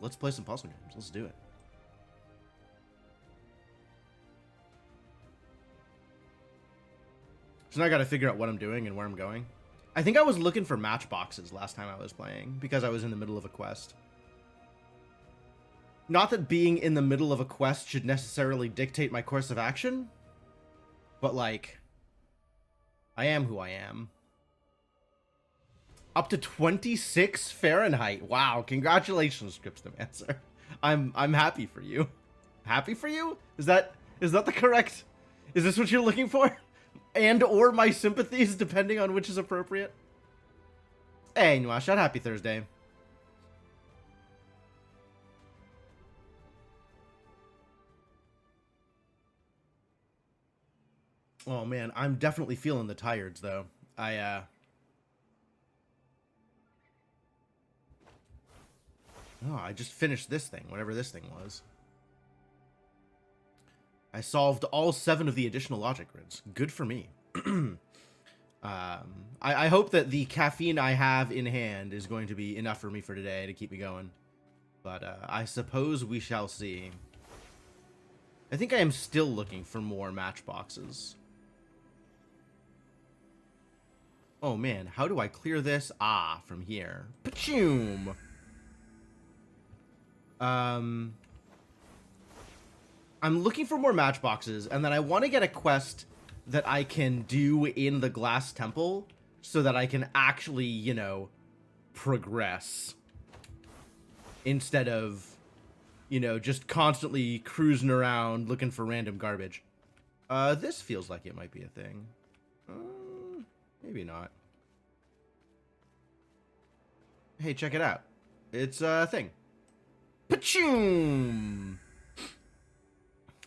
Let's play some puzzle games. Let's do it. So now I gotta figure out what I'm doing and where I'm going. I think I was looking for matchboxes last time I was playing because I was in the middle of a quest. Not that being in the middle of a quest should necessarily dictate my course of action, but like, I am who I am. Up to 26 Fahrenheit. Wow, congratulations, Scriptomancer. I'm happy for you. Happy for you? Is that the correct? Is this what you're looking for? And or my sympathies, depending on which is appropriate. Hey, Nwashat, happy Thursday. Oh man, I'm definitely feeling the tireds though. Oh, I just finished this thing, whatever this thing was. I solved all 7 of the additional logic grids. Good for me. I hope that the caffeine I have in hand is going to be enough for me for today to keep me going. But I suppose we shall see. I think I am still looking for more matchboxes. Oh man, how do I clear this? Ah, from here. Pachoom! I'm looking for more matchboxes, and then I want to get a quest that I can do in the Glass Temple so that I can actually, you know, progress. Instead of, you know, just constantly cruising around looking for random garbage. This feels like it might be a thing. Maybe not. Hey, check it out. It's a thing. Pachoom!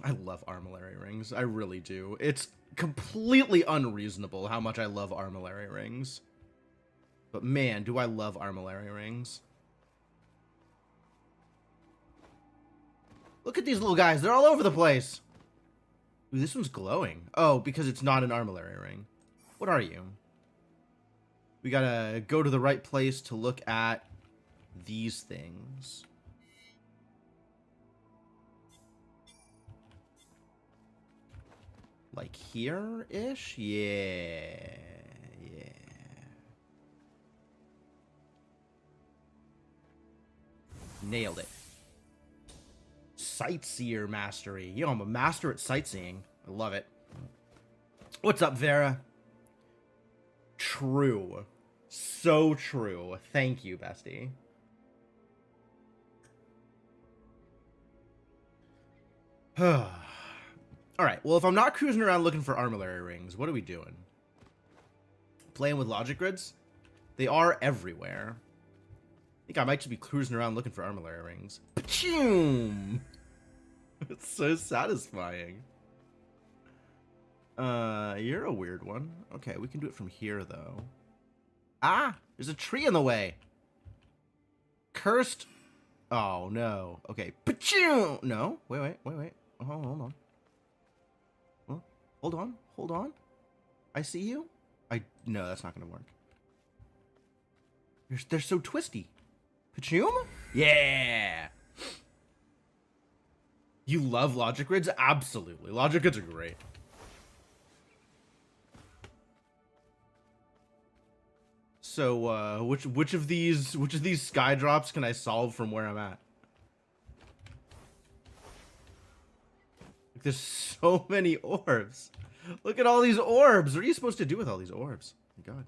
I love armillary rings. I really do. It's completely unreasonable how much I love armillary rings. But man, do I love armillary rings. Look at these little guys. They're all over the place. Ooh, this one's glowing. Oh, because it's not an armillary ring. What are you? We gotta go to the right place to look at these things. Like here-ish? Yeah. Nailed it. Sightseer mastery. Yo, I'm a master at sightseeing. I love it. What's up, Vera? True. So true. Thank you, bestie. Alright, well, if I'm not cruising around looking for armillary rings, what are we doing? Playing with logic grids? They are everywhere. I think I might just be cruising around looking for armillary rings. Pachoom! It's so satisfying. You're a weird one. Okay, we can do it from here, though. Ah! There's a tree in the way! Cursed! Oh, no. Okay, pachoom! No, wait. Hold on. Hold on. I see you. No, that's not gonna work. They're so twisty. Pachoom? Yeah! You love logic grids? Absolutely. Logic grids are great. So, which of these sky drops can I solve from where I'm at? There's so many orbs. Look at all these orbs. What are you supposed to do with all these orbs? Oh my god.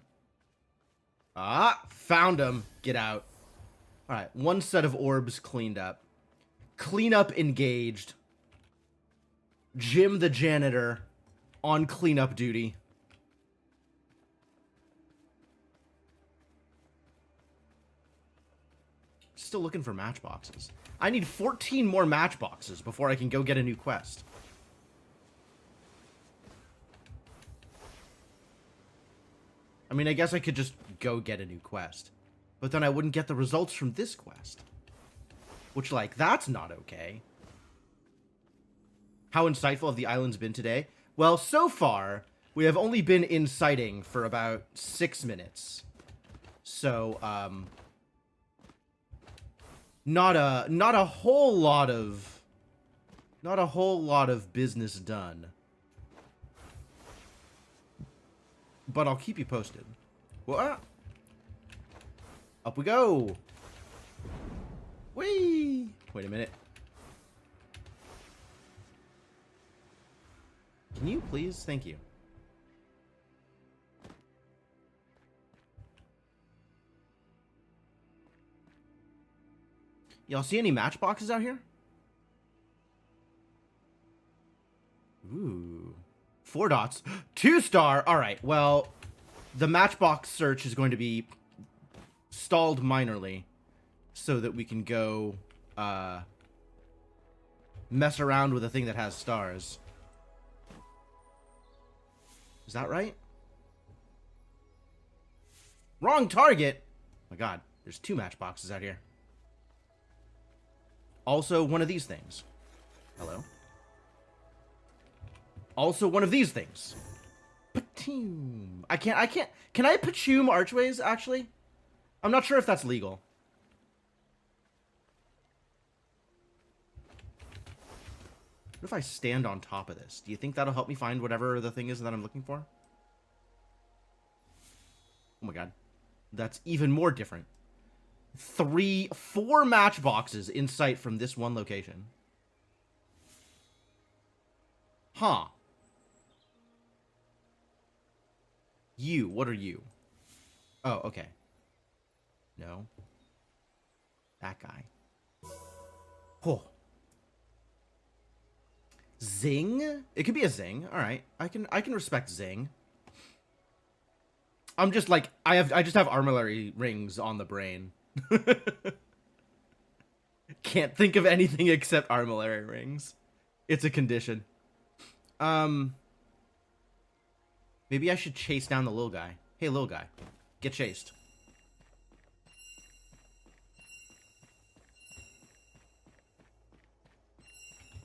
Ah, found them. Get out. All right, one set of orbs cleaned up. Cleanup engaged. Jim the janitor on cleanup duty. Still looking for matchboxes. I need 14 more matchboxes before I can go get a new quest. I mean, I guess I could just go get a new quest. But then I wouldn't get the results from this quest. Which, like, that's not okay. How insightful have the islands been today? Well, so far, we have only been inciting for about 6 minutes. So, Not a whole lot of business done. But I'll keep you posted. What? Up we go. Whee! Wait a minute. Can you please? Thank you. Y'all see any matchboxes out here? Ooh. 4 dots. 2-star! Alright, well, the matchbox search is going to be stalled minorly so that we can go, mess around with a thing that has stars. Is that right? Wrong target! Oh my god, there's 2 matchboxes out here. Also, one of these things. Hello? Also, one of these things. Patoom. I can't. Can I patoom archways, actually? I'm not sure if that's legal. What if I stand on top of this? Do you think that'll help me find whatever the thing is that I'm looking for? Oh my god. That's even more different. 4 matchboxes in sight from this one location. Huh. You, what are you? Oh, okay. No. That guy. Oh. Zing? It could be a zing. All right. I can respect zing. I'm just like I just have armillary rings on the brain. Can't think of anything except armillary rings. It's a condition. Maybe I should chase down the little guy. Hey, little guy. Get chased.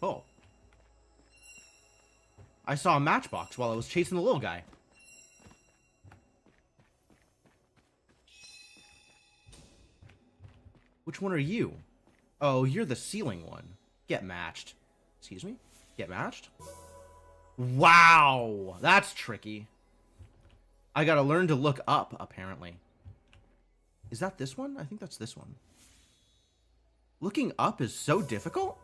Oh. I saw a matchbox while I was chasing the little guy. Which one are you? Oh, you're the ceiling one. Get matched. Excuse me? Get matched? Wow! That's tricky. I gotta learn to look up, apparently. Is that this one? I think that's this one. Looking up is so difficult?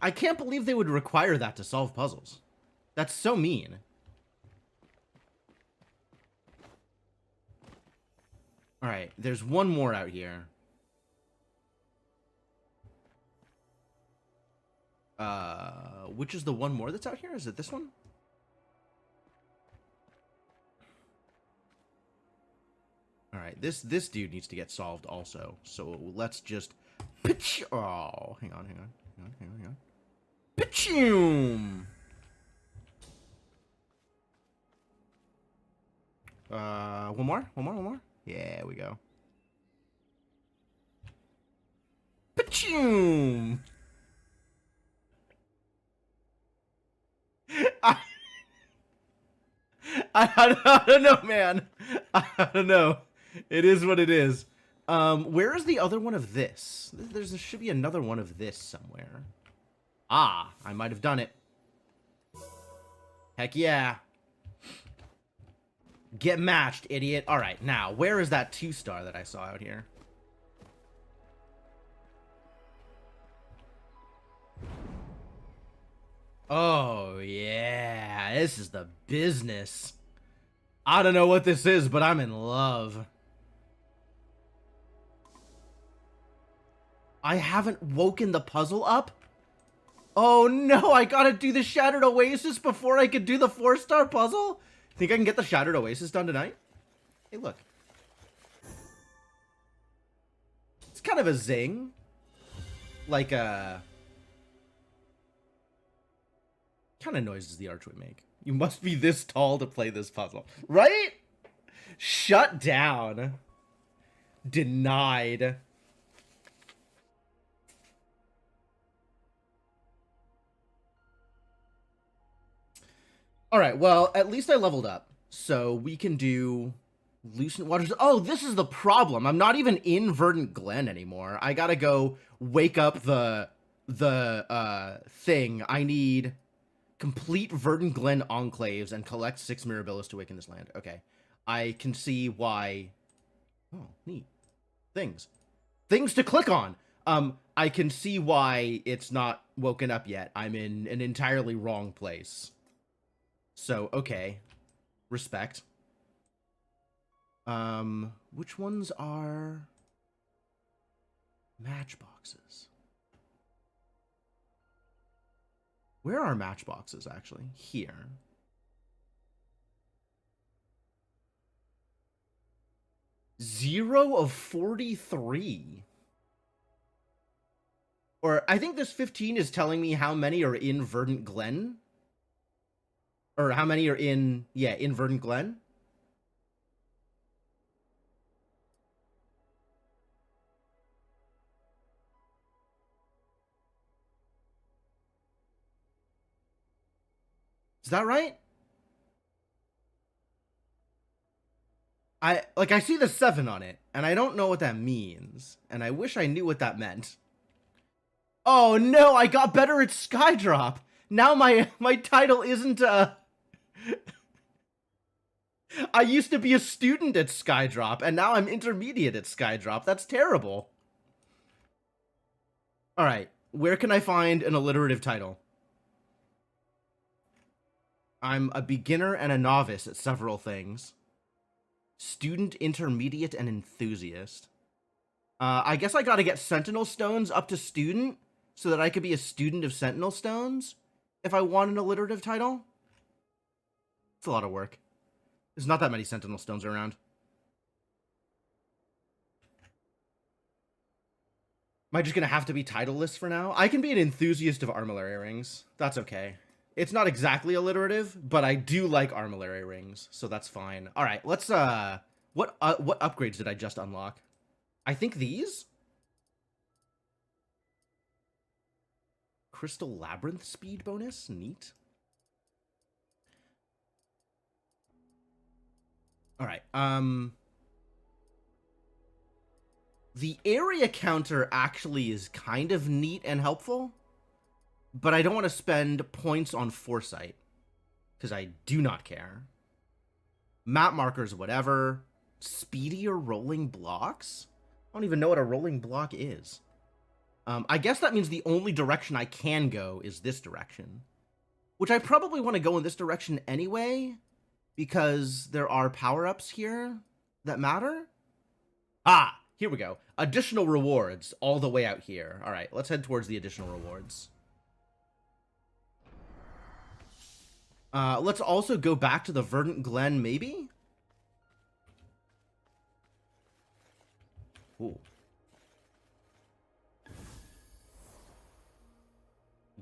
I can't believe they would require that to solve puzzles. That's so mean. Alright, there's one more out here. Which is the one more that's out here? Is it this one? Alright, this dude needs to get solved also. So let's just pitch. Oh, hang on. Pitchoom! One more. Yeah, we go. Pitchoom! I don't know, man. I don't know. It is what it is. Where is the other one of this? There should be another one of this somewhere. Ah, I might have done it. Heck yeah. Get matched, idiot. All right, now, where is that 2-star that I saw out here? Oh, yeah. This is the business. I don't know what this is, but I'm in love. I haven't woken the puzzle up? Oh, no. I gotta do the Shattered Oasis before I could do the 4-star puzzle? Think I can get the Shattered Oasis done tonight? Hey, look. It's kind of a zing. Like a... kind of noise does the archway make? You must be this tall to play this puzzle. Right? Shut down. Denied. Alright, well, at least I leveled up. So we can do Lucent Waters. Oh, this is the problem. I'm not even in Verdant Glen anymore. I gotta go wake up the thing. I need complete Verdant Glen enclaves and collect 6 Mirabilis to awaken this land. Okay. I can see why. Oh, neat. Things to click on. I can see why it's not woken up yet. I'm in an entirely wrong place. So, okay. Respect. Which ones are matchboxes? Where are matchboxes, actually? Here. Zero of 43. Or, I think this 15 is telling me how many are in Verdant Glen. Or how many are in, yeah, in Verdant Glen. Is that right? I see the 7 on it, and I don't know what that means. And I wish I knew what that meant. Oh no, I got better at Skydrop. Now my title isn't I used to be a student at Skydrop, and now I'm intermediate at Skydrop. That's terrible. Alright, where can I find an alliterative title? I'm a beginner and a novice at several things. Student, intermediate, and enthusiast. I guess I gotta get Sentinel Stones up to student so that I could be a student of Sentinel Stones if I want an alliterative title. It's a lot of work. There's not that many Sentinel Stones around. Am I just gonna have to be titleless for now? I can be an enthusiast of Armillary Rings. That's okay. It's not exactly alliterative, but I do like Armillary Rings, so that's fine. All right, let's what upgrades did I just unlock? I think these? Crystal Labyrinth speed bonus, neat. All right, the area counter actually is kind of neat and helpful, but I don't want to spend points on foresight because I do not care. Map markers, whatever. Speedier rolling blocks? I don't even know what a rolling block is. I guess that means the only direction I can go is this direction, which I probably want to go in this direction anyway because there are power-ups here that matter. Ah, here we go. Additional rewards all the way out here. All right, let's head towards the additional rewards. Let's also go back to the Verdant Glen, maybe? Ooh.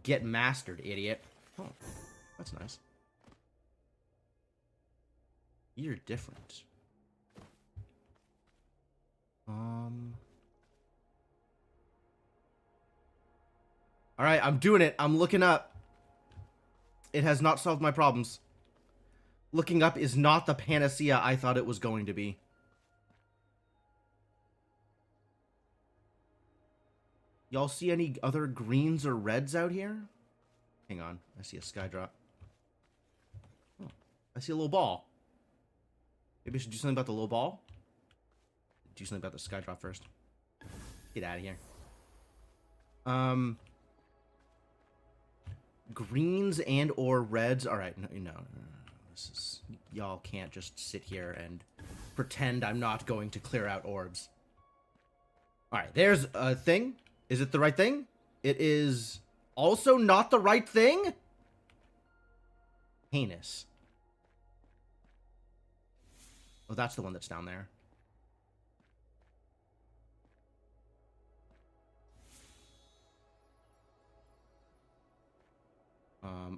Get mastered, idiot. Oh, that's nice. You're different. Alright, I'm doing it. I'm looking up. It has not solved my problems. Looking up is not the panacea I thought it was going to be. Y'all see any other greens or reds out here? Hang on. I see a Skydrop. Oh, I see a little ball. Maybe I should do something about the little ball? Do something about the Skydrop first. Get out of here. Greens and or reds. All right, no. This is, y'all can't just sit here and pretend I'm not going to clear out orbs. All right, there's a thing. Is it the right thing? It is also not the right thing? Heinous. Oh, that's the one that's down there.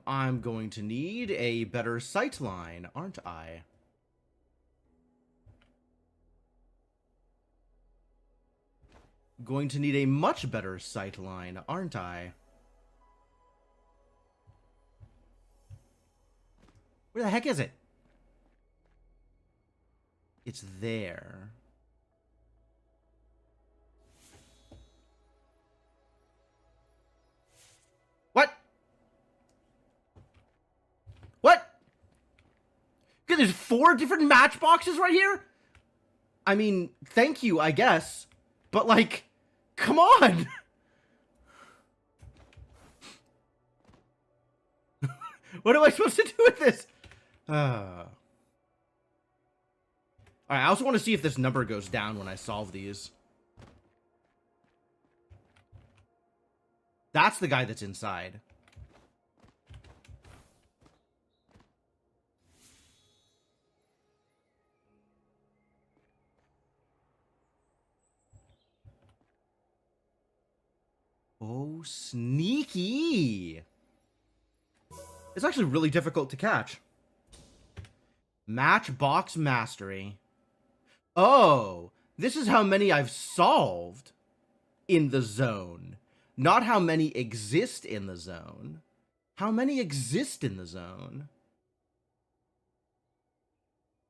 I'm going to need a better sight line, aren't I? Going to need a much better sight line, aren't I? Where the heck is it? It's there. What? What? Okay, there's 4 different matchboxes right here? I mean, thank you, I guess. But, like, come on! What am I supposed to do with this? Alright, I also want to see if this number goes down when I solve these. That's the guy that's inside. Oh, sneaky! It's actually really difficult to catch. Matchbox mastery. Oh, this is how many I've solved in the zone. Not how many exist in the zone. How many exist in the zone?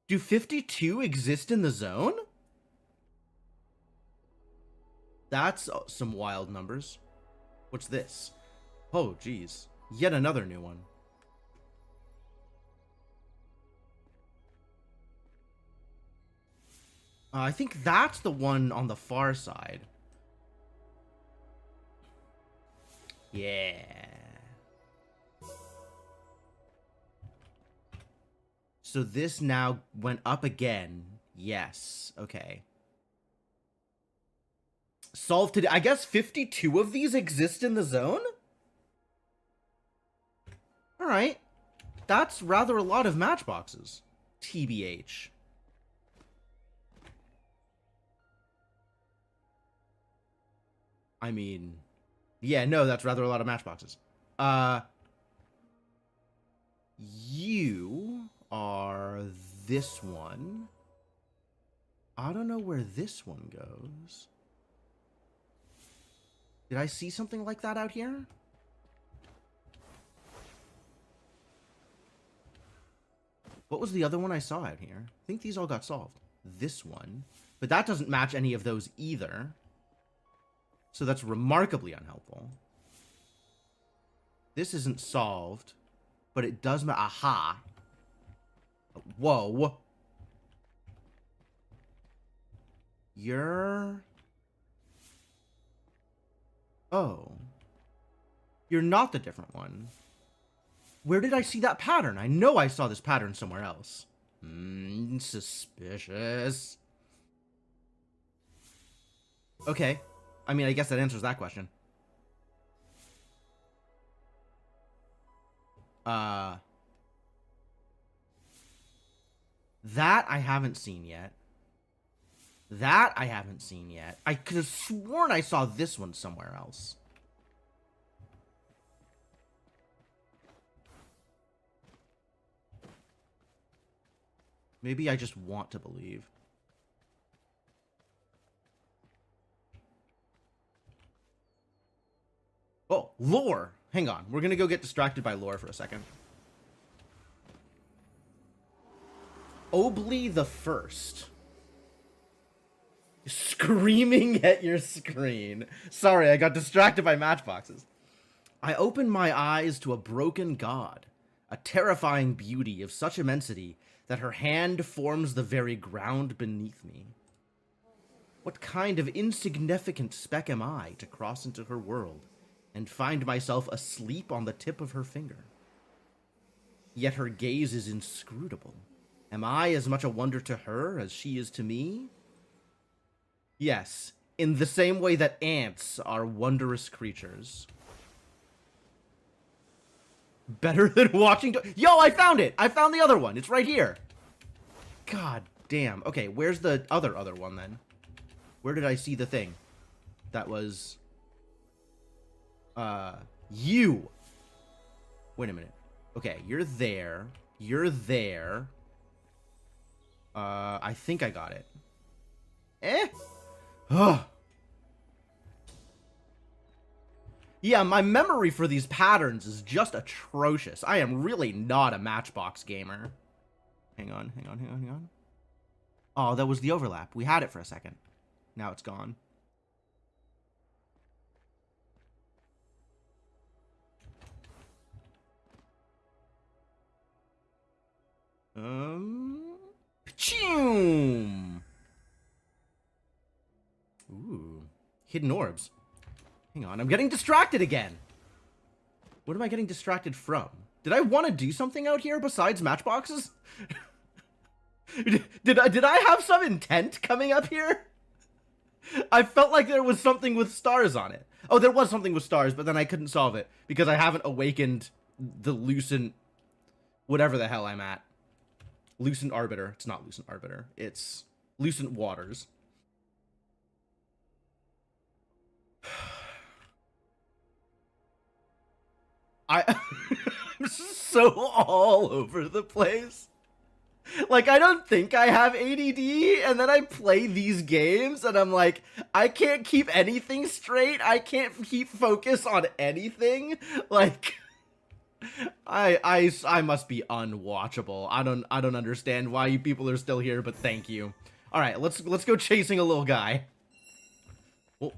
Do 52 exist in the zone? That's some wild numbers. What's this? Oh, geez. Yet another new one. I think that's the one on the far side. Yeah. So this now went up again. Yes. Okay. Solved today. I guess 52 of these exist in the zone? Alright. That's rather a lot of matchboxes. TBH. I mean, yeah, no, that's rather a lot of matchboxes. You are this one. I don't know where this one goes. Did I see something like that out here? What was the other one I saw out here? I think these all got solved. This one. But that doesn't match any of those either. So that's remarkably unhelpful. This isn't solved, but it does aha. Whoa. You're... Oh. You're not the different one. Where did I see that pattern? I know I saw this pattern somewhere else. Suspicious. Okay. I mean, I guess that answers that question. That I haven't seen yet. That I haven't seen yet. I could have sworn I saw this one somewhere else. Maybe I just want to believe. Oh, lore! Hang on. We're gonna go get distracted by lore for a second. Obli the First. Screaming at your screen. Sorry, I got distracted by matchboxes. I open my eyes to a broken god, a terrifying beauty of such immensity that her hand forms the very ground beneath me. What kind of insignificant speck am I to cross into her world and find myself asleep on the tip of her finger? Yet her gaze is inscrutable. Am I as much a wonder to her as she is to me? Yes, in the same way that ants are wondrous creatures. Better than watching... Yo, I found it! I found the other one. It's right here. God damn. Okay, where's the other one then? Where did I see the thing? That was... you. Wait a minute. Okay, you're there. You're there. I think I got it. Ugh. Yeah, my memory for these patterns is just atrocious. I am really not a Matchbox gamer. Hang on. Oh, that was the overlap. We had it for a second. Now it's gone. Choom! Ooh. Hidden orbs. Hang on, I'm getting distracted again. What am I getting distracted from? Did I want to do something out here besides matchboxes? Did I have some intent coming up here? I felt like there was something with stars on it. Oh, there was something with stars, but then I couldn't solve it because I haven't awakened the Lucent, whatever the hell I'm at. Lucent Arbiter. It's not Lucent Arbiter. It's Lucent Waters. I'm so all over the place. Like, I don't think I have ADD, and then I play these games, and I'm like, I can't keep anything straight. I can't keep focus on anything. Like, I must be unwatchable. I don't understand why you people are still here, but thank you. All right, let's go chasing a little guy. Oh.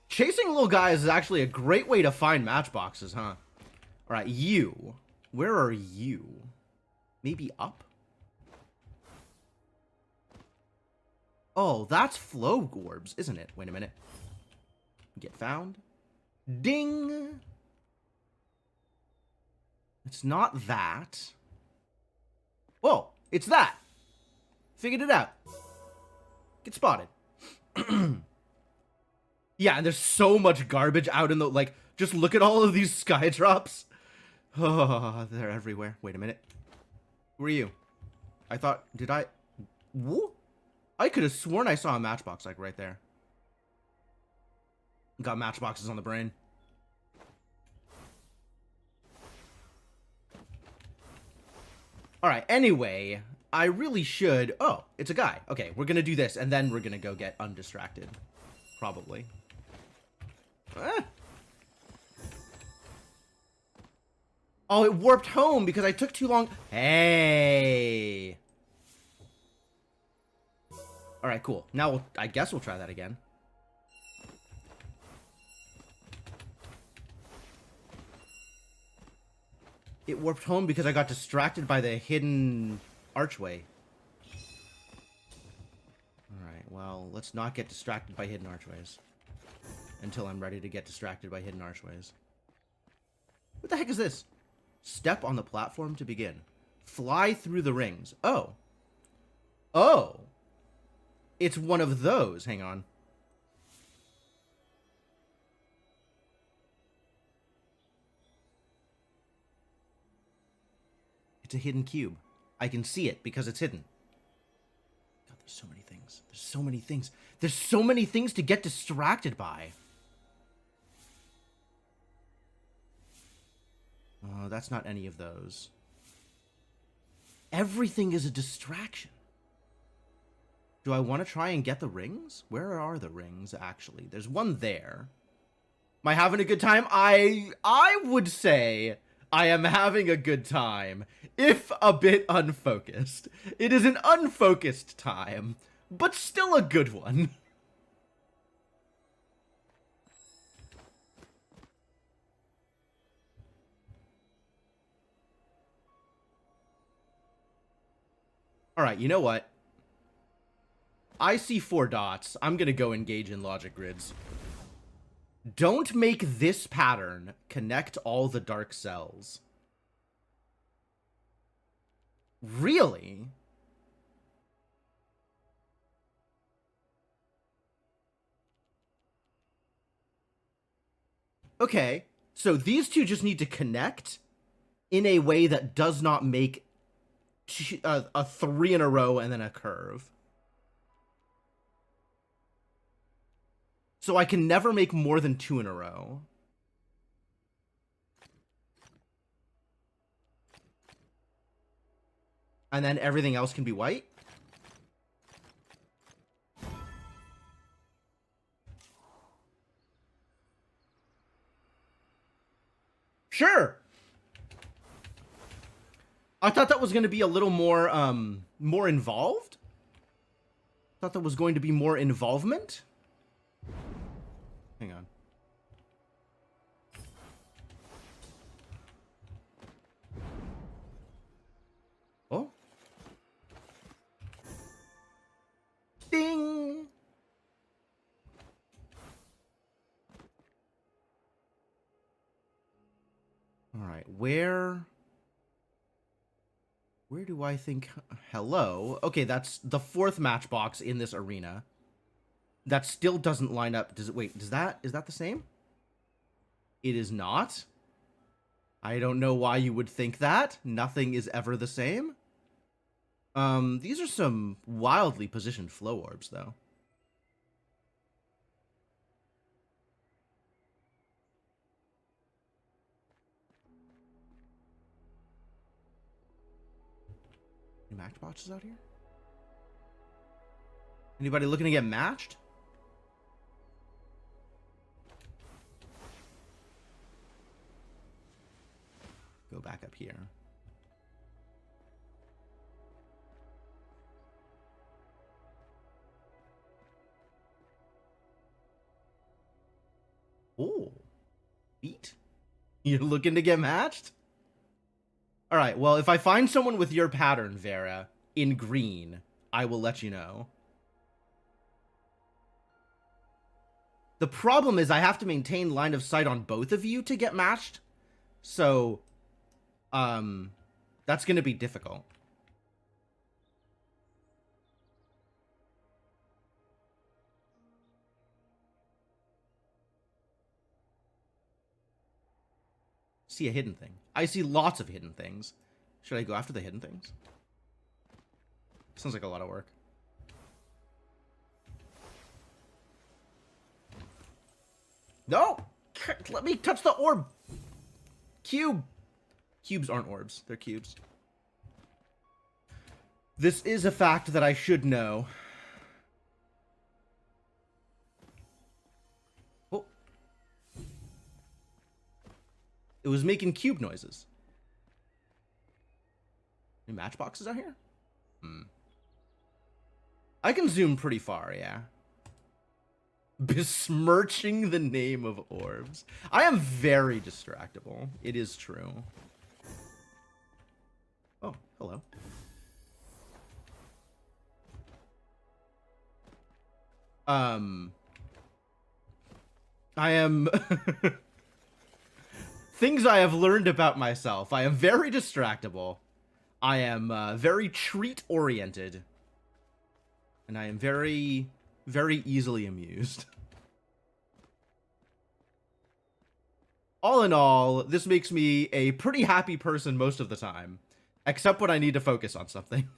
Chasing little guys is actually a great way to find matchboxes, huh? All right, you. Where are you? Maybe up? Oh, that's flow orbs, isn't it? Wait a minute. Get found. Ding! It's not that. Whoa, it's that. Figured it out. Get spotted. Yeah, and there's so much garbage out in the, like, just look at all of these sky drops. Oh, they're everywhere. Wait a minute. Who are you? I thought, did I? Whoa? I could have sworn I saw a matchbox, like, right there. Got matchboxes on the brain. Alright, anyway, I really should... Oh, it's a guy. Okay, we're gonna do this, and then we're gonna go get undistracted. Probably. Ah. Oh, it warped home because I took too long. Hey. All right, cool. Now I guess we'll try that again. It warped home because I got distracted by the hidden archway. All right, well, let's not get distracted by hidden archways. Until I'm ready to get distracted by hidden archways. What the heck is this? Step on the platform to begin. Fly through the rings. Oh. Oh. It's one of those. Hang on. It's a hidden cube. I can see it because it's hidden. God, there's so many things. There's so many things. There's so many things to get distracted by. Oh, that's not any of those. Everything is a distraction. Do I want to try and get the rings? Where are the rings, actually? There's one there. Am I having a good time? I would say I am having a good time, if a bit unfocused. It is an unfocused time, but still a good one. All right, you know what? I see 4 dots. I'm going to go engage in logic grids. Don't make this pattern connect all the dark cells. Really? Okay, so these two just need to connect in a way that does not make a 3 in a row and then a curve. So I can never make more than 2 in a row. And then everything else can be white? Sure. I thought that was going to be a little more, more involved. Thought that was going to be more involvement. Hang on. Oh. Ding. All right, where do I think... Hello? Okay, that's the 4th matchbox in this arena. That still doesn't line up. Does it... Wait, is that the same? It is not. I don't know why you would think that. Nothing is ever the same. These are some wildly positioned flow orbs, though. Any matchboxes out here? Anybody looking to get matched? Go back up here. Oh, beat. You're looking to get matched? All right, well, if I find someone with your pattern, Vera, in green, I will let you know. The problem is I have to maintain line of sight on both of you to get matched. So, that's going to be difficult. See a hidden thing. I see lots of hidden things. Should I go after the hidden things? Sounds like a lot of work. No! Let me touch the orb! Cube! Cubes aren't orbs. They're cubes. This is a fact that I should know. Oh. It was making cube noises. Any matchboxes out here? I can zoom pretty far, yeah. Besmirching the name of orbs. I am very distractible. It is true. Oh, hello. I am... Things I have learned about myself. I am very distractible. I am very treat-oriented. And I am very, very easily amused. All in all, this makes me a pretty happy person most of the time. Except when I need to focus on something.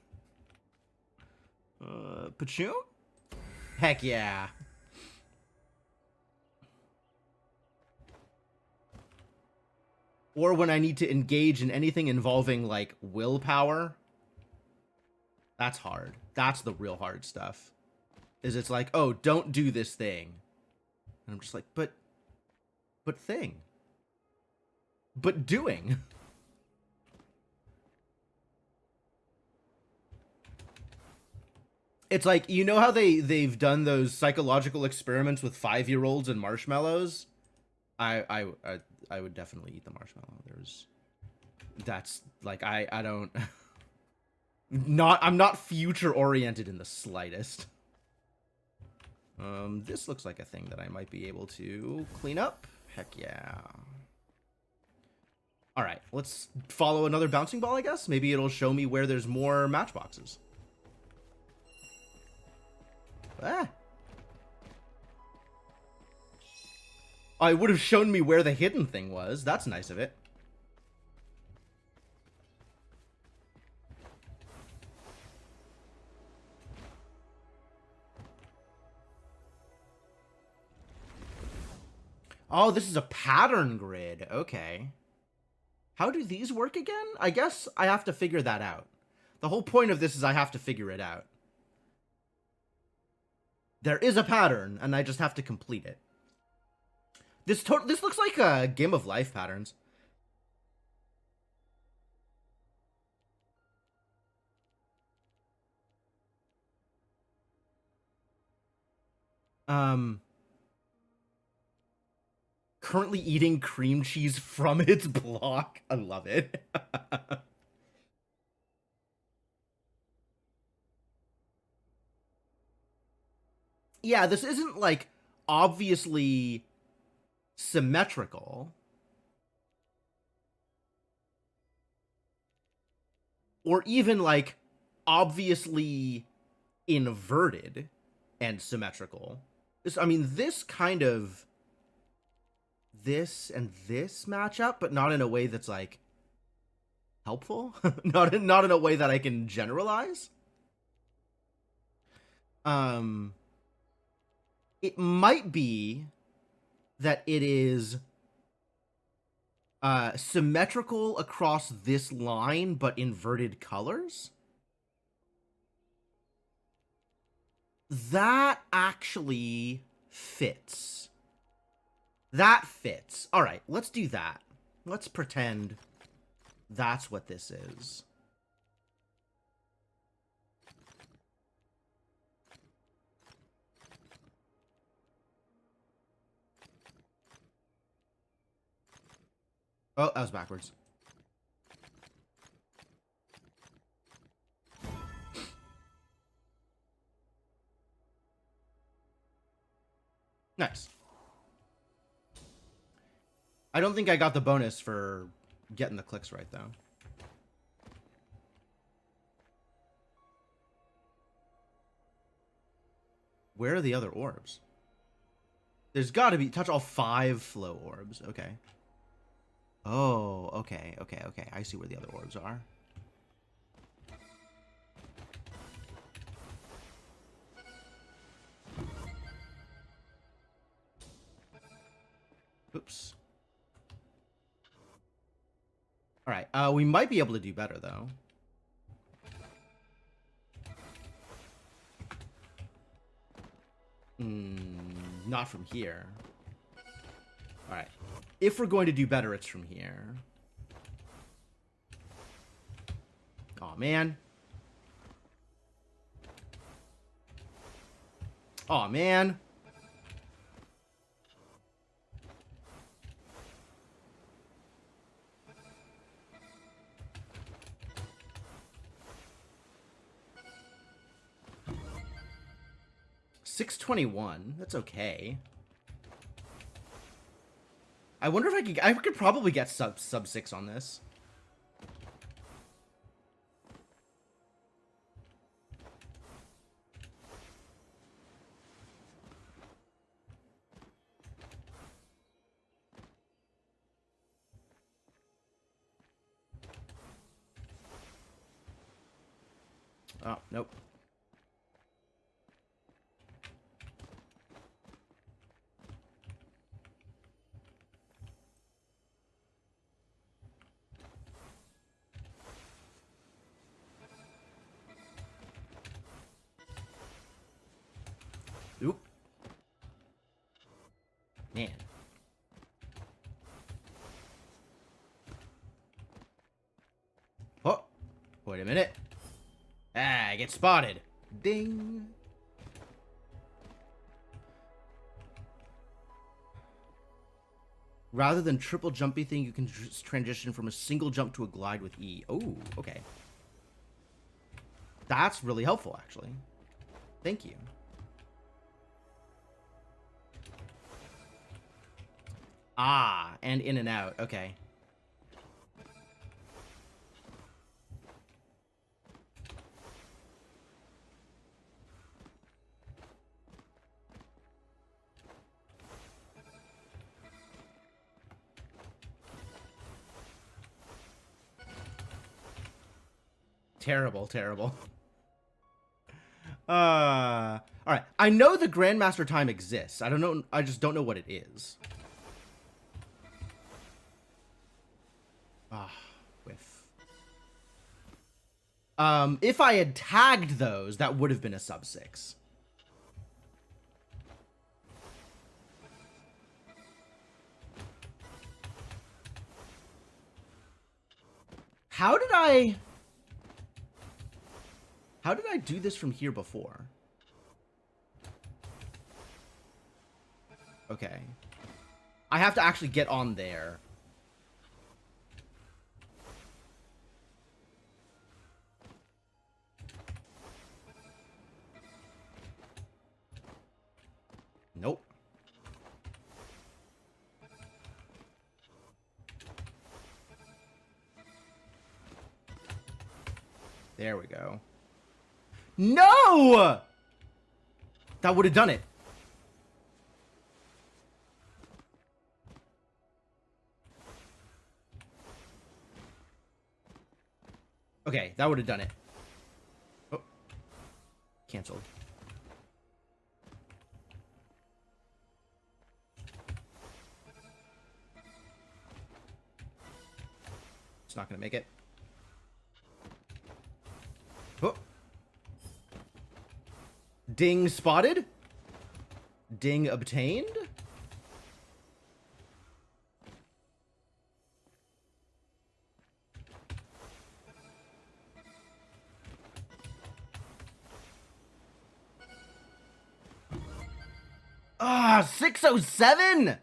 Pachoon? Heck yeah. Or when I need to engage in anything involving, like, willpower. That's hard. That's the real hard stuff. Is it's like, oh, don't do this thing. And I'm just like, but thing. But doing. It's like, you know how they've done those psychological experiments with 5-year-olds and marshmallows? I would definitely eat the marshmallow. That's like, I don't I'm not future oriented in the slightest. This looks like a thing that I might be able to clean up. Heck yeah. All right, let's follow another bouncing ball, I guess. Maybe it'll show me where there's more matchboxes. Ah. Oh, it would have shown me where the hidden thing was. That's nice of it. Oh, this is a pattern grid. Okay. How do these work again? I guess I have to figure that out. The whole point of this is I have to figure it out. There is a pattern, and I just have to complete it. This looks like a Game of Life patterns. Um, currently eating cream cheese from its block. I love it. Yeah, this isn't like obviously symmetrical or even like obviously inverted and symmetrical. I mean, this kind of this and this match up, but not in a way that's like helpful. Not in a way that I can generalize. Um, it might be that it is symmetrical across this line, but inverted colors. That actually fits. That fits. All right, let's do that. Let's pretend that's what this is. Oh, that was backwards. Nice. I don't think I got the bonus for getting the clicks right, though. Where are the other orbs? There's got to be... Touch all 5 flow orbs. Okay. Oh, okay. I see where the other orbs are. Oops. All right. We might be able to do better, though. Not from here. All right. If we're going to do better, it's from here. Aw, man. Aw, man. $621. That's okay. I wonder if I could probably get sub 6 on this. Oh, nope. Oop. Man. Oh, wait a minute. Ah, I get spotted. Ding. Rather than triple jumpy thing, you can transition from a single jump to a glide with E. Oh, okay. That's really helpful, actually. Thank you. Ah, and in and out. Okay. Terrible, terrible. All right. I know the Grandmaster time exists. I don't know. I just don't know what it is. Ah, whiff. If I had tagged those, that would have been a sub 6. How did I do this from here before? Okay. I have to actually get on there. Nope. There we go. No! That would have done it. Okay, that would have done it. Oh. Canceled. It's not gonna make it. Oh. Ding spotted. Ding obtained. Ah, 607!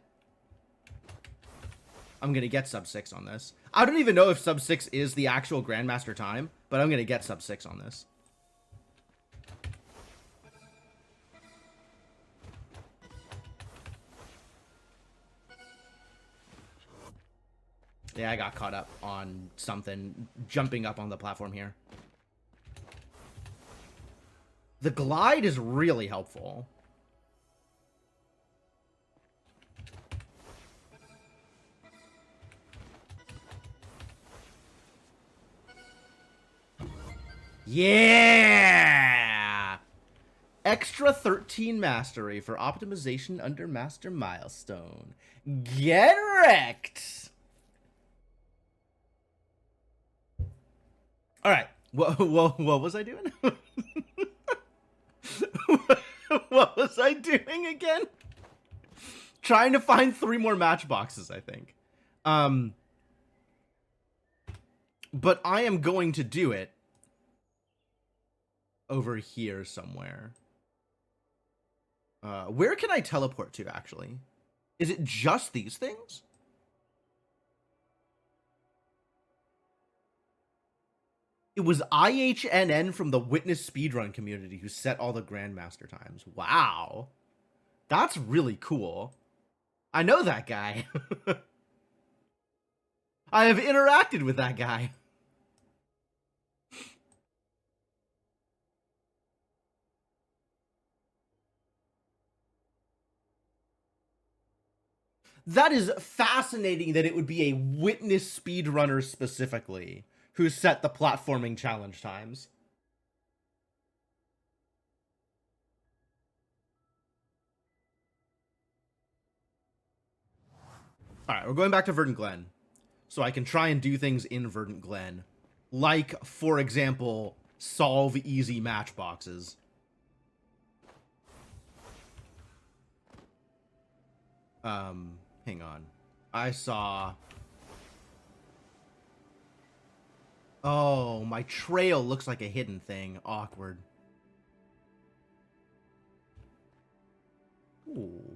I'm gonna get sub 6 on this. I don't even know if sub 6 is the actual Grandmaster time, but I'm gonna get sub 6 on this. Yeah, I got caught up on something jumping up on the platform here. The glide is really helpful. Yeah! Extra 13 mastery for optimization under master milestone. Get wrecked! Alright, what was I doing? What was I doing again? Trying to find 3 more matchboxes, I think. But I am going to do it over here somewhere. Where can I teleport to, actually? Is it just these things? It was IHNN from the Witness Speedrun community who set all the Grandmaster times. Wow. That's really cool. I know that guy. I have interacted with that guy. That is fascinating that it would be a Witness speedrunner specifically who set the platforming challenge times. Alright, we're going back to Verdant Glen. So I can try and do things in Verdant Glen. Like, for example, solve easy matchboxes. Hang on. I saw... Oh, my trail looks like a hidden thing. Awkward. Ooh.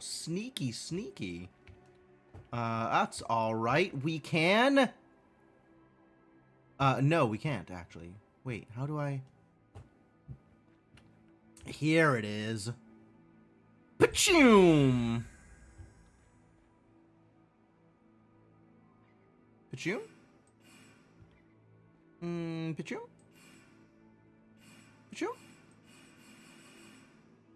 Sneaky, sneaky. That's alright. We can... no, we can't, actually. Wait, how do I... Here it is. Pachoom! Pachoom? Pachoom? Pachoom?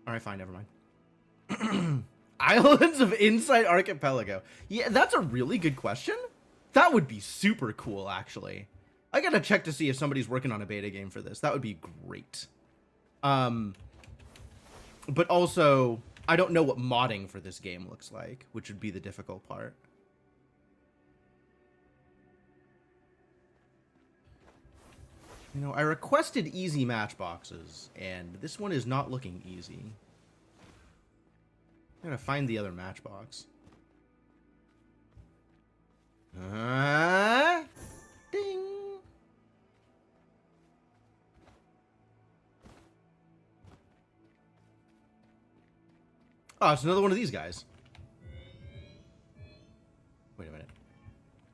Alright, fine, never mind. Islands of Insight Archipelago. Yeah, that's a really good question. That would be super cool, actually. I gotta check to see if somebody's working on a beta game for this. That would be great. But also, I don't know what modding for this game looks like, which would be the difficult part. You know, I requested easy matchboxes, and this one is not looking easy. I'm gonna find the other matchbox. Ding! Oh, it's another one of these guys. Wait a minute.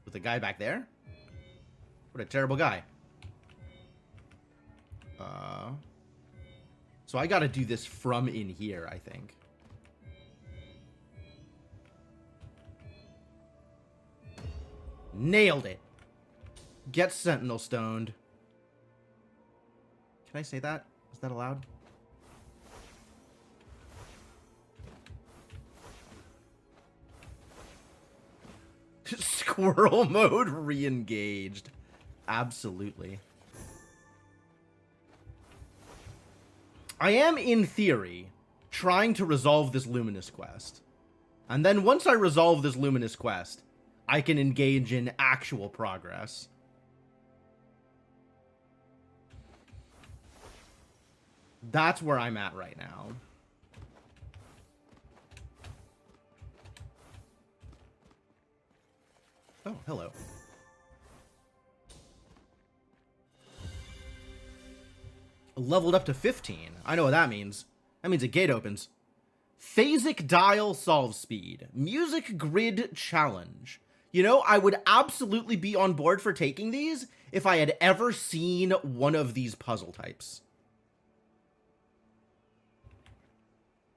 With the guy back there? What a terrible guy. So I gotta do this from in here, I think. Nailed it. Get Sentinel stoned. Can I say that? Is that allowed? Squirrel mode re-engaged. Absolutely. I am, in theory, trying to resolve this Luminous quest. And then once I resolve this Luminous quest, I can engage in actual progress. That's where I'm at right now. Oh, hello. Leveled up to 15. I know what that means. That means a gate opens. Phasic Dial Solve Speed. Music Grid Challenge. You know, I would absolutely be on board for taking these if I had ever seen one of these puzzle types.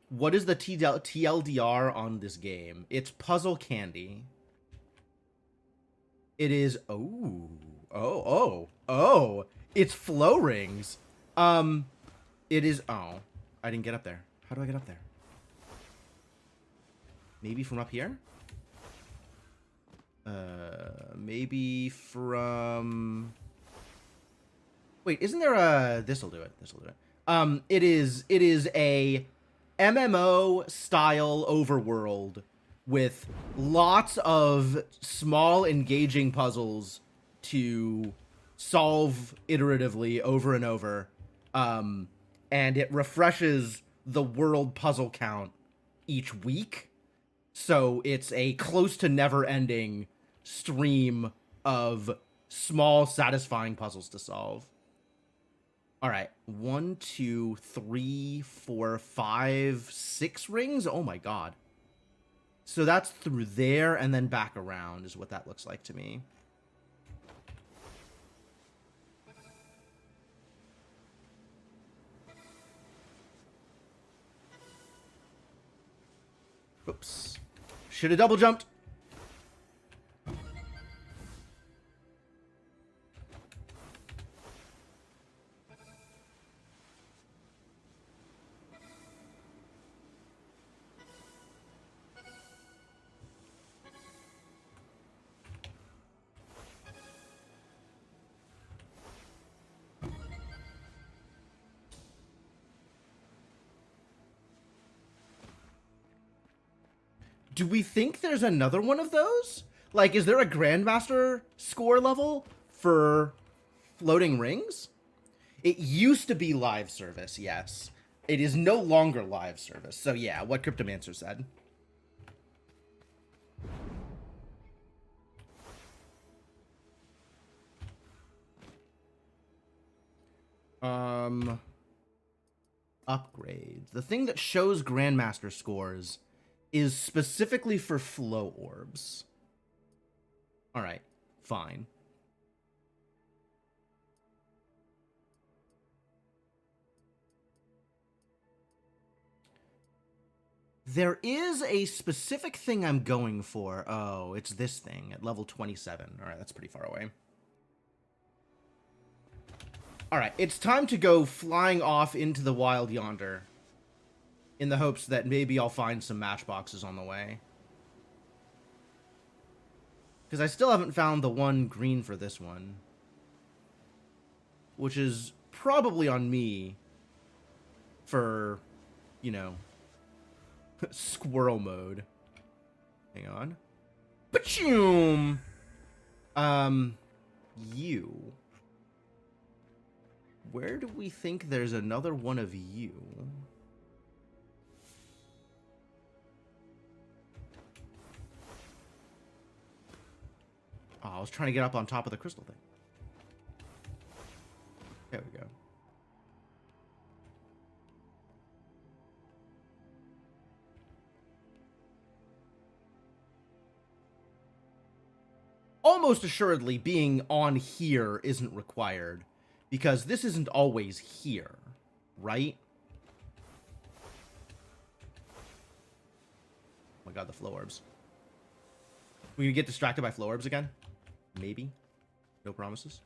What is the TLDR on this game? It's Puzzle Candy. It is... Oh. It's Flow Rings. It is... Oh. I didn't get up there. How do I get up there? Maybe from up here? Maybe from... Wait, isn't there a... This'll do it. This'll do it. It is a MMO-style overworld with lots of small, engaging puzzles to solve iteratively over and over. And it refreshes the world puzzle count each week. So it's a close to never-ending stream of small, satisfying puzzles to solve. All right, 1, 2, 3, 4, 5, 6 rings. Oh my god. So that's through there and then back around is what that looks like to me. Oops. Should have double jumped. Do we think there's another one of those? Like, is there a Grandmaster score level for floating rings? It used to be live service, yes. It is no longer live service. So yeah, what Cryptomancer said. Upgrades. The thing that shows Grandmaster scores is specifically for flow orbs. Alright, fine. There is a specific thing I'm going for. Oh, it's this thing at level 27. Alright, that's pretty far away. Alright, it's time to go flying off into the wild yonder, in the hopes that maybe I'll find some matchboxes on the way. Because I still haven't found the one green for this one. Which is probably on me for, you know, squirrel mode. Hang on. Pachoom! You. Where do we think there's another one of you? Oh, I was trying to get up on top of the crystal thing. There we go. almost assuredly being on here isn't required, because this isn't always here, right? Oh my god, the flow orbs. We gonna get distracted by flow orbs again? Maybe. No promises.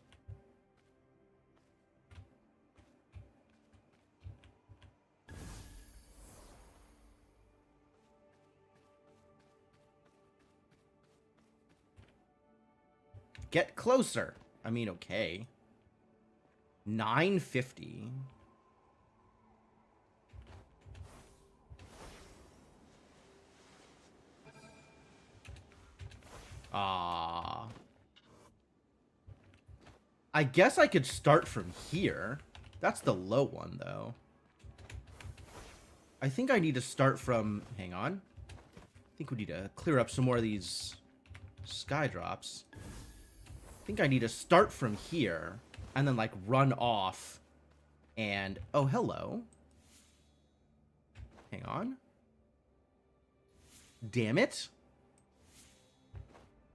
Get closer. I mean, okay. 950. Ah. I guess I could start from here. That's the low one, though. I think I need to start from... Hang on. I think we need to clear up some more of these sky drops. I think I need to start from here and then, like, run off and... Oh, hello. Hang on. Damn it.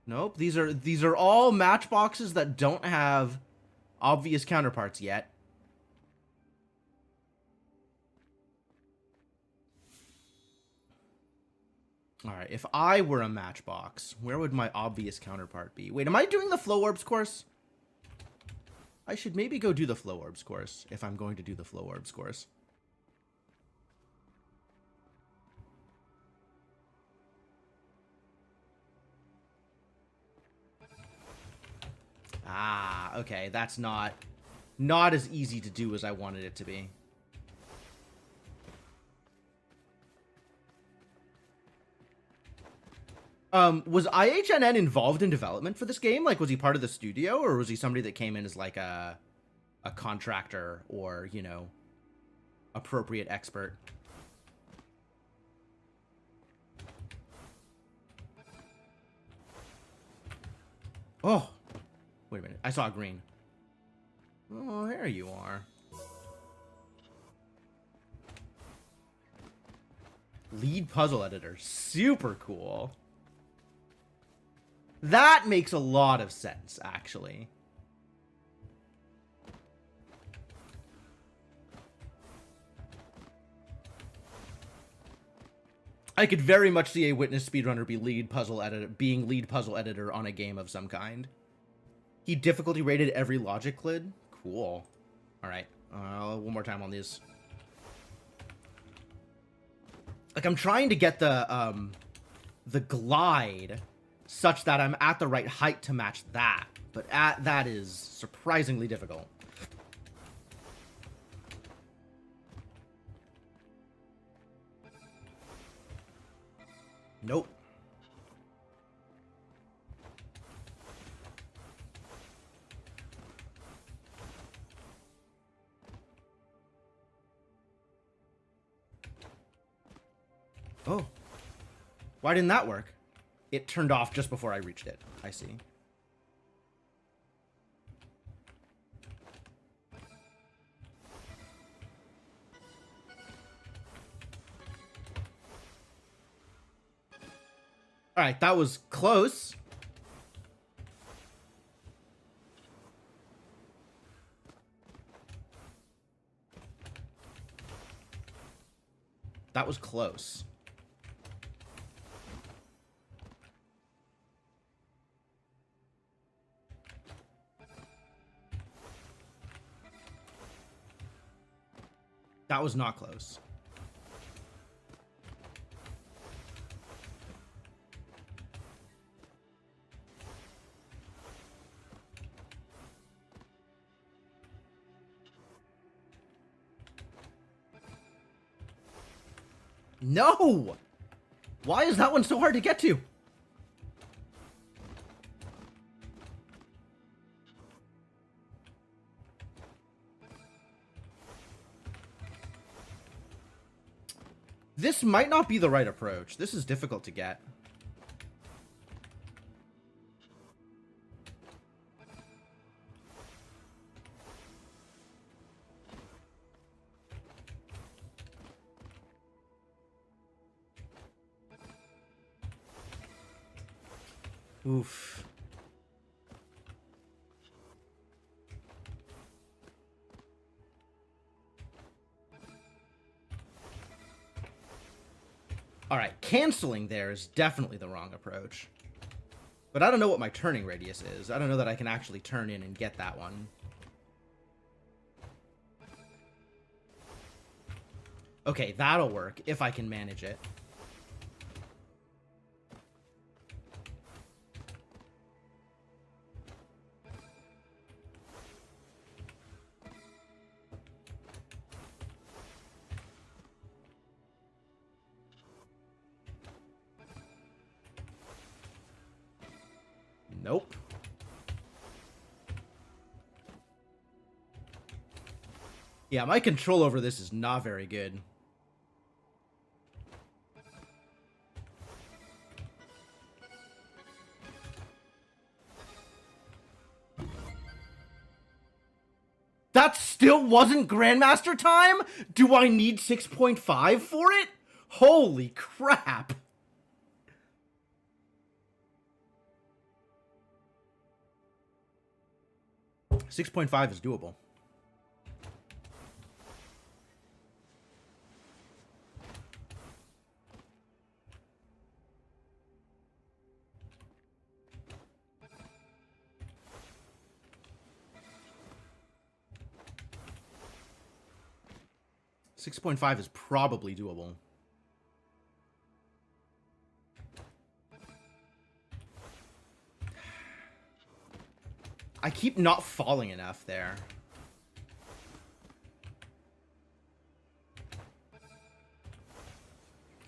Nope, these are all matchboxes that don't have obvious counterparts yet. Alright, if I were a matchbox, where would my obvious counterpart be? Wait, am I doing the flow orbs course? I should maybe go do the flow orbs course, if I'm going to do the flow orbs course. Ah, okay, that's not as easy to do as I wanted it to be. Was IHNN involved in development for this game? Like, was he part of the studio, or was he somebody that came in as, like, a contractor or, you know, appropriate expert? Oh! Wait a minute. I saw green. Oh, there you are. Lead puzzle editor. Super cool. That makes a lot of sense, actually. I could very much see a Witness speedrunner be lead puzzle editor on a game of some kind. He difficulty rated every logic lid. Cool. All right. One more time on these. Like, I'm trying to get the glide such that I'm at the right height to match that, but that is surprisingly difficult. Nope. Oh. Why didn't that work? It turned off just before I reached it. I see. Alright, that was close. That was close. That was not close. No! Why is that one so hard to get to? This might not be the right approach. This is difficult to get. Oof. Alright, canceling there is definitely the wrong approach. But I don't know what my turning radius is. I don't know that I can actually turn in and get that one. Okay, that'll work if I can manage it. Nope. Yeah, my control over this is not very good. That still wasn't Grandmaster time? Do I need 6.5 for it? Holy crap. $6.5 is doable. $6.5 is probably doable. I keep not falling enough there.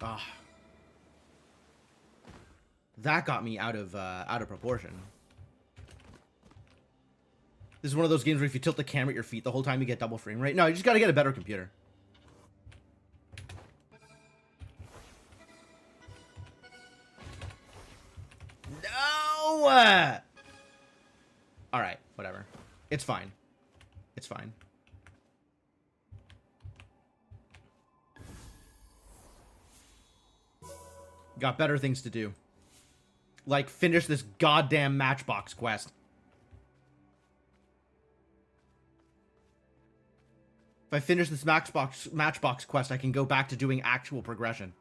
Ah. That got me out of proportion. This is one of those games where if you tilt the camera at your feet the whole time you get double frame rate. No, you just gotta get a better computer. No! Alright, whatever. It's fine. It's fine. Got better things to do. Like, finish this goddamn Matchbox quest. If I finish this Matchbox quest, I can go back to doing actual progression.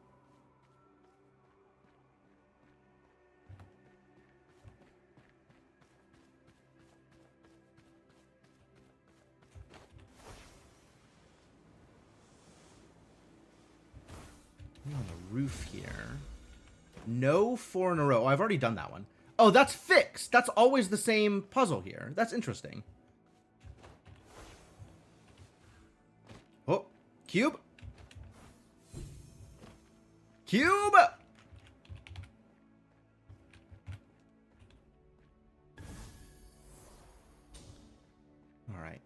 On the roof here. No 4 in a row. Oh, I've already done that one. Oh, that's fixed. That's always the same puzzle here. That's interesting. Oh, cube. Cube. All right.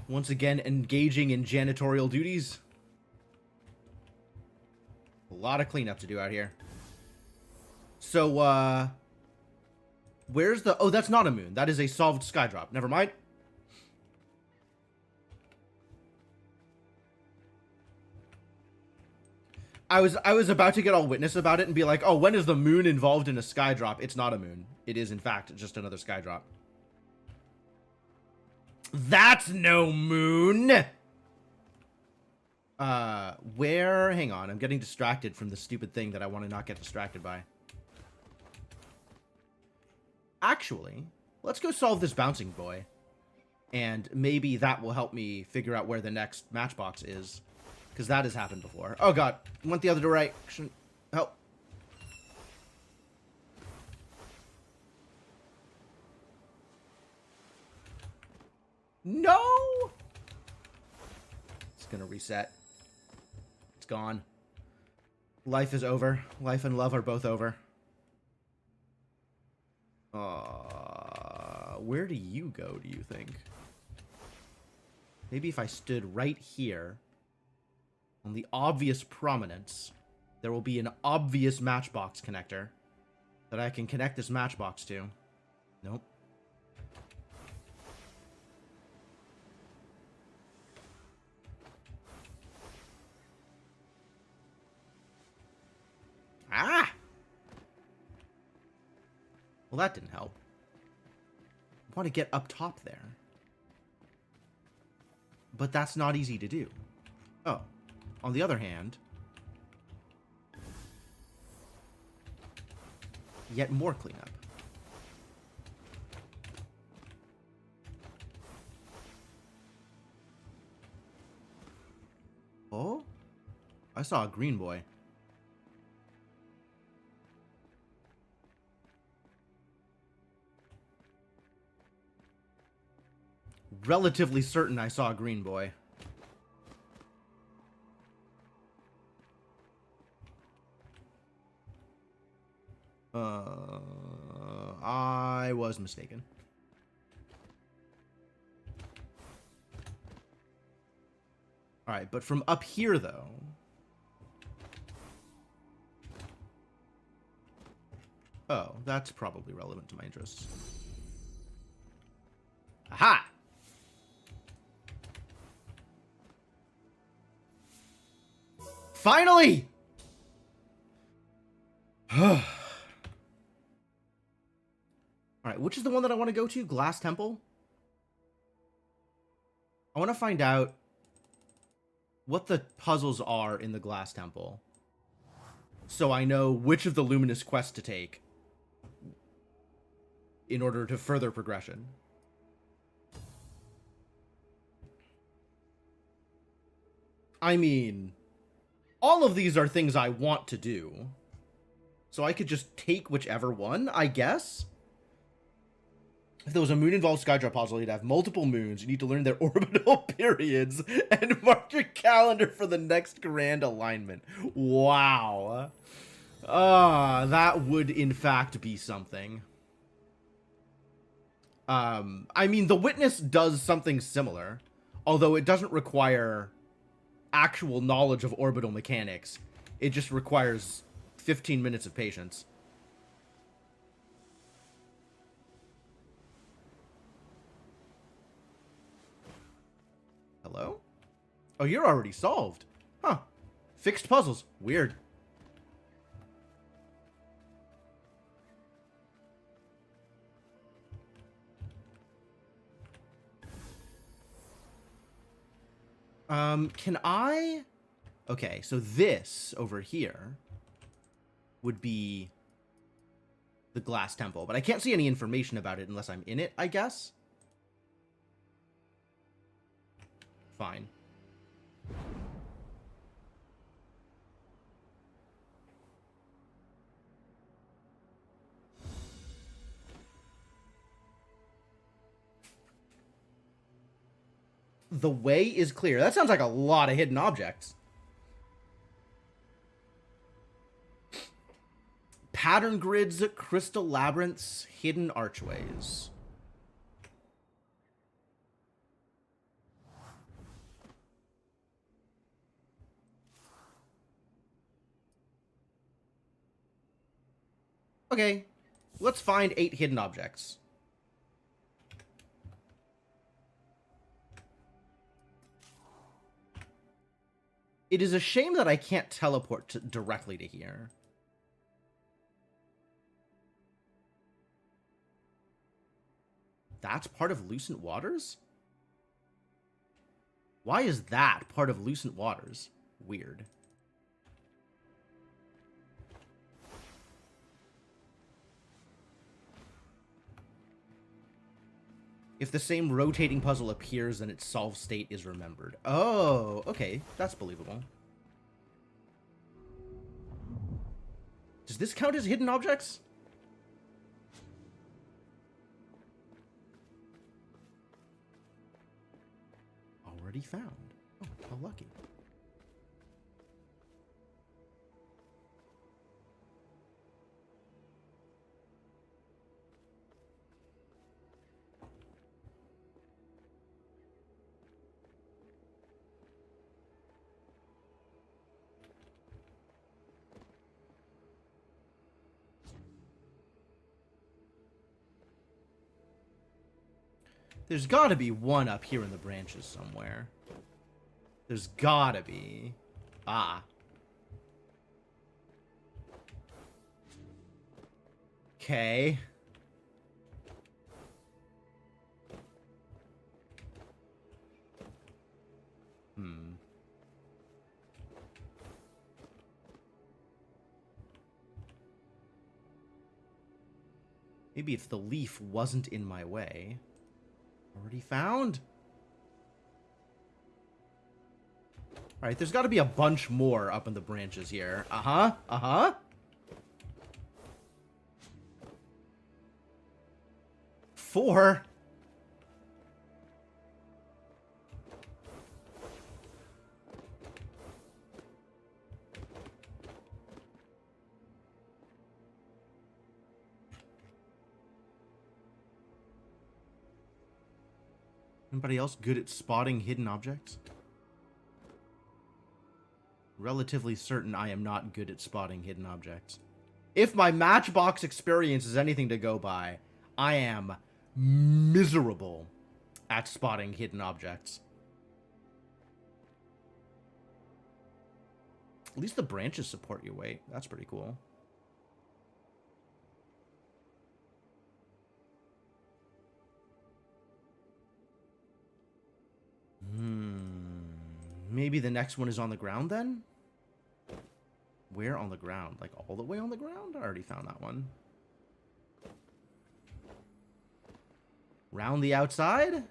Once again, engaging in janitorial duties. A lot of cleanup to do out here. So, where's the... Oh, that's not a moon. That is a solved skydrop. Never mind. I was about to get all witness about it and be like, oh, when is the moon involved in a skydrop? It's not a moon. It is, in fact, just another skydrop. That's no moon! Where... Hang on, I'm getting distracted from the stupid thing that I want to not get distracted by. Actually, let's go solve this bouncing boy. And maybe that will help me figure out where the next Matchbox is. Because that has happened before. Oh god, went the other direction. Help. No! It's gonna reset. It's gone. Life is over. Life and love are both over. Where do you go, do you think? Maybe if I stood right here, on the obvious prominence, there will be an obvious Matchbox connector that I can connect this Matchbox to. Nope. Well, that didn't help. I want to get up top there. But that's not easy to do. Oh. On the other hand... Yet more cleanup. Oh? I saw a green boy. Relatively certain I saw a green boy. I was mistaken. Alright, but from up here, though... Oh, that's probably relevant to my interests. Aha! Finally! Alright, which is the one that I want to go to? Glass Temple? I want to find out what the puzzles are in the Glass Temple, so I know which of the Luminous quests to take in order to further progression. I mean, all of these are things I want to do, so I could just take whichever one, I guess. If there was a moon-involved Skydrop puzzle, you'd have multiple moons. You need to learn their orbital periods and mark your calendar for the next grand alignment. Wow. That would, in fact, be something. I mean, The Witness does something similar, although it doesn't require actual knowledge of orbital mechanics. It just requires 15 minutes of patience. Hello? Oh, you're already solved. Huh. Fixed puzzles. Weird. Can I... Okay, so this over here would be the Glass Temple, but I can't see any information about it unless I'm in it, I guess. Fine. The way is clear. That sounds like a lot of hidden objects. Pattern grids, crystal labyrinths, hidden archways. Okay, let's find 8 hidden objects. It is a shame that I can't teleport directly to here. That's part of Lucent Waters? Why is that part of Lucent Waters? Weird. If the same rotating puzzle appears, then its solved state is remembered. Oh, okay. That's believable. Does this count as hidden objects? Already found. Oh, how lucky. There's gotta be one up here in the branches somewhere. There's gotta be. Ah. Okay. Maybe if the leaf wasn't in my way. Already found? Alright, there's got to be a bunch more up in the branches here. Uh-huh, uh-huh. 4. Anybody else good at spotting hidden objects? Relatively certain I am not good at spotting hidden objects. If my Matchbox experience is anything to go by, I am miserable at spotting hidden objects. At least the branches support your weight. That's pretty cool. Maybe the next one is on the ground then? Where on the ground? Like all the way on the ground? I already found that one. Round the outside?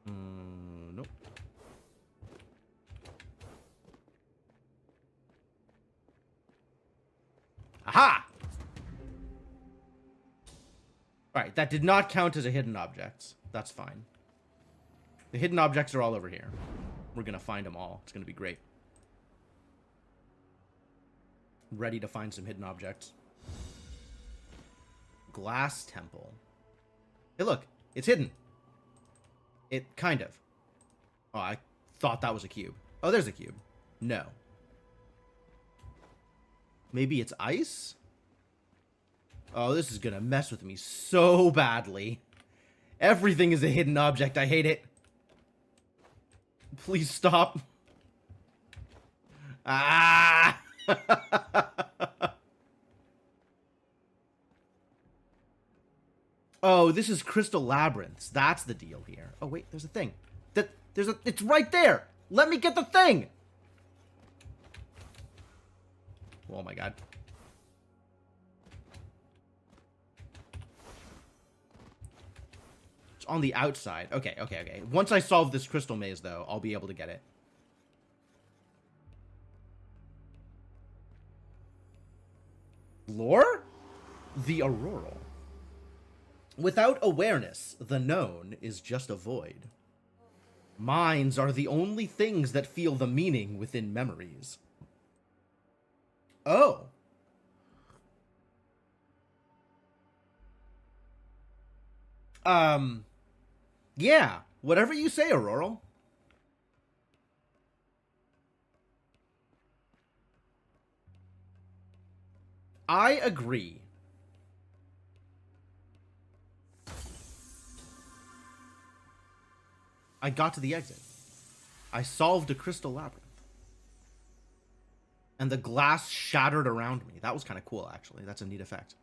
Nope. Aha! Alright, that did not count as a hidden object. That's fine. The hidden objects are all over here. We're gonna find them all. It's gonna be great. Ready to find some hidden objects. Glass temple. Hey, look. It's hidden. It kind of. Oh, I thought that was a cube. Oh, there's a cube. No. Maybe it's ice? Oh, this is gonna mess with me so badly. Everything is a hidden object. I hate it. Please stop. Ah! Oh, this is Crystal Labyrinths. That's the deal here. Oh, wait, there's a thing. It's right there. Let me get the thing. Oh my god. It's on the outside. Okay. Once I solve this crystal maze, though, I'll be able to get it. Lore? The auroral. Without awareness, the known is just a void. Minds are the only things that feel the meaning within memories. Oh. Yeah. Whatever you say, Auroral. I agree. I got to the exit. I solved a crystal labyrinth. And the glass shattered around me. That was kind of cool, actually. That's a neat effect.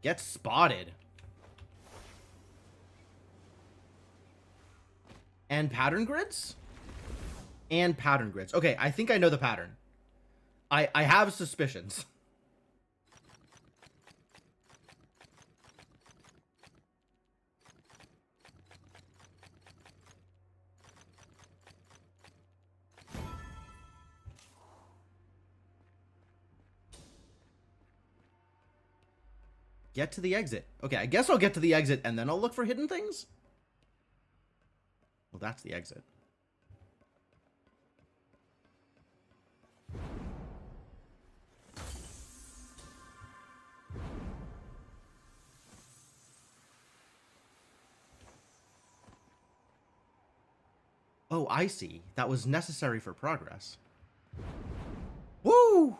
Get spotted. And pattern grids? And pattern grids. Okay, I think I know the pattern. I have suspicions. Get to the exit. Okay, I guess I'll get to the exit and then I'll look for hidden things? Well, that's the exit. Oh, I see. That was necessary for progress. Woo!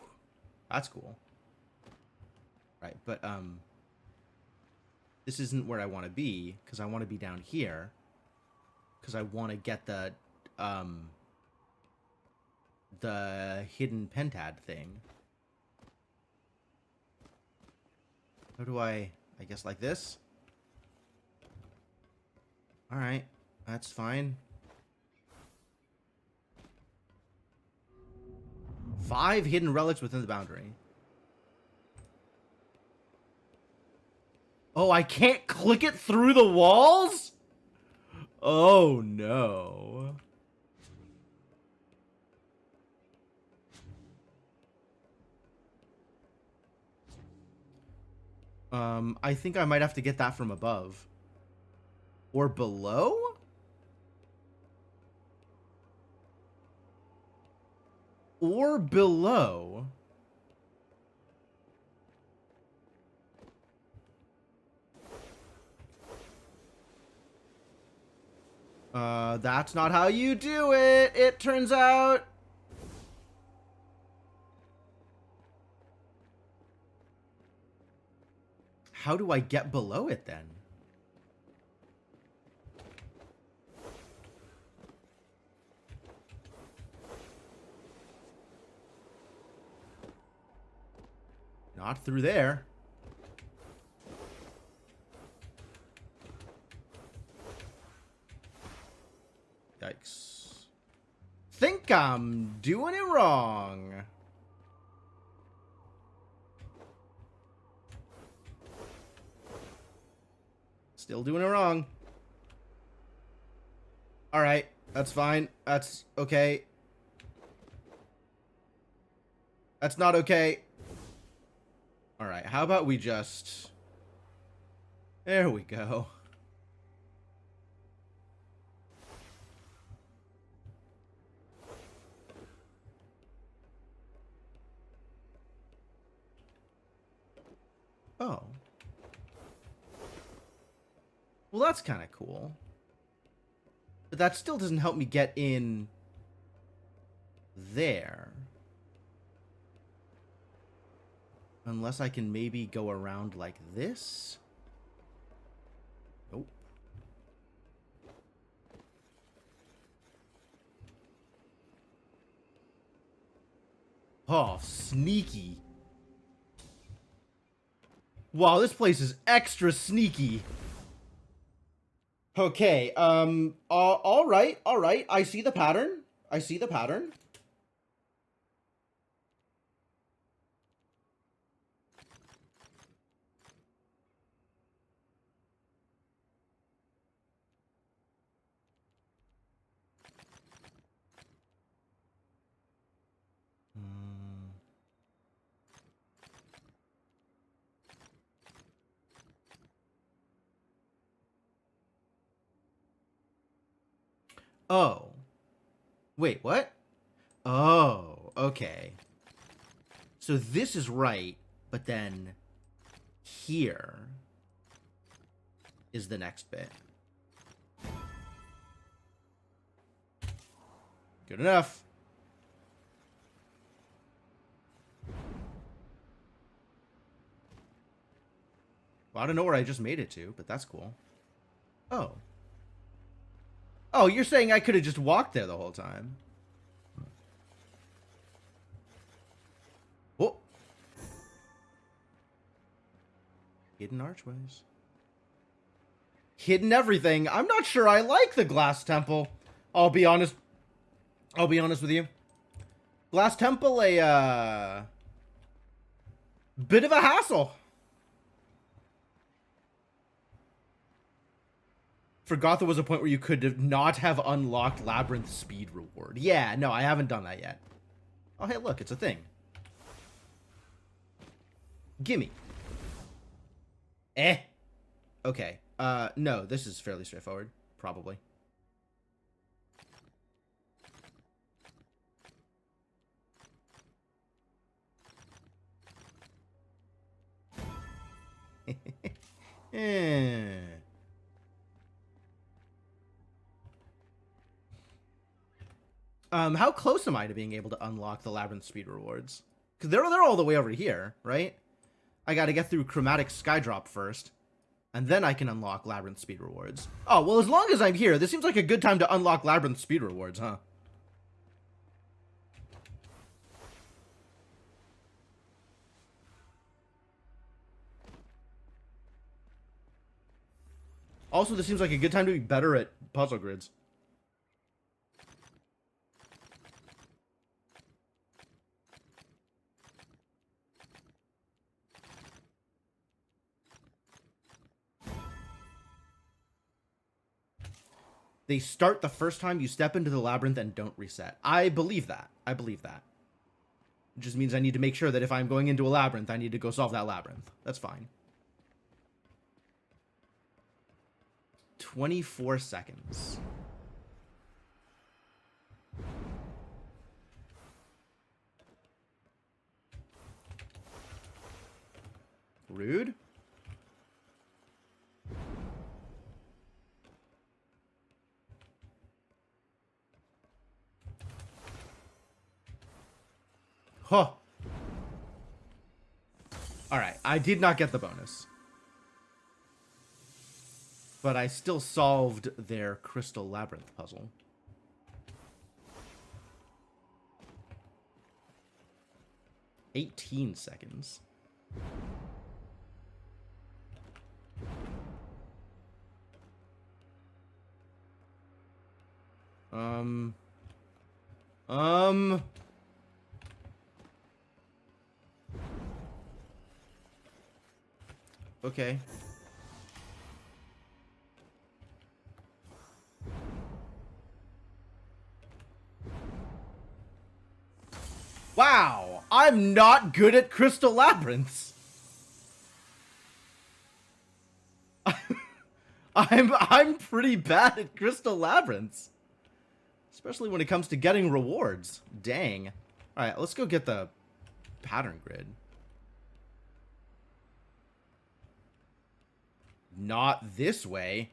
That's cool. Right, but, this isn't where I want to be, because I want to be down here. Because I want to get the hidden pentad thing. How do I guess like this? Alright, that's fine. 5 hidden relics within the boundary. Oh, I can't click it through the walls? Oh, no. I think I might have to get that from above. Or below? Or below. That's not how you do it, it turns out. How do I get below it then? Not through there. Yikes. Think I'm doing it wrong. Still doing it wrong. Alright, that's fine. That's okay. That's not okay. Alright, how about we just... There we go. Oh. Well, that's kind of cool. But that still doesn't help me get in there. Unless I can maybe go around like this. Nope. Oh, sneaky. Wow, this place is extra sneaky. Okay, all right. I see the pattern. I see the pattern. Oh. Wait, what? Oh, okay. So this is right, but then here is the next bit. Good enough. Well, I don't know where I just made it to, but that's cool. Oh. Oh, you're saying I could have just walked there the whole time. Oh. Hidden archways. Hidden everything. I'm not sure I like the Glass Temple. I'll be honest. I'll be honest with you. Glass Temple, a bit of a hassle. Forgot there was a point where you could not have unlocked Labyrinth speed reward. Yeah, no, I haven't done that yet. Oh, hey, look, it's a thing. Gimme. Eh. Okay. No, this is fairly straightforward. Probably. Eh. How close am I to being able to unlock the Labyrinth speed rewards? Because they're all the way over here, right? I gotta get through Chromatic Skydrop first, and then I can unlock Labyrinth speed rewards. Oh, well, as long as I'm here, this seems like a good time to unlock Labyrinth speed rewards, huh? Also, this seems like a good time to be better at puzzle grids. They start the first time you step into the labyrinth and don't reset. I believe that. I believe that. It just means I need to make sure that if I'm going into a labyrinth, I need to go solve that labyrinth. That's fine. 24 seconds. Rude. Huh. Alright, I did not get the bonus. But I still solved their Crystal Labyrinth puzzle. "18 seconds. Okay. Wow, I'm not good at Crystal Labyrinths. I'm pretty bad at Crystal Labyrinths. Especially when it comes to getting rewards. Dang. Alright, let's go get the pattern grid. Not this way.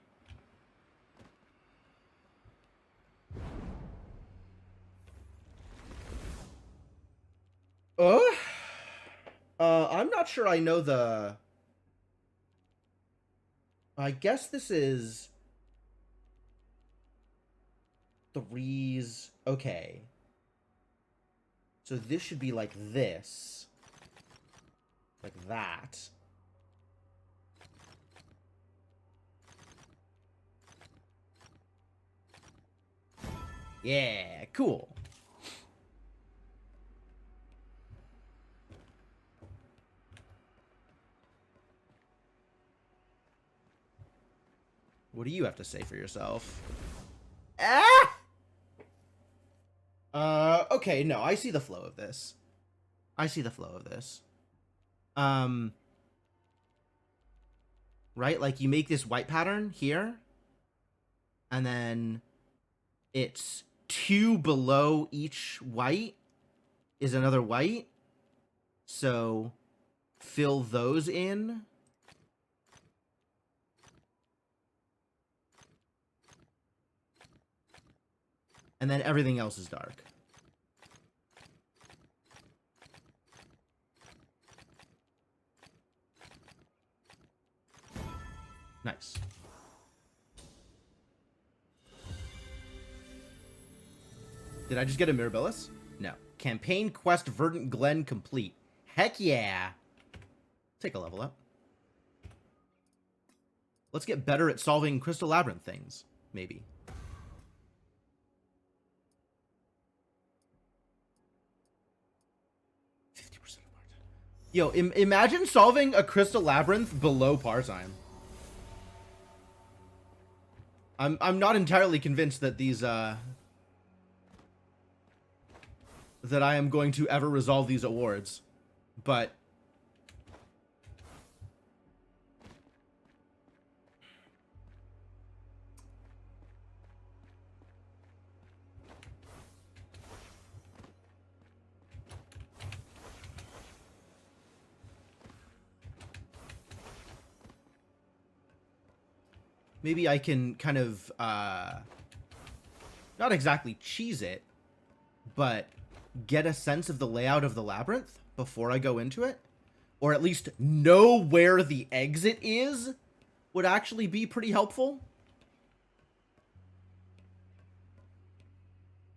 I'm not sure I know the... I guess this is... Threes... Okay. So this should be like this. Like that. Yeah, cool. What do you have to say for yourself? Ah! Okay, no, I see the flow of this. I see the flow of this. Right? Like, you make this white pattern here, and then it's 2 below each white is another white. So, fill those in. And then everything else is dark. Nice. Did I just get a Mirabilis? No. Campaign quest Verdant Glen complete. Heck yeah. Take a level up. Let's get better at solving Crystal Labyrinth things. Maybe. Yo, imagine solving a Crystal Labyrinth below Parzime. I'm not entirely convinced that these that I am going to ever resolve these awards, but maybe I can kind of, not exactly cheese it, but get a sense of the layout of the labyrinth before I go into it. Or at least know where the exit is would actually be pretty helpful.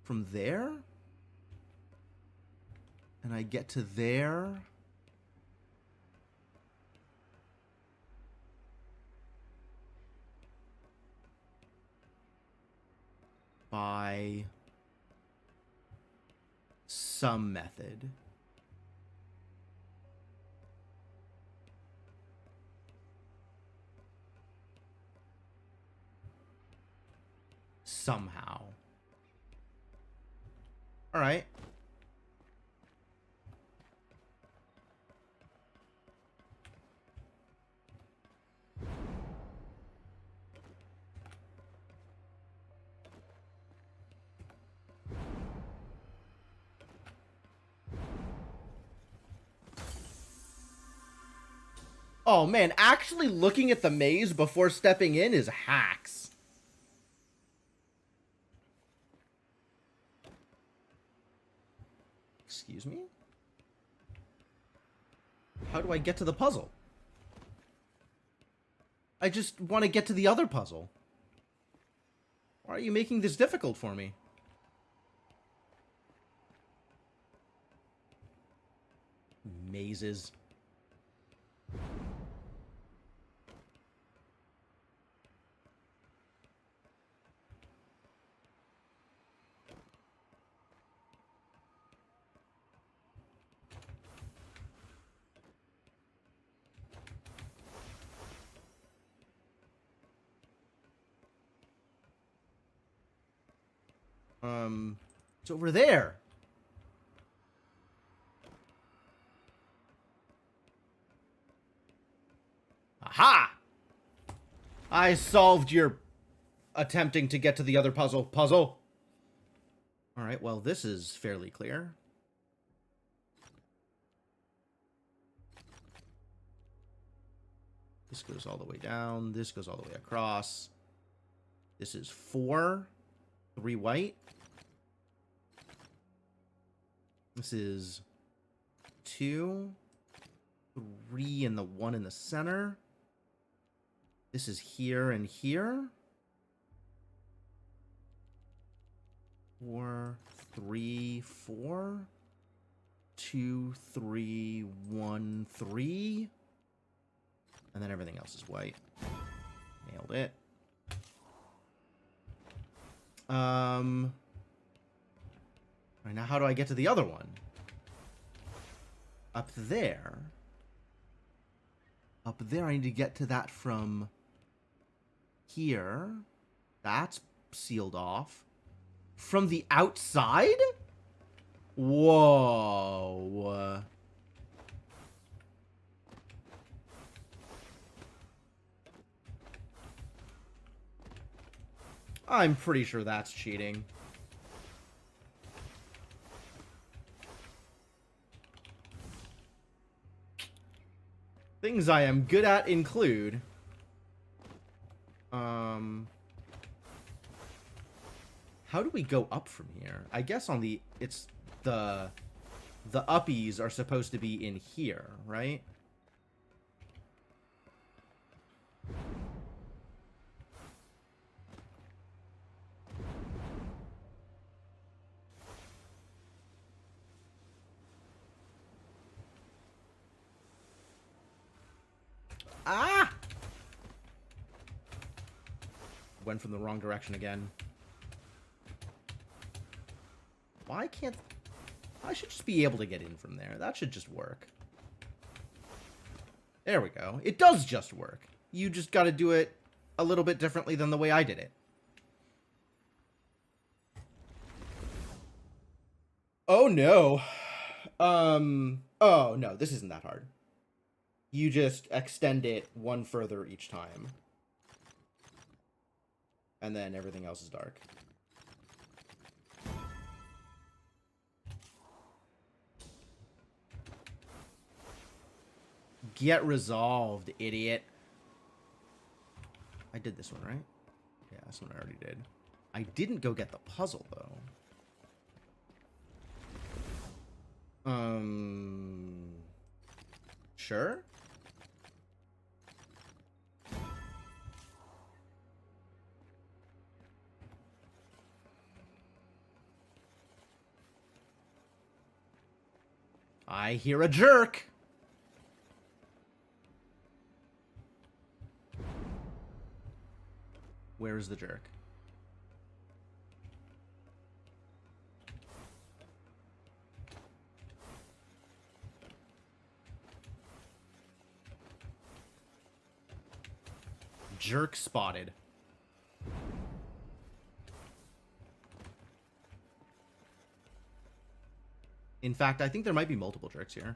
From there? And I get to there... by some method. Somehow. All right. Oh man, actually looking at the maze before stepping in is hacks. Excuse me? How do I get to the puzzle? I just want to get to the other puzzle. Why are you making this difficult for me? Mazes. It's over there. Aha! I solved your attempting to get to the other puzzle. Alright, well, this is fairly clear. This goes all the way down. This goes all the way across. This is 4. 3 white. This is 2. 3 and the 1 in the center. This is here and here. 4, 3, 4. 2, 3, 1, 3. And then everything else is white. Nailed it. Alright, now how do I get to the other one? Up there. Up there, I need to get to that from here. That's sealed off. From the outside? Whoa. I'm pretty sure that's cheating. Things I am good at include... How do we go up from here? I guess on the... It's the... The uppies are supposed to be in here, right? Ah! Went from the wrong direction again. Why can't... I should just be able to get in from there. That should just work. There we go. It does just work. You just gotta do it a little bit differently than the way I did it. Oh, no. Oh, no. This isn't that hard. You just extend it one further each time. And then everything else is dark. Get resolved, idiot. I did this one, right? Yeah, this one I already did. I didn't go get the puzzle, though. Sure? I hear a jerk. Where is the jerk? Jerk spotted. In fact, I think there might be multiple jerks here.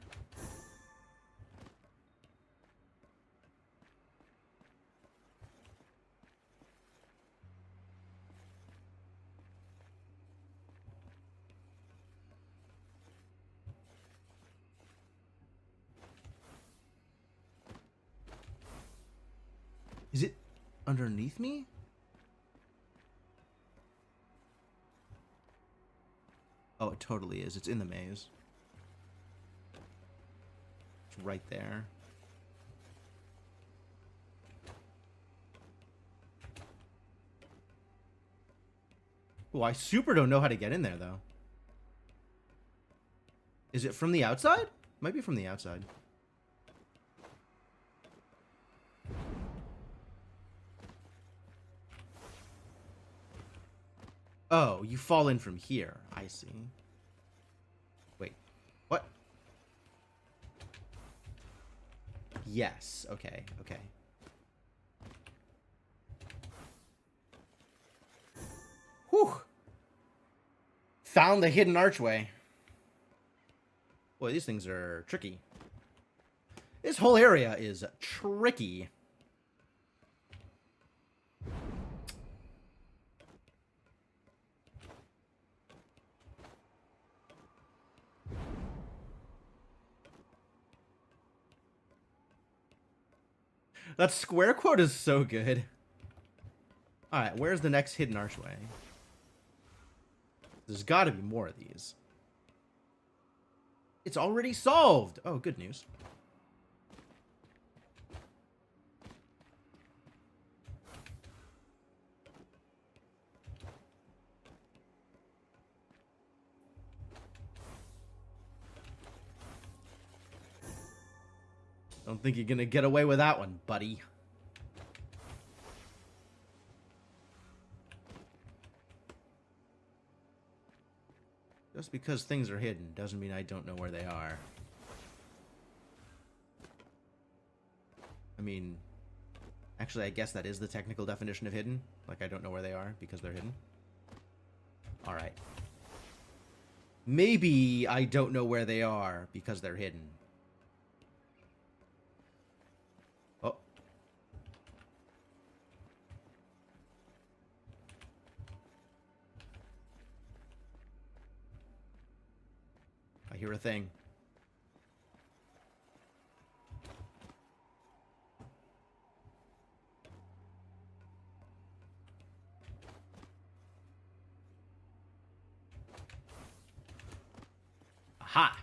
Is it underneath me? Oh, it totally is. It's in the maze. It's right there. Oh, I super don't know how to get in there, though. Is it from the outside? Might be from the outside. Oh, you fall in from here. I see. Wait. What? Yes. Okay. Okay. Whew. Found the hidden archway. Boy, these things are tricky. This whole area is tricky. That square quote is so good. Alright, where's the next hidden archway? There's got to be more of these. It's already solved! Oh, good news. Don't think you're gonna get away with that one, buddy. Just because things are hidden doesn't mean I don't know where they are. I mean, actually, I guess that is the technical definition of hidden. Like, I don't know where they are because they're hidden. Alright. Maybe I don't know where they are because they're hidden. Oh. I hear a thing. Aha!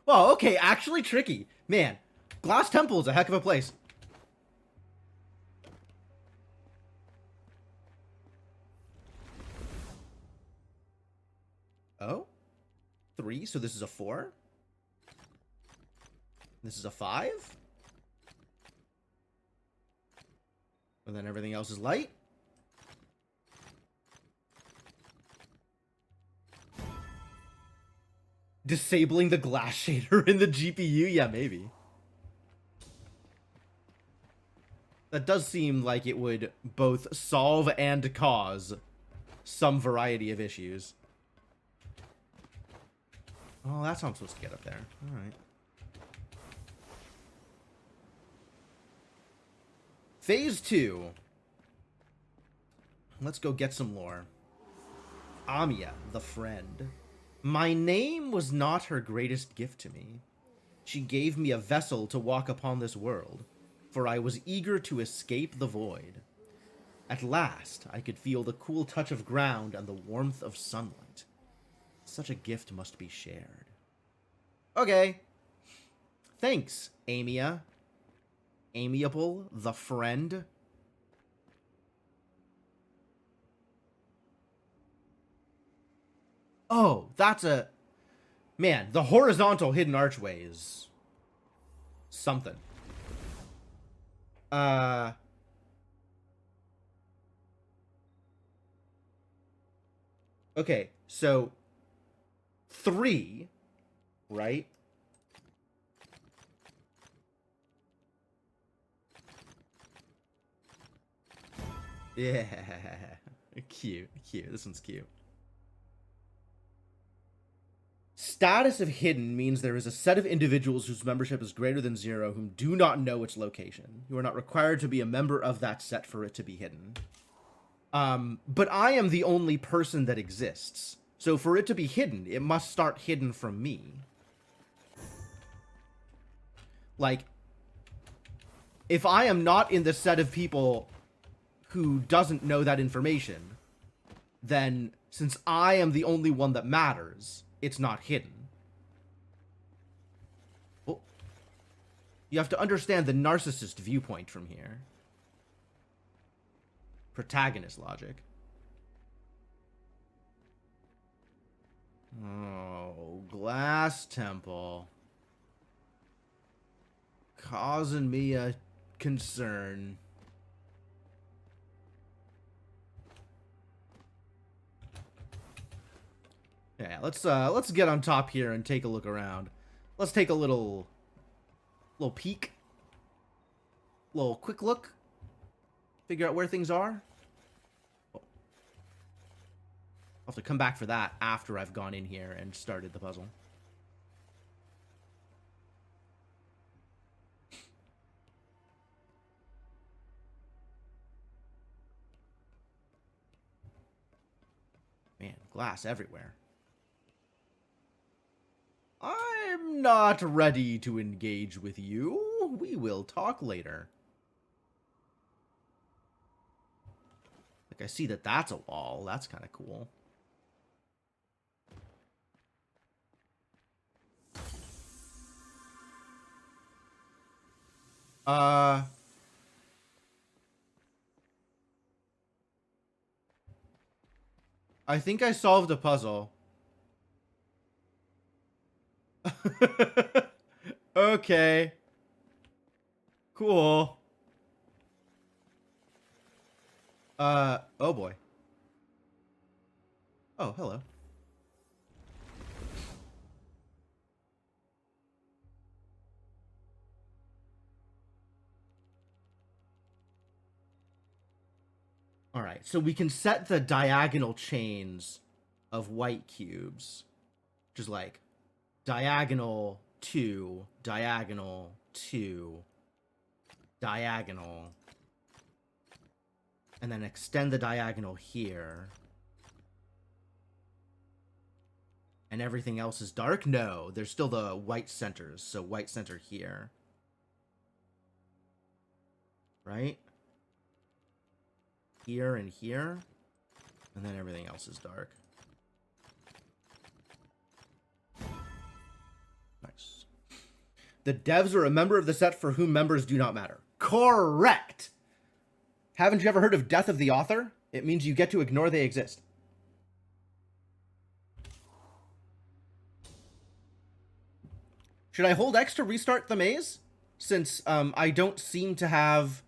Well, okay, actually tricky. Man, Glass Temple is a heck of a place. Oh? 3, so this is a 4? This is a 5? And then everything else is light? Disabling the glass shader in the GPU? Yeah, maybe. That does seem like it would both solve and cause some variety of issues. Oh, that's how I'm supposed to get up there. Alright. Phase 2. Let's go get some lore. Amiya, the friend. My name was not her greatest gift to me. She gave me a vessel to walk upon this world, for I was eager to escape the void. At last, I could feel the cool touch of ground and the warmth of sunlight. Such a gift must be shared. Okay. Thanks, Amiya. Amiable, the friend. Oh, that's a... Man, the horizontal hidden archway is... something. Okay, so... 3 Right? Yeah. Cute, cute. This one's cute. Status of hidden means there is a set of individuals whose membership is greater than 0 whom do not know its location. You are not required to be a member of that set for it to be hidden. But I am the only person that exists. So for it to be hidden, it must start hidden from me. Like, if I am not in the set of people who doesn't know that information, then since I am the only one that matters, it's not hidden. Well, you have to understand the narcissist viewpoint from here. Protagonist logic. Oh, Glass Temple. Causing me a concern. Yeah, let's get on top here and take a look around. Let's take a little peek. Little quick look. Figure out where things are. Oh. I'll have to come back for that after I've gone in here and started the puzzle. Man, glass everywhere. I'm not ready to engage with you. We will talk later. Like, I see that that's a wall. That's kind of cool. I think I solved a puzzle. Okay. Cool. Oh boy. Oh, hello. All right, so we can set the diagonal chains of white cubes, which is like diagonal 2, diagonal 2, diagonal, and then extend the diagonal here. And everything else is dark? No, there's still the white centers, so white center here. Right? Here and here, and then everything else is dark. Nice. The devs are a member of the set for whom members do not matter. Correct! Haven't you ever heard of Death of the Author? It means you get to ignore they exist. Should I hold X to restart the maze? Since I don't seem to have...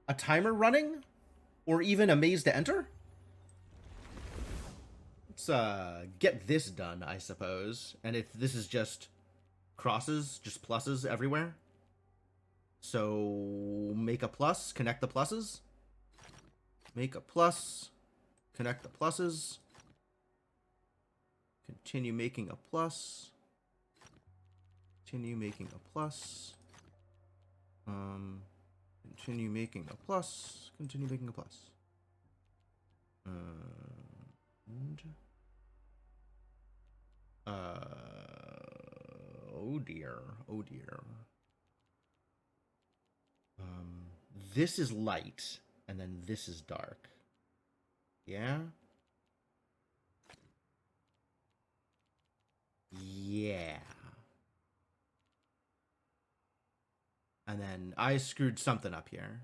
a timer running? Or even a maze to enter? Let's get this done, I suppose. And if this is just crosses, just pluses everywhere. So make a plus, connect the pluses. Make a plus, connect the pluses. Continue making a plus. Continue making a plus. Continue making a plus. Continue making a plus. And oh dear. Oh dear. This is light, and then this is dark. Yeah? Yeah. And then I screwed something up here.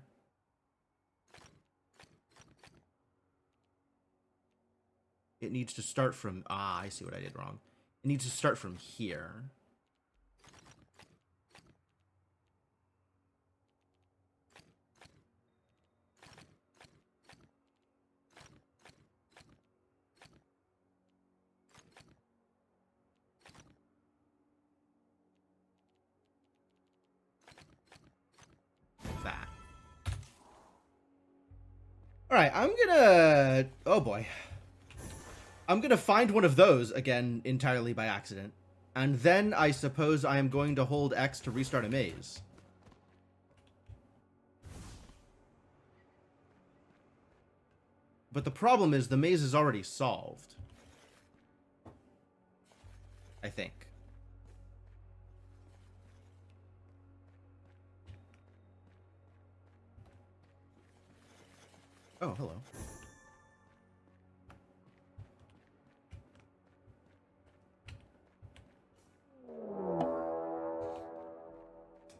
It needs to start from... Ah, I see what I did wrong. It needs to start from here. Alright, I'm gonna... Oh, boy. I'm gonna find one of those, again, entirely by accident. And then I suppose I am going to hold X to restart a maze. But the problem is the maze is already solved. I think. Oh, hello.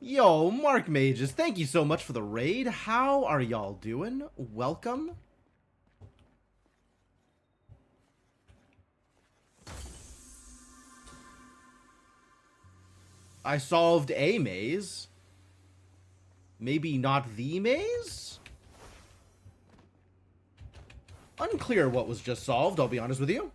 Yo, Mark Mages, thank you so much for the raid. How are y'all doing? Welcome. I solved a maze. Maybe not the maze? Unclear what was just solved, I'll be honest with you.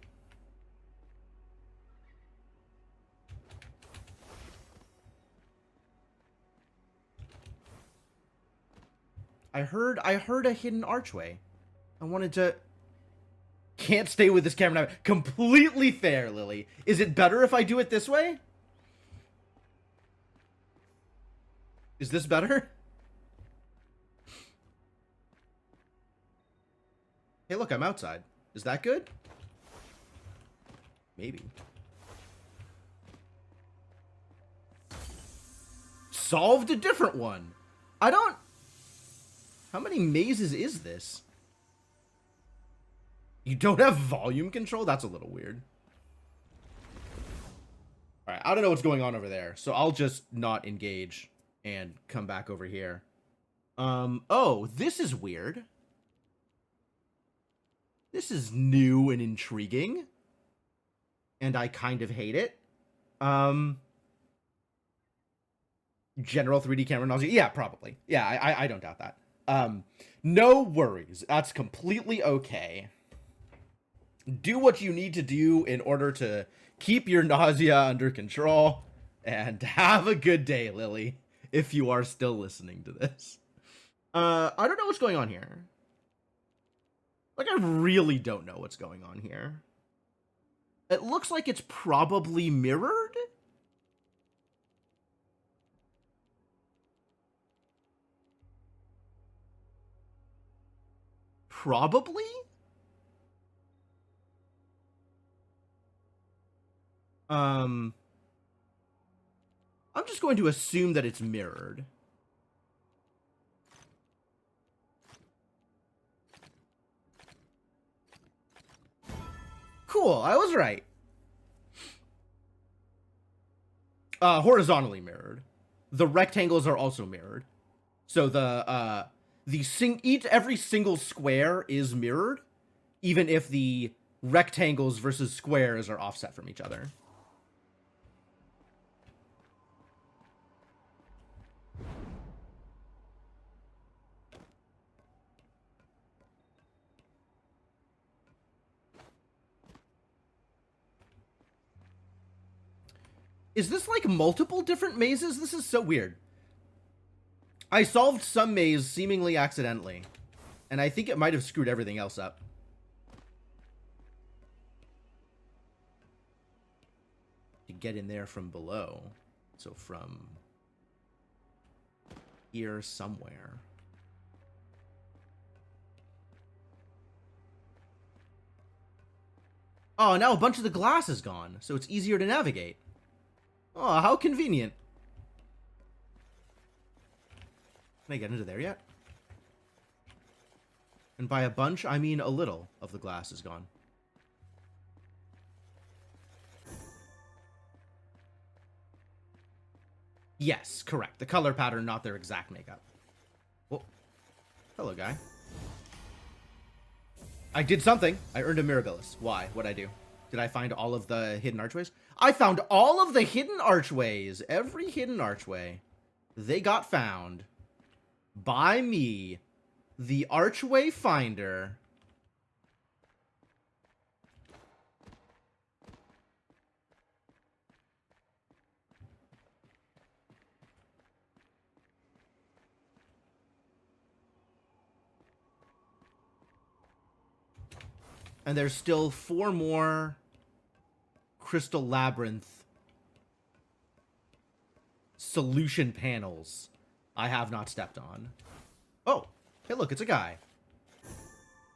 I heard a hidden archway. I wanted to... Can't stay with this camera now. Completely fair, Lily. Is it better if I do it this way? Is this better? Hey, look, I'm outside. Is that good? Maybe. Solved a different one. I don't... How many mazes is this? You don't have volume control? That's a little weird. Alright, I don't know what's going on over there, so I'll just not engage and come back over here. Oh, this is weird. This is new and intriguing. And I kind of hate it. General 3D camera nausea? Yeah, probably. Yeah, I don't doubt that. No worries. That's completely okay. Do what you need to do in order to keep your nausea under control. And have a good day, Lily, if you are still listening to this. I don't know what's going on here. Like, I really don't know what's going on here. It looks like it's probably mirrored? Probably? I'm just going to assume that it's mirrored. Cool, I was right. Horizontally mirrored. The rectangles are also mirrored. So every single square is mirrored, even if the rectangles versus squares are offset from each other. Is this like multiple different mazes? This is so weird. I solved some maze seemingly accidentally, and I think it might have screwed everything else up. To get in there from below. So from here somewhere. Oh, now a bunch of the glass is gone, so it's easier to navigate. Oh, how convenient. Can I get into there yet? And by a bunch, I mean a little of the glass is gone. Yes, correct. The color pattern, not their exact makeup. Whoa. Hello, guy. I did something. I earned a Mirabilis. Why? What'd I do? Did I find all of the hidden archways? I found all of the hidden archways. Every hidden archway. They got found. By me. The archway finder. And there's still 4 more Crystal Labyrinth solution panels I have not stepped on. Oh, hey look, it's a guy.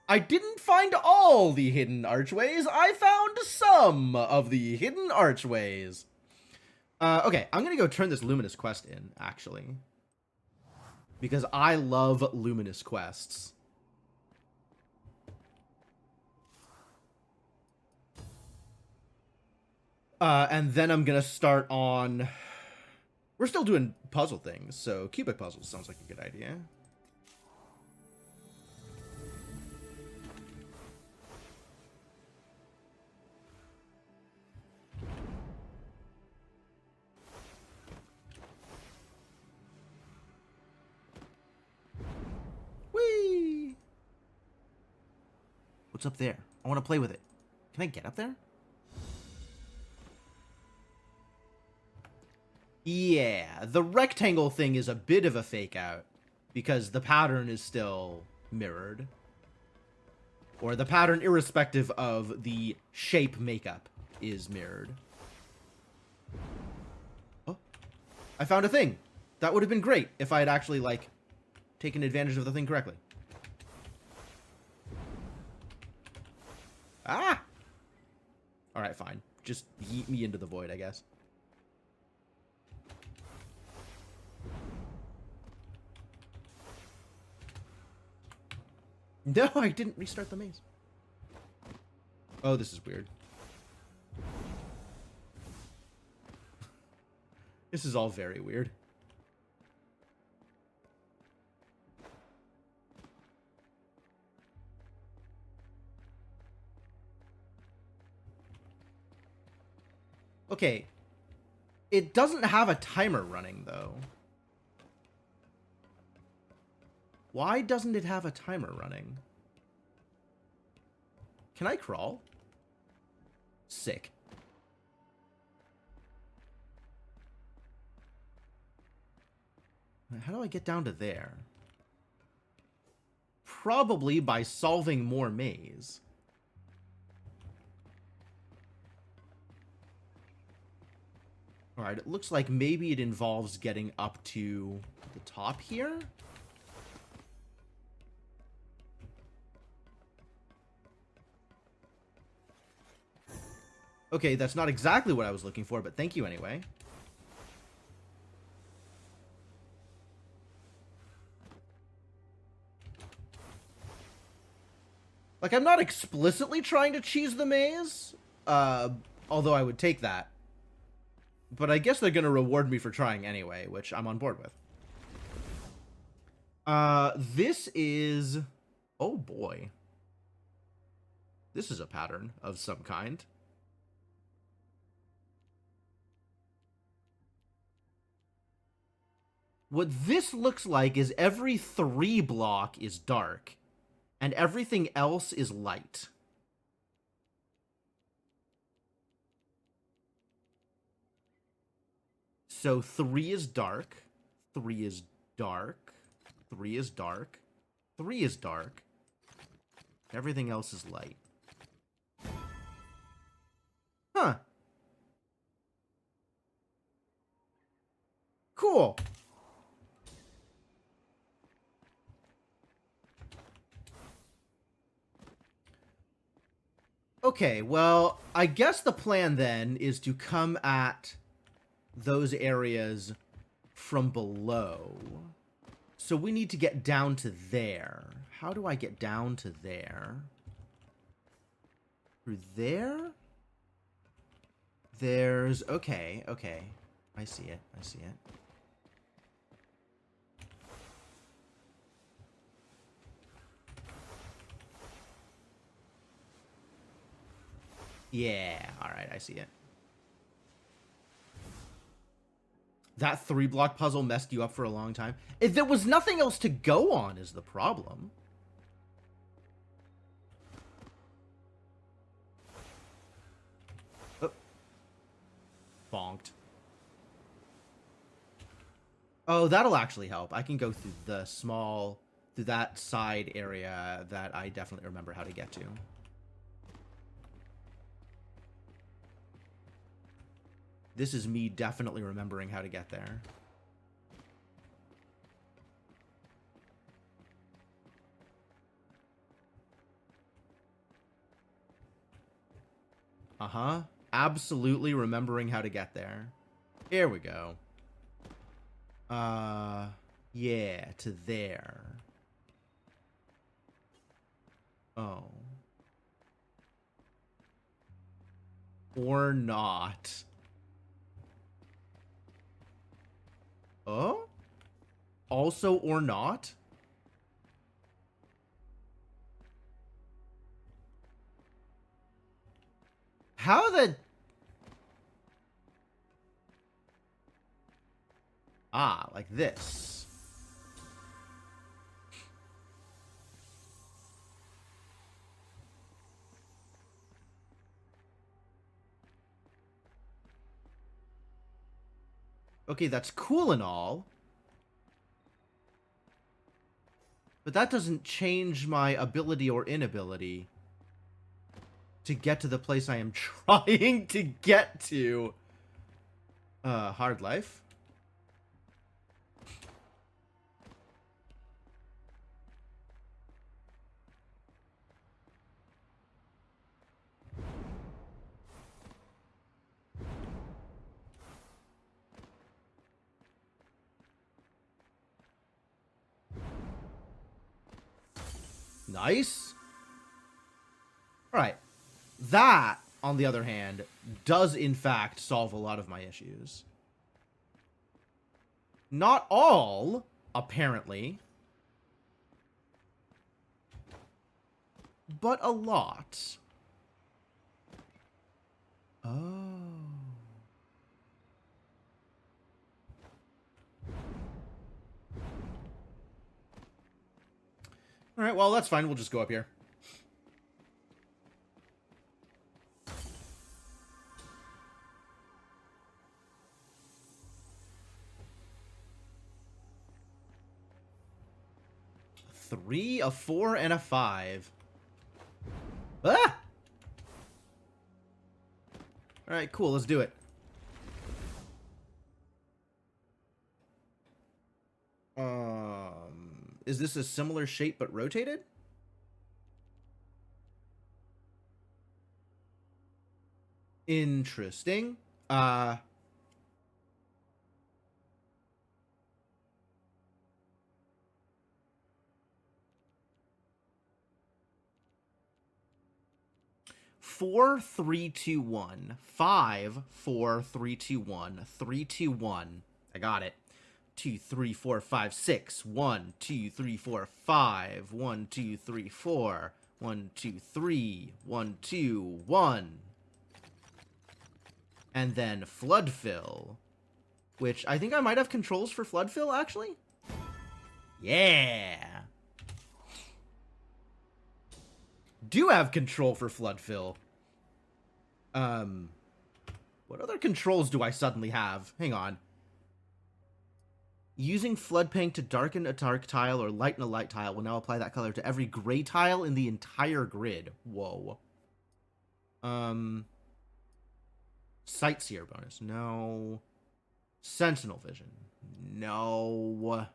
I didn't find all the hidden archways. I found some of the hidden archways. Okay, I'm gonna go turn this Luminous quest in, actually. Because I love Luminous quests. And then I'm gonna start on... We're still doing puzzle things, so cubic puzzles sounds like a good idea. Whee! What's up there? I want to play with it. Can I get up there? Yeah, the rectangle thing is a bit of a fake out because the pattern is still mirrored. Or the pattern, irrespective of the shape makeup, is mirrored. Oh, I found a thing. That would have been great if I had actually, like, taken advantage of the thing correctly. Ah! Alright, fine. Just yeet me into the void, I guess. No, I didn't restart the maze. Oh, this is weird. This is all very weird. Okay. It doesn't have a timer running, though. Why doesn't it have a timer running? Can I crawl? Sick. How do I get down to there? Probably by solving more maze. Alright, it looks like maybe it involves getting up to the top here? Okay, that's not exactly what I was looking for, but thank you anyway. Like, I'm not explicitly trying to cheese the maze, although I would take that. But I guess they're going to reward me for trying anyway, which I'm on board with. This is... Oh, boy. This is a pattern of some kind. What this looks like is every 3 block is dark, and everything else is light. So 3 is dark, 3 is dark, 3 is dark, 3 is dark. Everything else is light. Huh. Cool. Okay, well, I guess the plan then is to come at those areas from below. So we need to get down to there. How do I get down to there? Through there? There's... Okay, okay. I see it, I see it. Yeah, alright, I see it. That 3-block puzzle messed you up for a long time. If there was nothing else to go on is the problem. Oh. Bonked. Oh, that'll actually help. I can go through the small... through that side area that I definitely remember how to get to. This is me definitely remembering how to get there. Uh-huh. Absolutely remembering how to get there. Here we go. Yeah, to there. Oh. Or not. Oh? Also or not? How the... Ah, like this. Okay, that's cool and all. But that doesn't change my ability or inability to get to the place I am trying to get to. Hard life? Nice. Alright. That, on the other hand, does in fact solve a lot of my issues. Not all, apparently. But a lot. Oh. Alright, well, that's fine. We'll just go up here. Three, a 4, and a 5. Ah! Alright, cool. Let's do it. Is this a similar shape but rotated? Interesting. 4, 3, 2, 1. 5, 4, 3, 2, 1. 3, 2, 1. I got it. 2, 3, 4, 5, 6. 1, 2, 3, 4, 5. 1, 2, 3, 4. 1, 2, 3. 1, 2, 1. And then Flood Fill. Which I think I might have controls for Flood Fill, actually. Yeah. Do have control for Flood Fill. What other controls do I suddenly have? Hang on. Using Floodpaint to darken a dark tile or lighten a light tile will now apply that color to every gray tile in the entire grid. Whoa. Sightseer bonus. No. Sentinel vision. No.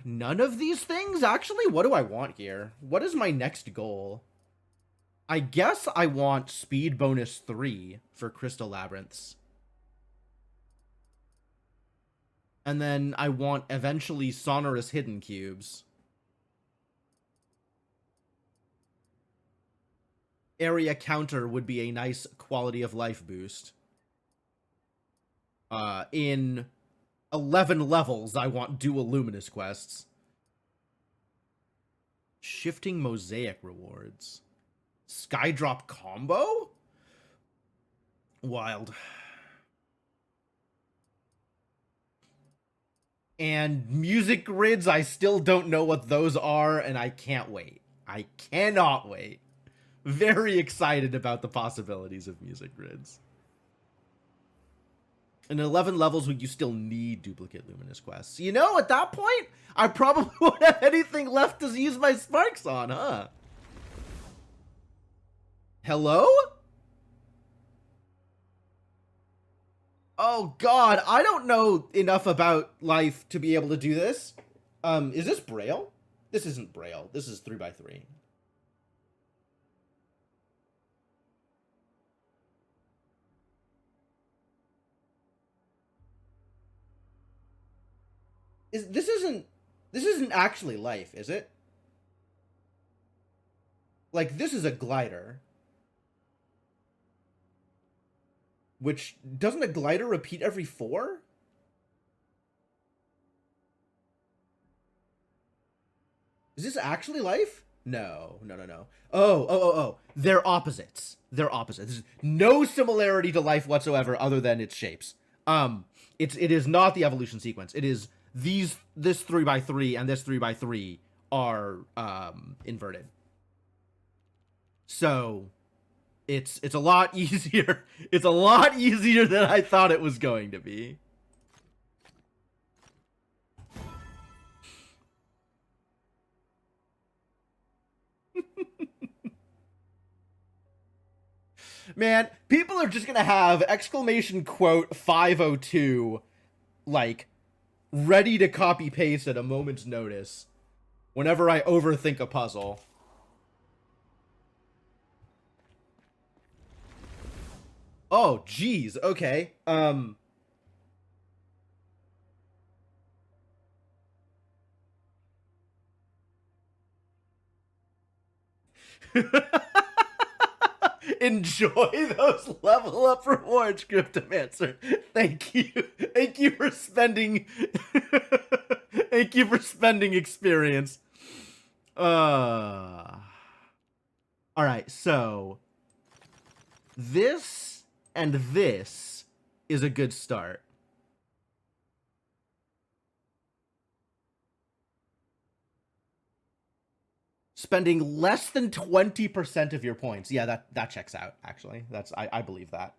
None of these things? Actually, what do I want here? What is my next goal? I guess I want speed bonus 3 for Crystal Labyrinths. And then I want eventually sonorous hidden cubes. Area counter would be a nice quality of life boost. In 11 levels, I want dual luminous quests. Shifting mosaic rewards. Skydrop combo? Wild. And music grids, I still don't know what those are, and I can't wait. I cannot wait. Very excited about the possibilities of music grids. In 11 levels, would you still need duplicate luminous quests? You know, at that point, I probably won't have anything left to use my sparks on, huh? Hello? Oh god, I don't know enough about life to be able to do this. Is this Braille? This isn't Braille. This is 3x3. This isn't actually life, is it? Like, this is a glider. Which, doesn't a glider repeat every 4? Is this actually life? No. Oh. They're opposites. They're opposites. There's no similarity to life whatsoever other than its shapes. It is not the evolution sequence. It is this 3x3 and this 3x3 are inverted. So it's a lot easier. It's a lot easier than I thought it was going to be. Man, people are just gonna have exclamation quote 502 like ready to copy paste at a moment's notice whenever I overthink a puzzle. Oh, geez. Okay. Enjoy those level up rewards, Cryptomancer. Thank you. Thank you for spending. Thank you for spending experience. All right, so this and this is a good start. Spending less than 20% of your points. Yeah, that checks out, actually. I believe that.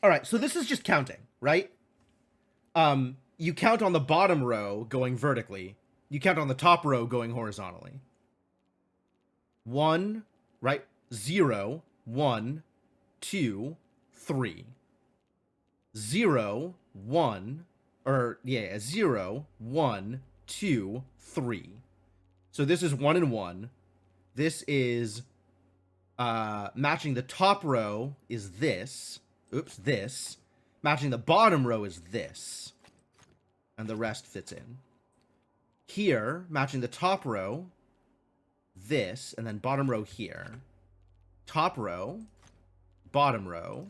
All right, so this is just counting, right? You count on the bottom row going vertically. You count on the top row going horizontally. 1, right? 0, 1, 2, 3. 0, 1, or yeah, 0, 1, 2, 3. So this is 1 and 1. This is matching the top row is this. Oops, this. Matching the bottom row is this. And the rest fits in. Here, matching the top row, this, and then bottom row here. Top row, bottom row.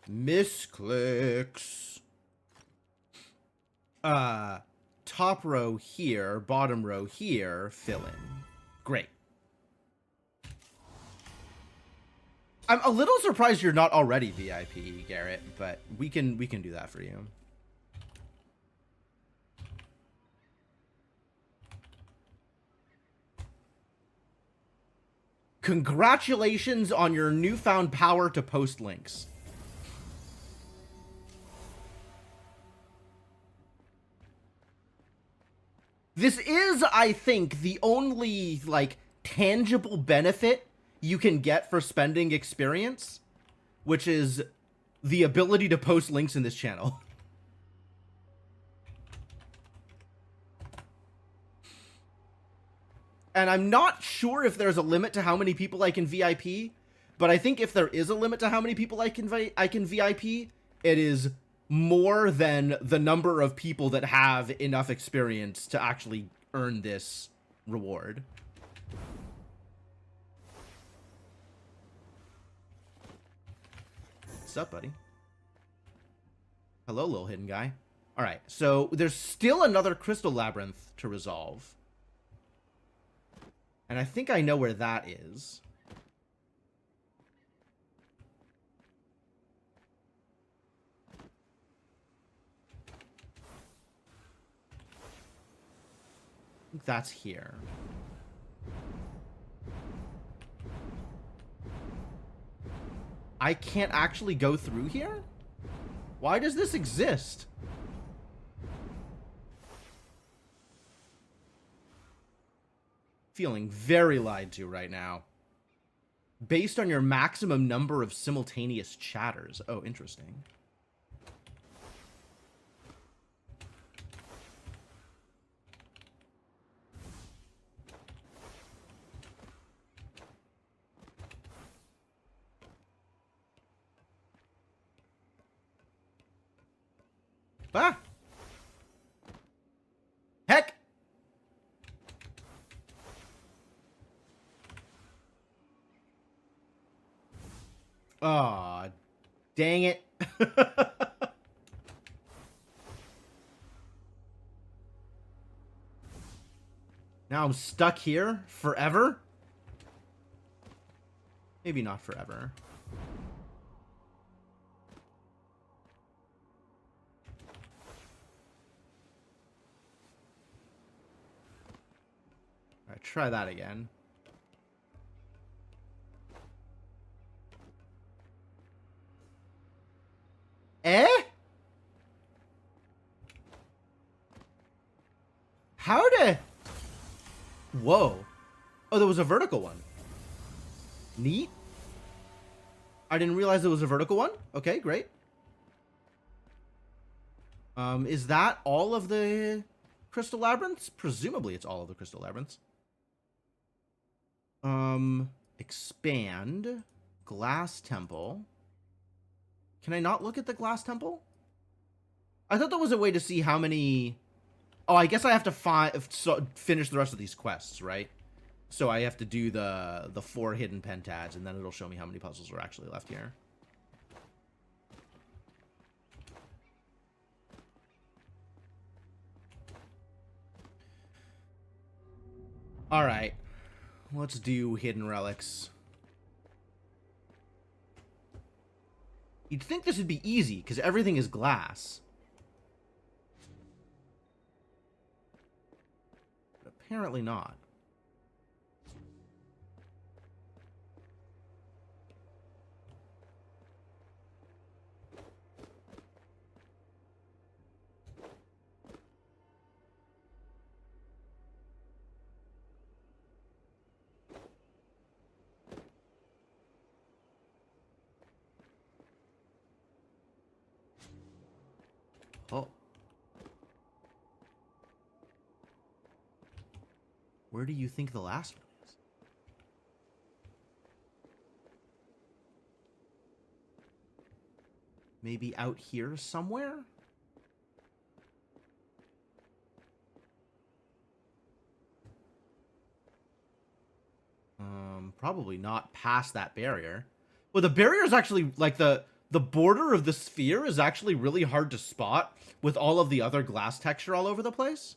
Misclicks. Top row here, bottom row here, fill in. Great. I'm a little surprised you're not already VIP, Garrett, but we can do that for you. Congratulations on your newfound power to post links. This is, I think, the only, like, tangible benefit you can get for spending experience, which is the ability to post links in this channel. And I'm not sure if there's a limit to how many people I can VIP, but I think if there is a limit to how many people I can VIP, it is more than the number of people that have enough experience to actually earn this reward. What's up, buddy? Hello, little hidden guy. All right, so there's still another crystal labyrinth to resolve. And I think I know where that is. I think that's here. I can't actually go through here? Why does this exist? Feeling very lied to right now. Based on your maximum number of simultaneous chatters. Oh, interesting. Ah! Heck! Aw, dang it. Now I'm stuck here forever? Maybe not forever. Alright, try that again. Eh? How to... Whoa. Oh, there was a vertical one. Neat. I didn't realize there was a vertical one. Okay, great. Is that all of the crystal labyrinths? Presumably it's all of the crystal labyrinths. Expand. Glass temple. Can I not look at the glass temple? I thought there was a way to see how many... Oh, I guess I have to finish the rest of these quests, right? So I have to do the 4 hidden pentads, and then it'll show me how many puzzles are actually left here. Alright. Let's do hidden relics. You'd think this would be easy, because everything is glass. But apparently not. Oh. Where do you think the last one is? Maybe out here somewhere? Probably not past that barrier. Well, the barrier is actually, like, the border of the sphere is actually really hard to spot with all of the other glass texture all over the place.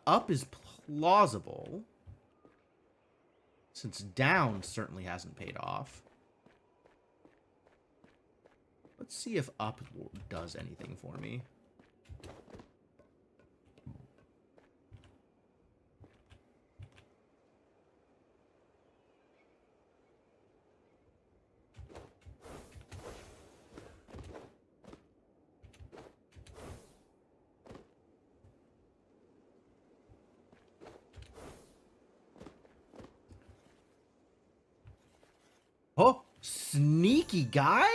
Up is plausible, since down certainly hasn't paid off. Let's see if up does anything for me. Oh, sneaky guy?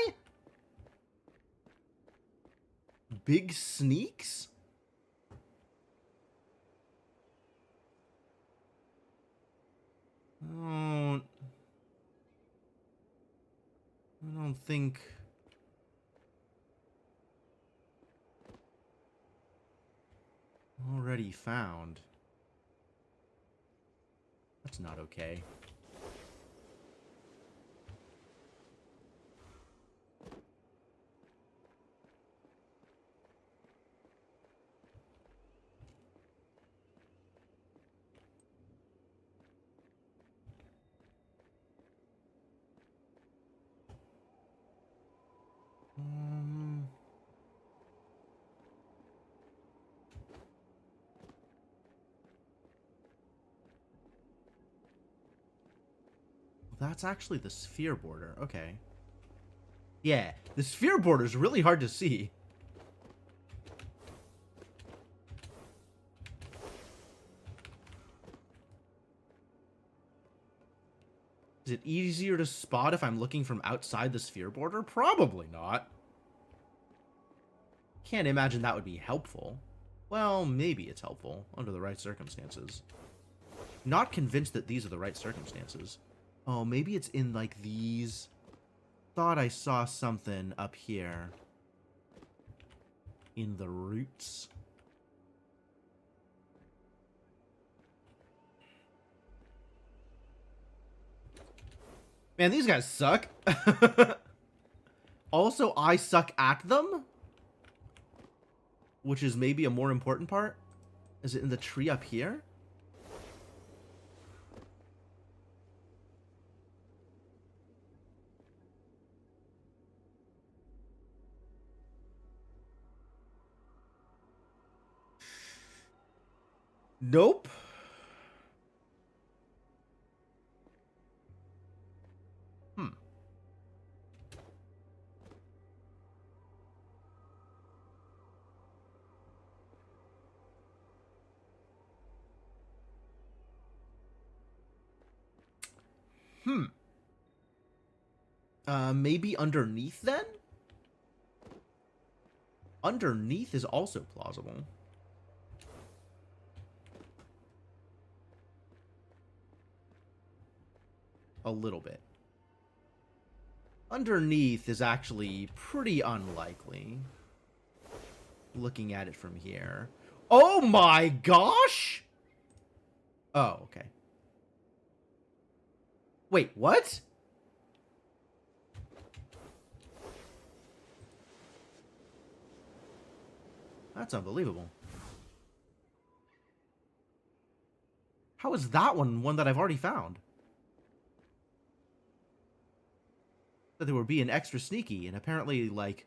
Big sneaks? I don't think... Already found. That's not okay. That's actually the sphere border. Okay. Yeah, the sphere border is really hard to see. Is it easier to spot if I'm looking from outside the sphere border? Probably not. Can't imagine that would be helpful. Well, maybe it's helpful under the right circumstances. Not convinced that these are the right circumstances. Oh, maybe it's in, like, these. Thought I saw something up here. In the roots. Man, these guys suck. Also, I suck at them. Which is maybe a more important part. Is it in the tree up here? Nope. Hmm. Maybe underneath then? Underneath is also plausible. A little bit. Underneath is actually pretty unlikely. Looking at it from here. Oh my gosh! Oh, okay. Wait, what? That's unbelievable. How is that one that I've already found? That they were being extra sneaky, and apparently, like,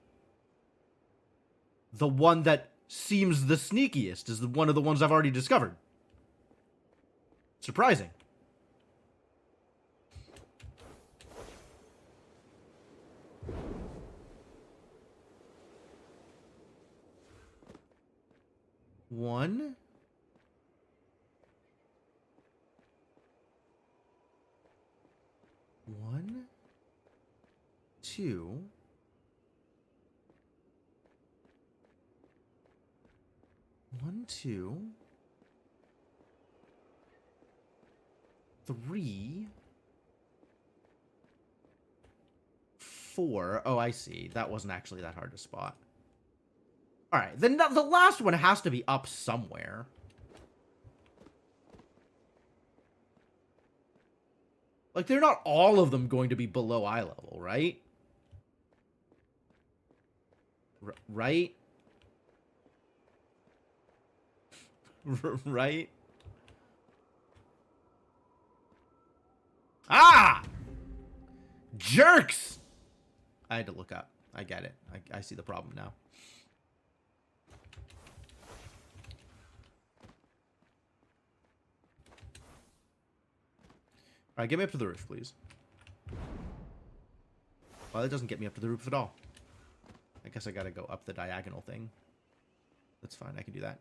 the one that seems the sneakiest is one of the ones I've already discovered. Surprising. One. One. Two. One, two. Three. Four. Oh, I see. That wasn't actually that hard to spot. Alright, then the last one has to be up somewhere. Like, they're not all of them going to be below eye level, right? Right? Right? Ah! Jerks! I had to look up. I get it. I see the problem now. Alright, get me up to the roof, please. Well, that doesn't get me up to the roof at all. I guess I gotta go up the diagonal thing. That's fine, I can do that.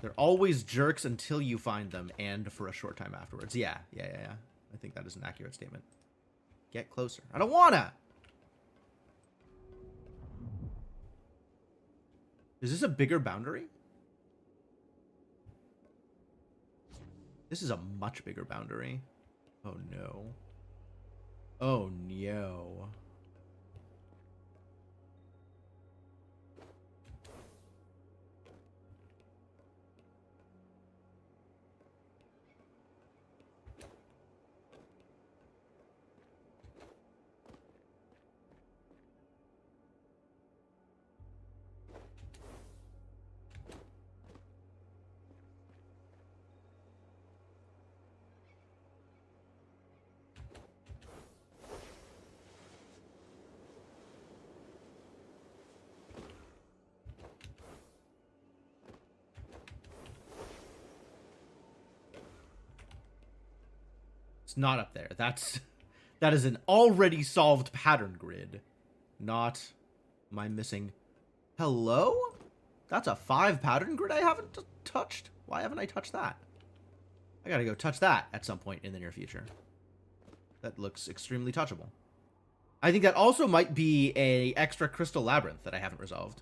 They're always jerks until you find them, and for a short time afterwards. Yeah. I think that is an accurate statement. Get closer. I don't wanna! Is this a bigger boundary? This is a much bigger boundary. Oh no. Oh no. It's not up there. That's That is an already solved pattern grid. Not my missing... Hello? That's a 5 pattern grid I haven't touched? Why haven't I touched that? I gotta go touch that at some point in the near future. That looks extremely touchable. I think that also might be a extra crystal labyrinth that I haven't resolved.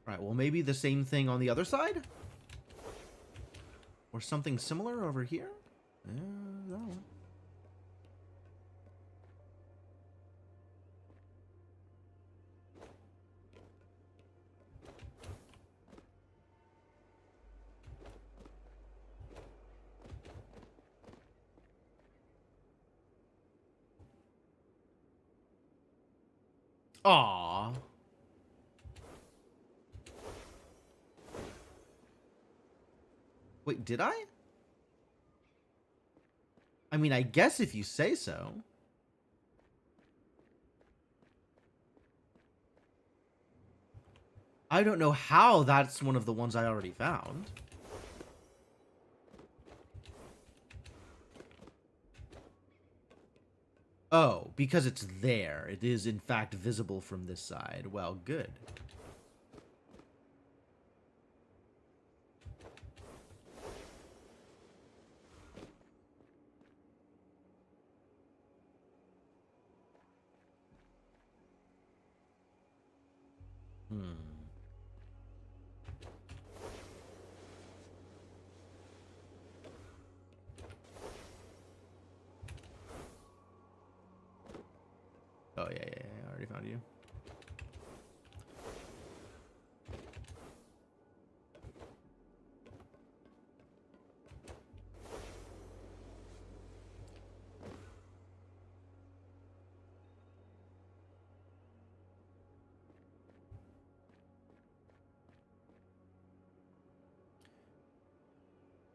Right, well, maybe the same thing on the other side? Or something similar over here? Yeah, that one. Aww. Wait, did I? I mean, I guess if you say so. I don't know how that's one of the ones I already found. Oh, because it's there. It is, in fact, visible from this side. Well, good. Oh, yeah, I already found you.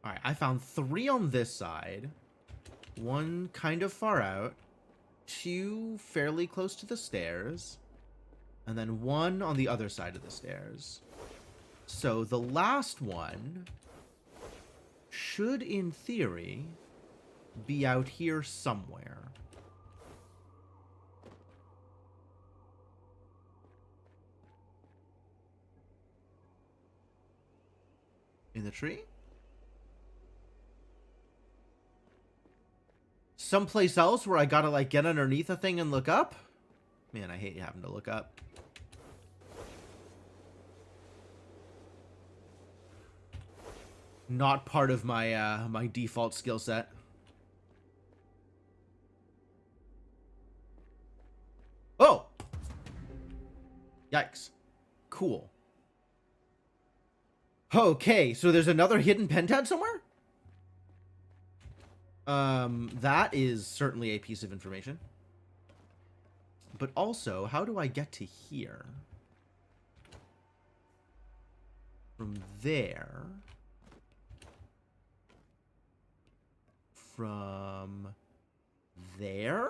Alright, I found 3 on this side. 1 kind of far out. 2 fairly close to the stairs. And then 1 on the other side of the stairs. So the last one should, in theory, be out here somewhere. In the tree? Someplace else where I gotta, like, get underneath a thing and look up? Man, I hate having to look up. Not part of my, my default skill set. Oh! Yikes. Cool. Okay, so there's another hidden pentad somewhere? That is certainly a piece of information. But also, how do I get to here? From there. From there?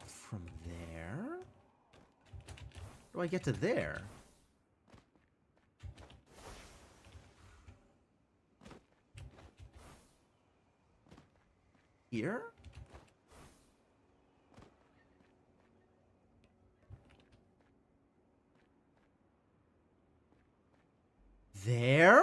From there? How do I get to there? Here? There?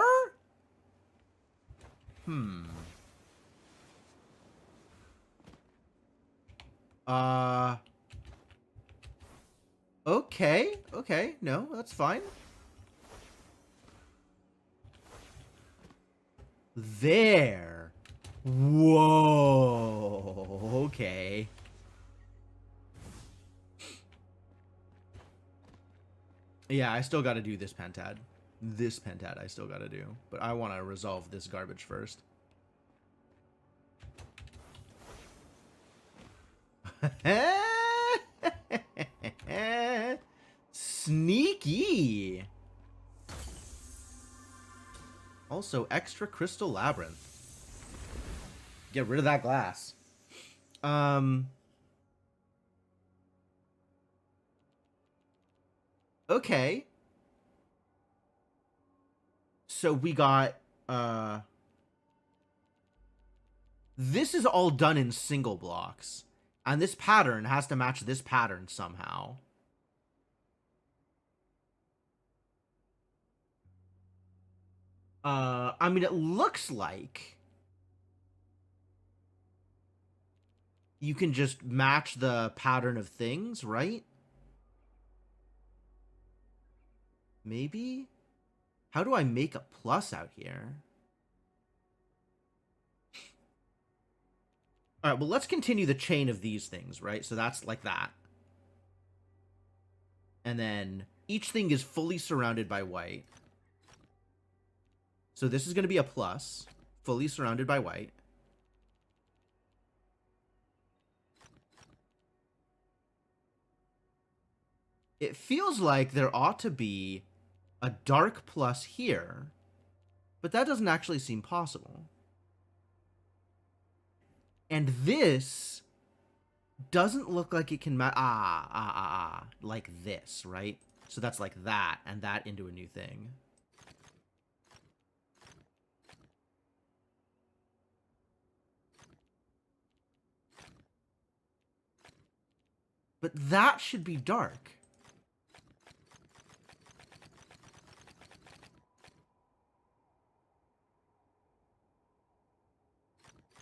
Okay. Okay. No, that's fine. There. Whoa. Okay. Yeah, I still got to do this pentad. This pentad I still got to do. But I want to resolve this garbage first. Sneaky. Also, extra crystal labyrinth. Get rid of that glass. Okay. So we got, this is all done in single blocks. And this pattern has to match this pattern somehow. I mean, it looks like you can just match the pattern of things, right? Maybe? How do I make a plus out here? All right, well, let's continue the chain of these things, right? So that's like that. And then each thing is fully surrounded by white. So this is going to be a plus, fully surrounded by white. It feels like there ought to be a dark plus here, but that doesn't actually seem possible. And this doesn't look like it can like this, right? So that's like that, and that into a new thing. But that should be dark.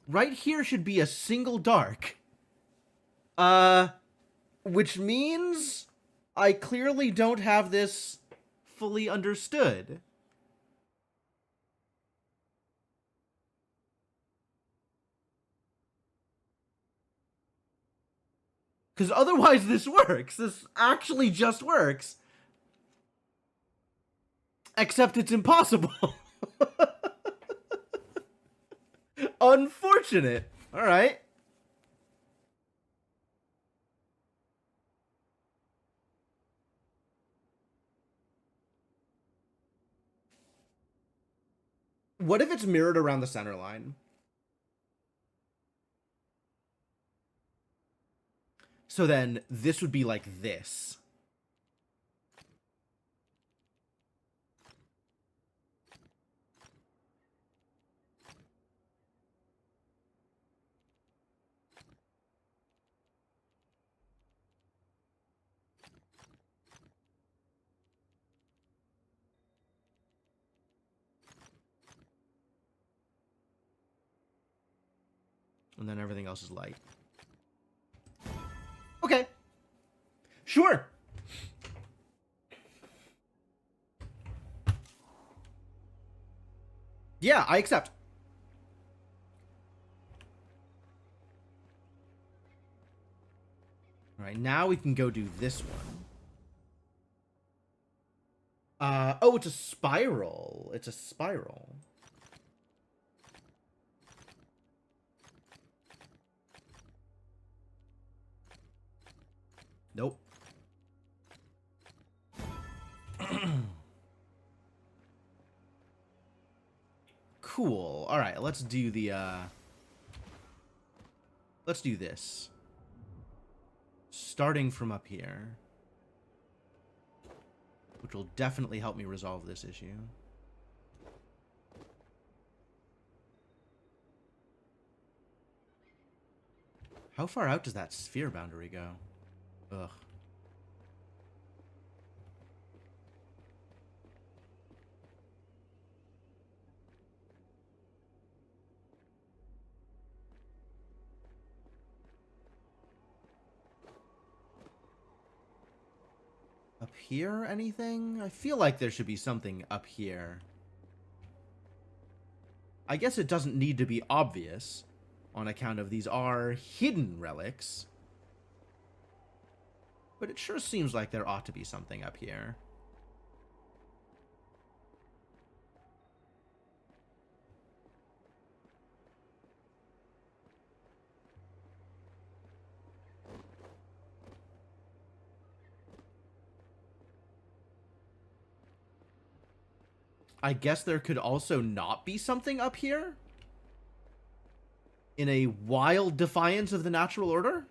Right here should be a single dark. Which means I clearly don't have this fully understood. Because otherwise this works. This actually just works. Except it's impossible. Unfortunate. All right. What if it's mirrored around the center line? So then this would be like this. And then everything else is light. Okay. Sure. Yeah, I accept. All right, now we can go do this one. Oh, it's a spiral. It's a spiral. Nope. Cool. All right, let's do the, let's do this. Starting from up here. Which will definitely help me resolve this issue. How far out does that sphere boundary go? Ugh. Up here, anything? I feel like there should be something up here. I guess it doesn't need to be obvious, on account of these are hidden relics. But it sure seems like there ought to be something up here. I guess there could also not be something up here? In a wild defiance of the natural order?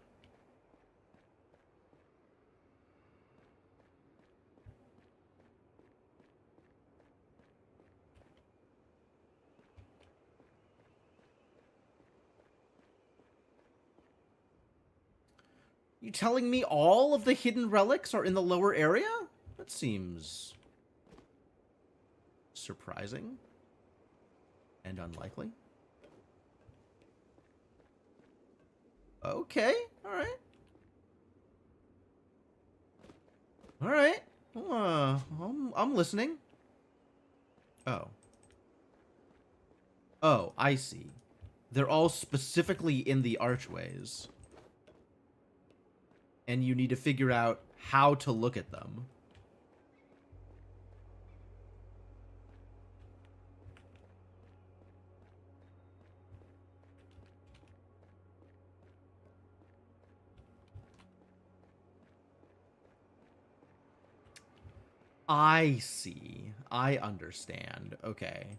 You telling me all of the hidden relics are in the lower area? That seems surprising and unlikely. Okay, all right. All right. I'm listening. Oh. Oh, I see. They're all specifically in the archways. And you need to figure out how to look at them. I see. I understand. Okay.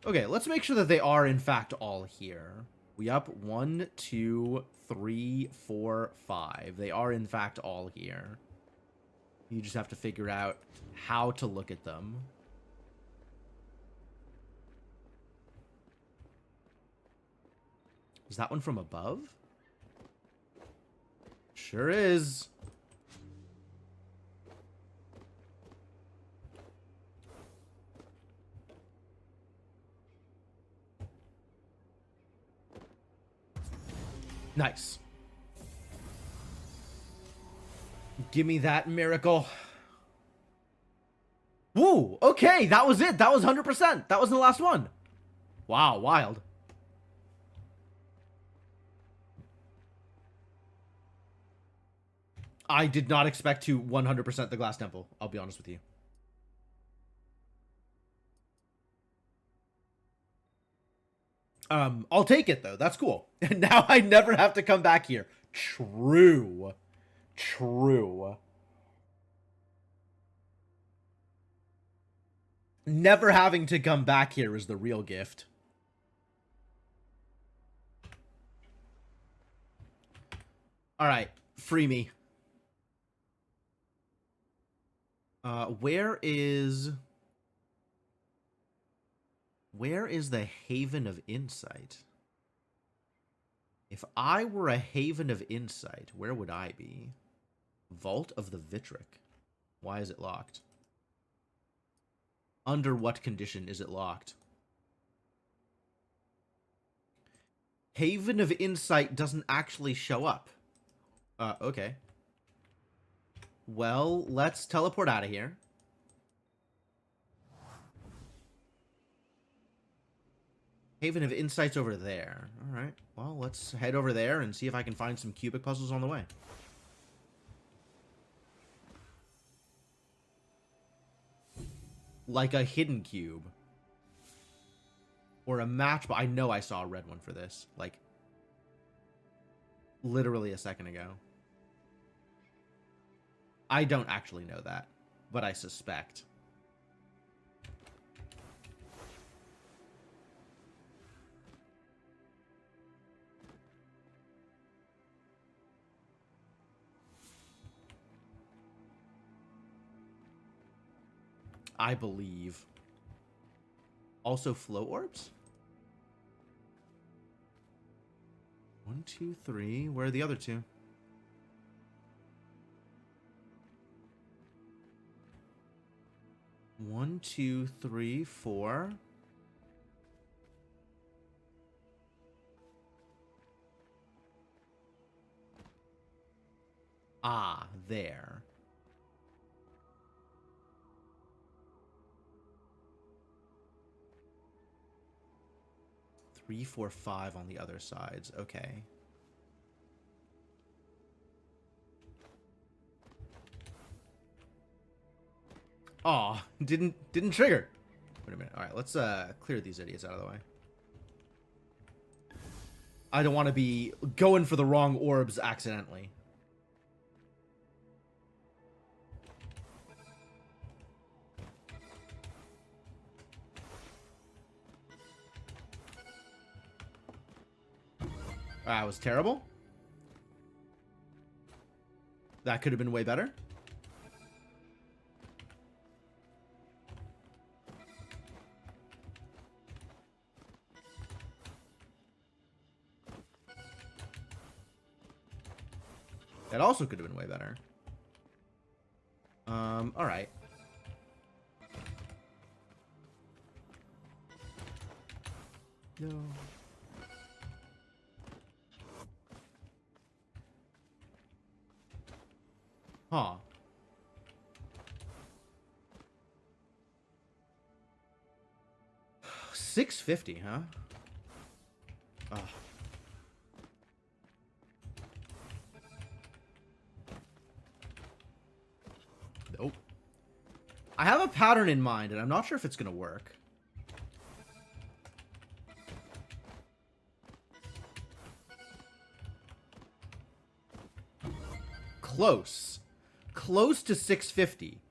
Okay, let's make sure that they are, in fact, all here. We up 1, 2, 3, 4, 5. They are, in fact, all here. You just have to figure out how to look at them. Is that one from above? Sure is. Nice. Give me that miracle. Woo! Okay, that was it. That was 100%. That was the last one. Wow, wild. I did not expect to 100% the Glass Temple. I'll be honest with you. I'll take it, though. That's cool. And now I never have to come back here. True. True. Never having to come back here is the real gift. Alright, free me. Where is the Haven of Insight? If I were a Haven of Insight, where would I be? Vault of the Vitric. Why is it locked? Under what condition is it locked? Haven of Insight doesn't actually show up. Okay. Well, let's teleport out of here. Haven of Insight's over there. Alright, well, let's head over there and see if I can find some cubic puzzles on the way. Like a hidden cube. Or a match, but I know I saw a red one for this. Like, literally a second ago. I don't actually know that, but I suspect. I believe. Also flow orbs? 1, 2, 3. Where are the other two? One, 2, 3, 4. Ah, there. Three, 4, 5 on the other sides. Okay. Aw, didn't trigger. Wait a minute. All right, let's clear these idiots out of the way. I don't want to be going for the wrong orbs accidentally. That was terrible. That could have been way better. That also could have been way better. All right. No. Huh. $650, huh? Ugh. Nope. I have a pattern in mind, and I'm not sure if it's gonna work. Close. Close to 650,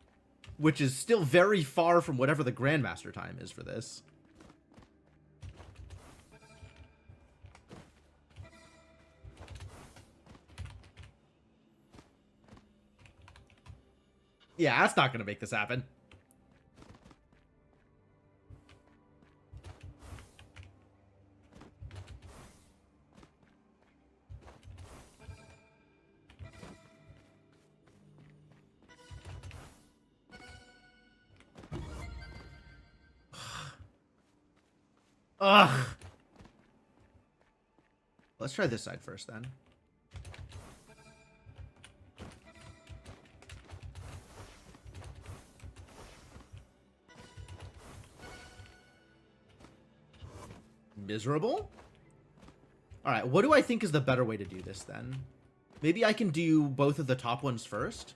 which is still very far from whatever the Grandmaster time is for this. Yeah, that's not going to make this happen. Ugh. Let's try this side first, then. Miserable? Alright, what do I think is the better way to do this, then? Maybe I can do both of the top ones first?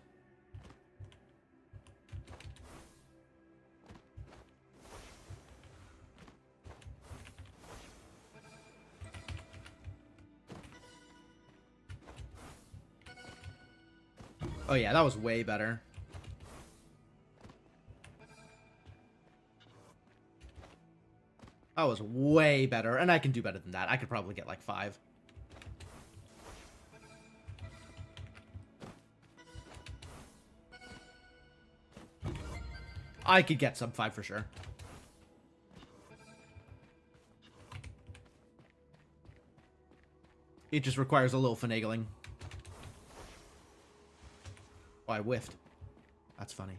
Oh yeah, that was way better. That was way better, and I can do better than that. I could probably get like 5. I could get sub 5 for sure. It just requires a little finagling. Oh, I whiffed. That's funny.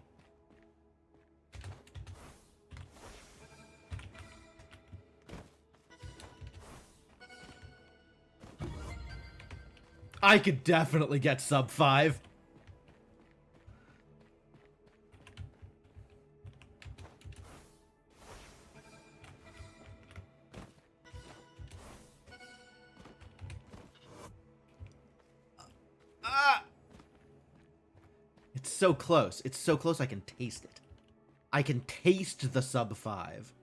I could definitely get sub 5. It's so close. It's so close I can taste it. I can taste the sub 5.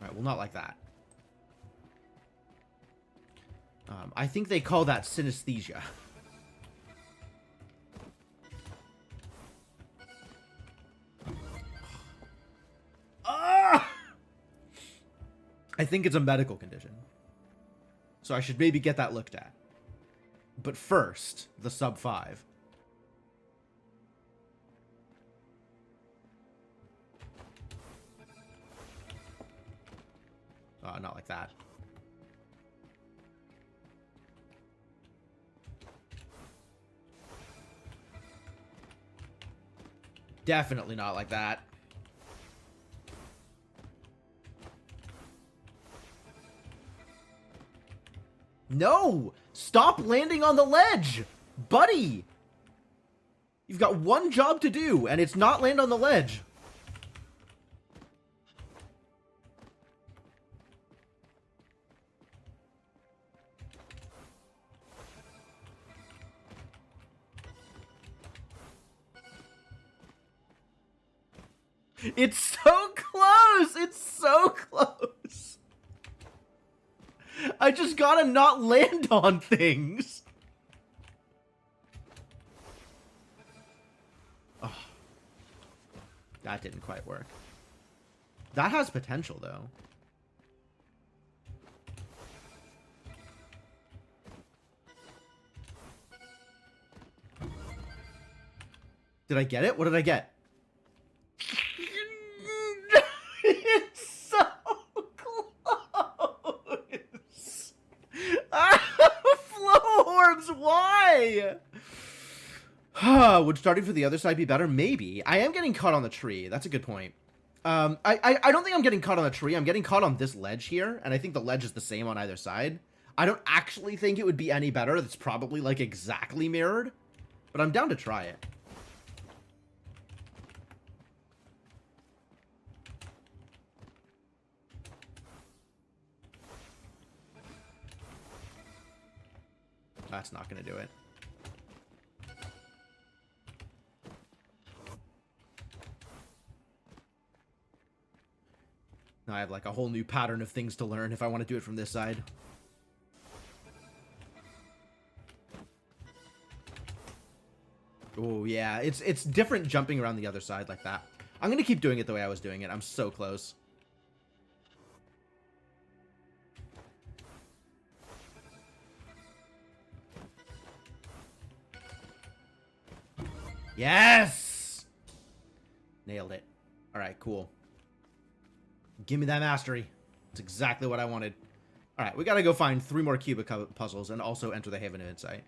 Alright, well, not like that. I think they call that synesthesia. Ah! I think it's a medical condition. So I should maybe get that looked at. But first, the sub 5. Not like that. Definitely not like that. No! Stop landing on the ledge! Buddy! You've got one job to do, and it's not land on the ledge. It's so close! close! It's so close! I just gotta not land on things! Oh, that didn't quite work. That has potential, though. Did I get it? What did I get? It's so close! Flow orbs, why? Would starting for the other side be better? Maybe. I am getting caught on the tree. That's a good point. I don't think I'm getting caught on the tree. I'm getting caught on this ledge here, and I think the ledge is the same on either side. I don't actually think it would be any better. That's probably, like, exactly mirrored. But I'm down to try it. That's not going to do it. Now I have, like, a whole new pattern of things to learn if I want to do it from this side. Oh, yeah. It's different jumping around the other side like that. I'm going to keep doing it the way I was doing it. I'm so close. Yes! Nailed it. All right, cool. Give me that mastery. That's exactly what I wanted. All right, we got to go find 3 more cubic puzzles and also enter the Haven of Insight.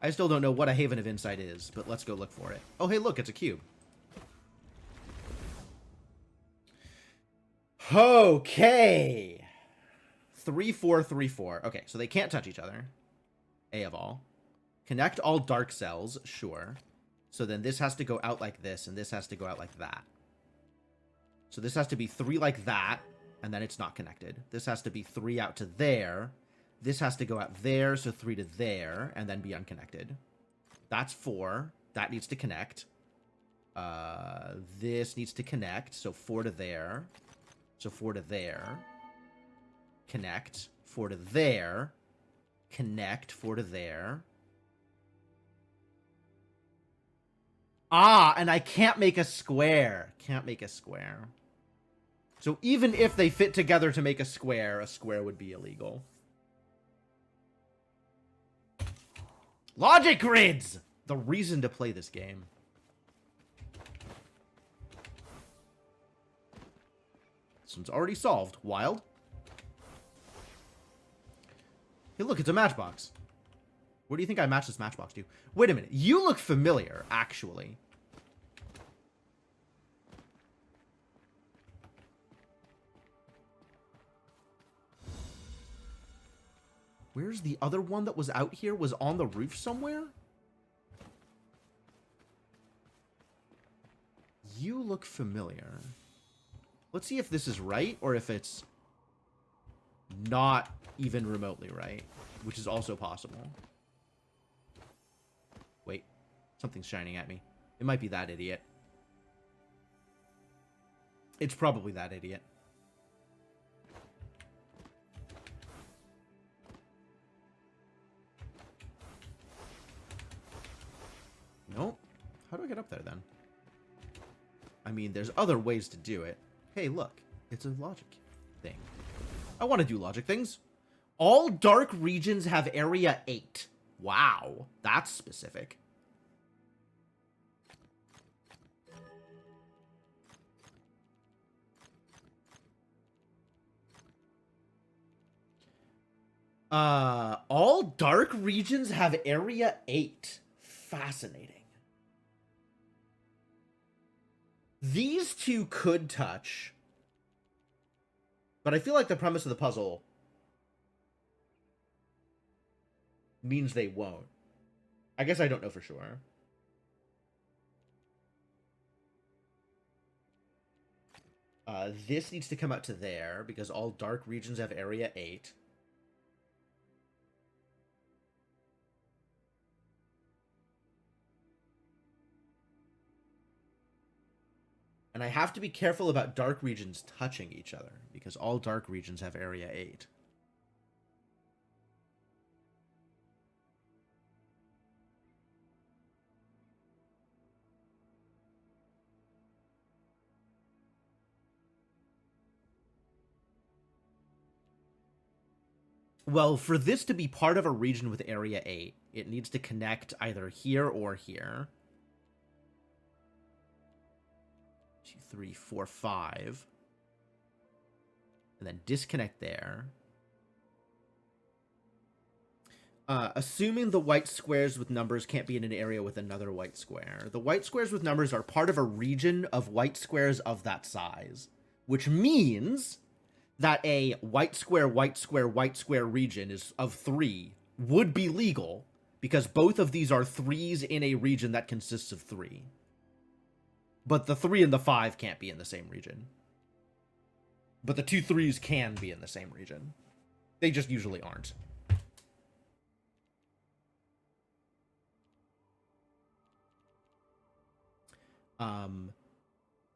I still don't know what a Haven of Insight is, but let's go look for it. Oh, hey, look, it's a cube. Okay. 3, 4, 3, 4. Okay, so they can't touch each other. A of all. Connect all dark cells, sure. So then this has to go out like this, and this has to go out like that. So this has to be 3 like that, and then it's not connected. This has to be 3 out to there. This has to go out there, so 3 to there, and then be unconnected. That's 4. That needs to connect. This needs to connect, so 4 to there. So 4 to there. Connect. 4 to there. Connect. 4 to there. Ah, and I can't make a square. Can't make a square. So even if they fit together to make a square would be illegal. Logic grids! The reason to play this game. This one's already solved. Wild. Hey, look, it's a matchbox. What do you think I matched this matchbox to? Wait a minute. You look familiar, actually. Where's the other one that was out here? Was on the roof somewhere? You look familiar. Let's see if this is right or if it's not even remotely right, which is also possible. Wait, something's shining at me. It might be that idiot. It's probably that idiot. Nope. How do I get up there then? I mean, there's other ways to do it. Hey, look. It's a logic thing. I want to do logic things. All dark regions have area 8. Wow. That's specific. All dark regions have area 8. Fascinating. These two could touch, but I feel like the premise of the puzzle means they won't. I guess I don't know for sure. This needs to come out to there because all dark regions have area 8. And I have to be careful about dark regions touching each other, because all dark regions have area 8. Well, for this to be part of a region with area 8, it needs to connect either here or here. 2, 3, 4, 5. And then disconnect there. Assuming the white squares with numbers can't be in an area with another white square. The white squares with numbers are part of a region of white squares of that size. Which means that a white square, white square, white square region is of 3 would be legal, because both of these are 3s in a region that consists of 3. But the 3 and the 5 can't be in the same region. But the 2 3s can be in the same region. They just usually aren't.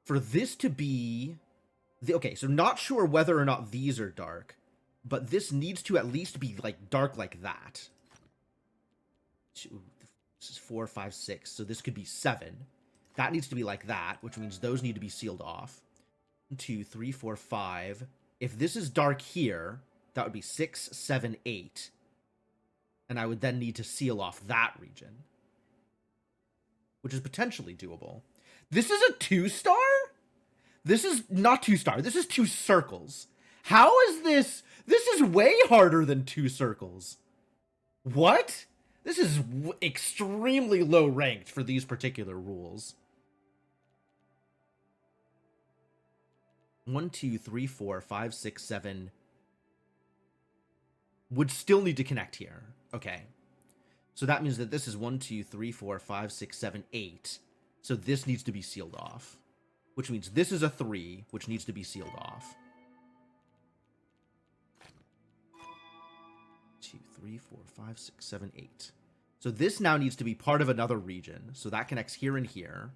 For this to be... Okay, so not sure whether or not these are dark, but this needs to at least be, like, dark like that. This is 4, 5, 6, so this could be 7. That needs to be like that, which means those need to be sealed off. 1, 2, 3, 4, 5. If this is dark here, that would be 6, 7, 8. And I would then need to seal off that region, which is potentially doable. This is a 2-star? This is not 2-star. This is 2 circles. How is this? This is way harder than 2 circles. What? This is extremely low ranked for these particular rules. 1, 2, 3, 4, 5, 6, 7. Would still need to connect here. Okay. So that means that this is 1, 2, 3, 4, 5, 6, 7, 8. So this needs to be sealed off. Which means this is a 3, which needs to be sealed off. 2, 3, 4, 5, 6, 7, 8. So this now needs to be part of another region. So that connects here and here.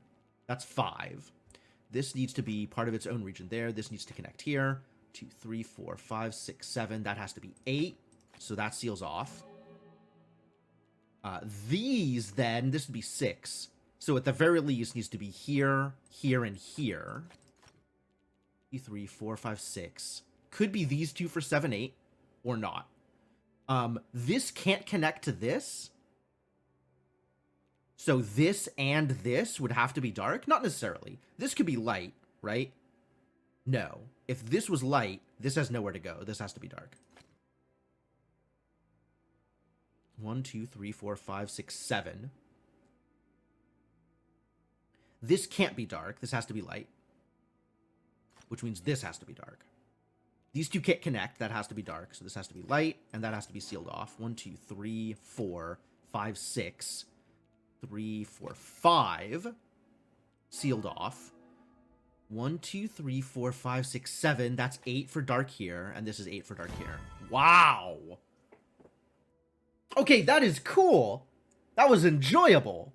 That's 5. This needs to be part of its own region there. This needs to connect here. 2, 3, 4, 5, 6, 7. That has to be 8. So that seals off. These, then, this would be 6. So at the very least, needs to be here, here, and here. 2, 3, 4, 5, 6. Could be these two for 7, 8, or not. This can't connect to this. So this and this would have to be dark? Not necessarily. This could be light, right? No. If this was light, this has nowhere to go. This has to be dark. 1, 2, 3, 4, 5, 6, 7. This can't be dark. This has to be light. Which means this has to be dark. These two can't connect. That has to be dark. So this has to be light, and that has to be sealed off. 1, 2, 3, 4, 5, 6. 3, 4, 5. Sealed off. 1, 2, 3, 4, 5, 6, 7. That's 8 for dark here, and this is 8 for dark here. Wow! Okay, that is cool. That was enjoyable.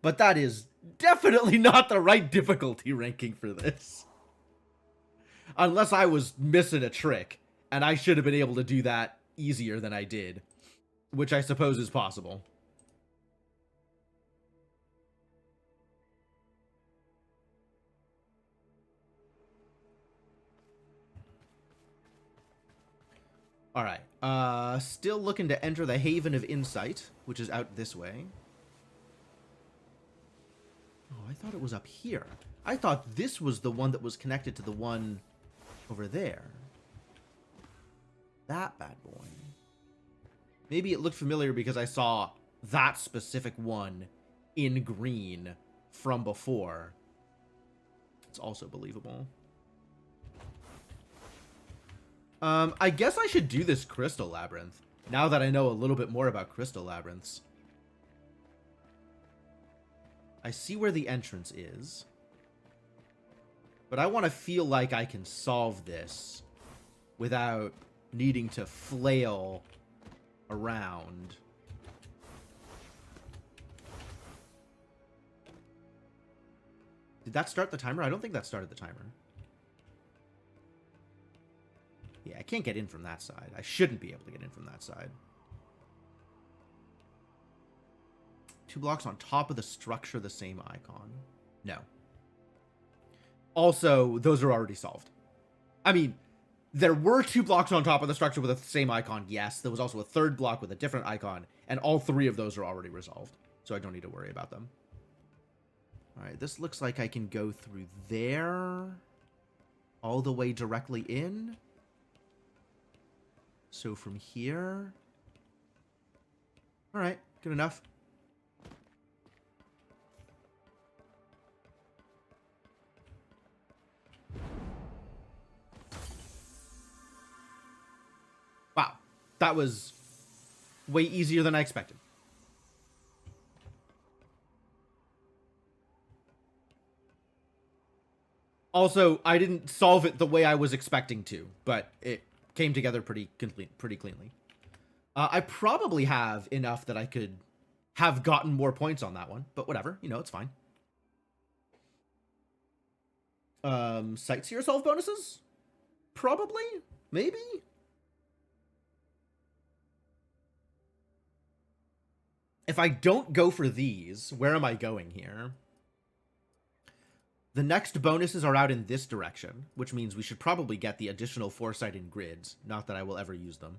But that is definitely not the right difficulty ranking for this. Unless I was missing a trick, and I should have been able to do that easier than I did. Which I suppose is possible. Alright, still looking to enter the Haven of Insight, which is out this way. Oh, I thought it was up here. I thought this was the one that was connected to the one over there. That bad boy. Maybe it looked familiar because I saw that specific one in green from before. It's also believable. I guess I should do this Crystal Labyrinth, now that I know a little bit more about Crystal Labyrinths. I see where the entrance is, but I want to feel like I can solve this without needing to flail around. Did that start the timer? I don't think that started the timer. Yeah, I can't get in from that side. I shouldn't be able to get in from that side. 2 blocks on top of the structure, the same icon. No. Also, those are already solved. I mean, there were 2 blocks on top of the structure with the same icon, yes. There was also a 3rd block with a different icon, and all 3 of those are already resolved. So I don't need to worry about them. Alright, this looks like I can go through there. All the way directly in. So from here... Alright, good enough. Wow, that was way easier than I expected. Also, I didn't solve it the way I was expecting to, but it came together pretty cleanly. I probably have enough that I could have gotten more points on that one, but whatever, you know, it's fine. Sightseer solve bonuses? Probably? Maybe? If I don't go for these, where am I going here? The next bonuses are out in this direction, which means we should probably get the additional foresight in grids. Not that I will ever use them.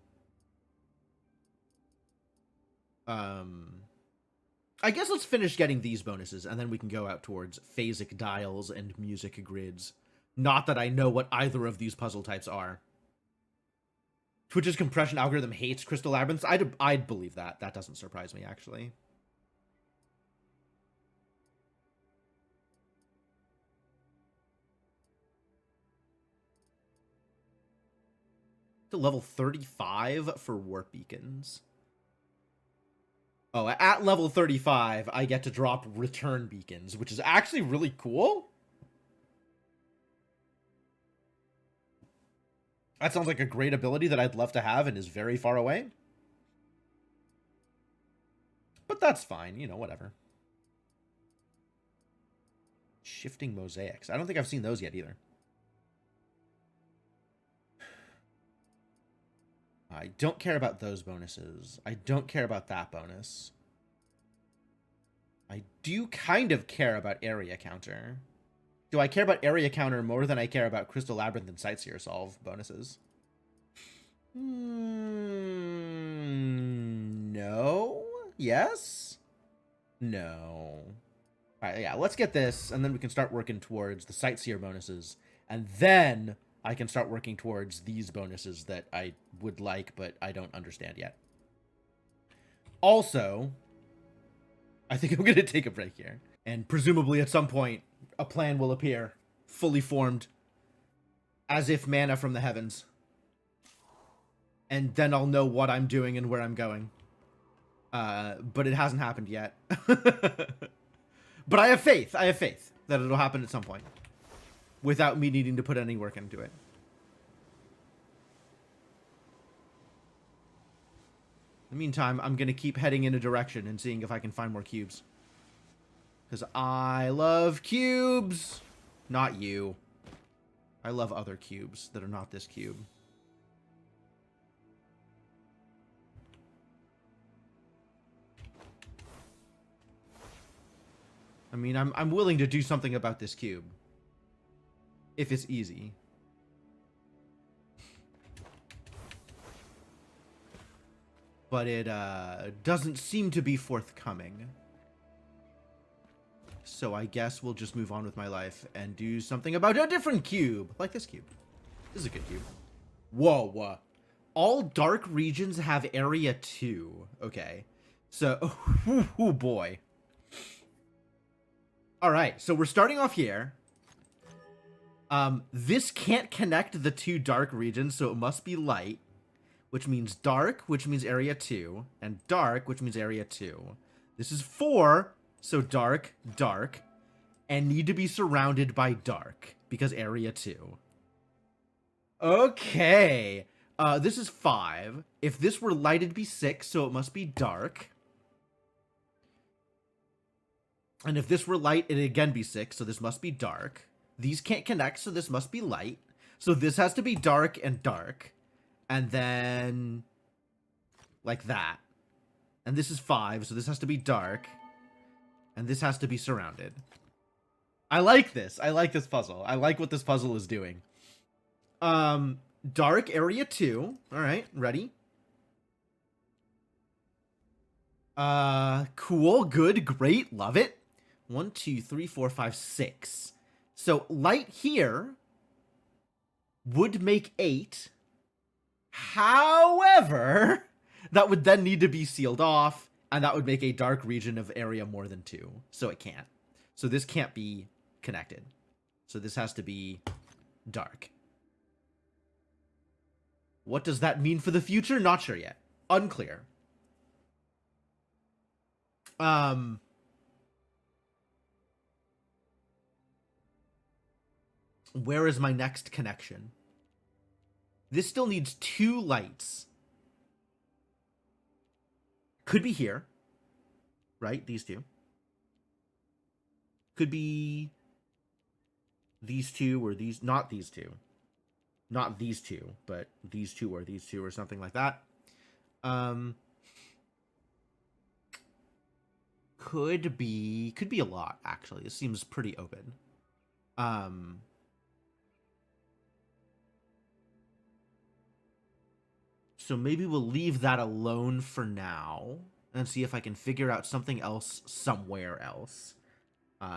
I guess let's finish getting these bonuses, and then we can go out towards phasic dials and music grids. Not that I know what either of these puzzle types are. Twitch's compression algorithm hates Crystal Labyrinths. I'd believe that. That doesn't surprise me, actually. To level 35 for warp beacons. Oh, at level 35, I get to drop return beacons, which is actually really cool. That sounds like a great ability that I'd love to have and is very far away. But that's fine, you know, whatever. Shifting mosaics. I don't think I've seen those yet either. I don't care about those bonuses. I don't care about that bonus. I do kind of care about area counter. Do I care about area counter more than I care about Crystal Labyrinth and Sightseer solve bonuses? No? Yes? No. Alright, yeah, let's get this, and then we can start working towards the Sightseer bonuses. And then I can start working towards these bonuses that I would like, but I don't understand yet. Also, I think I'm going to take a break here. And presumably at some point, a plan will appear, fully formed, as if manna from the heavens. And then I'll know what I'm doing and where I'm going. But it hasn't happened yet. But I have faith. I have faith that it'll happen at some point. Without me needing to put any work into it. In the meantime, I'm going to keep heading in a direction and seeing if I can find more cubes. Because I love cubes! Not you. I love other cubes that are not this cube. I mean, I'm willing to do something about this cube. If it's easy. But it doesn't seem to be forthcoming. So I guess we'll just move on with my life and do something about a different cube. Like this cube. This is a good cube. Whoa. All dark regions have area 2. Okay. So, oh boy. Alright, so we're starting off here. This can't connect the 2 dark regions, so it must be light. Which means dark, which means area 2. And dark, which means area 2. This is 4, so dark, dark. And need to be surrounded by dark, because area 2. Okay. This is 5. If this were light, it'd be 6, so it must be dark. And if this were light, it'd again be 6, so this must be dark. These can't connect, so this must be light. So this has to be dark and dark. And then... like that. And this is 5, so this has to be dark. And this has to be surrounded. I like this. I like this puzzle. I like what this puzzle is doing. Dark area 2. Alright, ready? Cool, good, great, love it. 1, 2, 3, 4, 5, 6. So light here would make 8. However, that would then need to be sealed off, and that would make a dark region of area more than 2. So it can't. So this can't be connected. So this has to be dark. What does that mean for the future? Not sure yet. Unclear. Where is my next connection? This still needs 2 lights. Could be here. Right? These 2. Could be these 2 or these... not these 2. Not these 2, but these 2 or these 2 or something like that. Could be a lot, actually. It seems pretty open. So maybe we'll leave that alone for now and see if I can figure out something else somewhere else.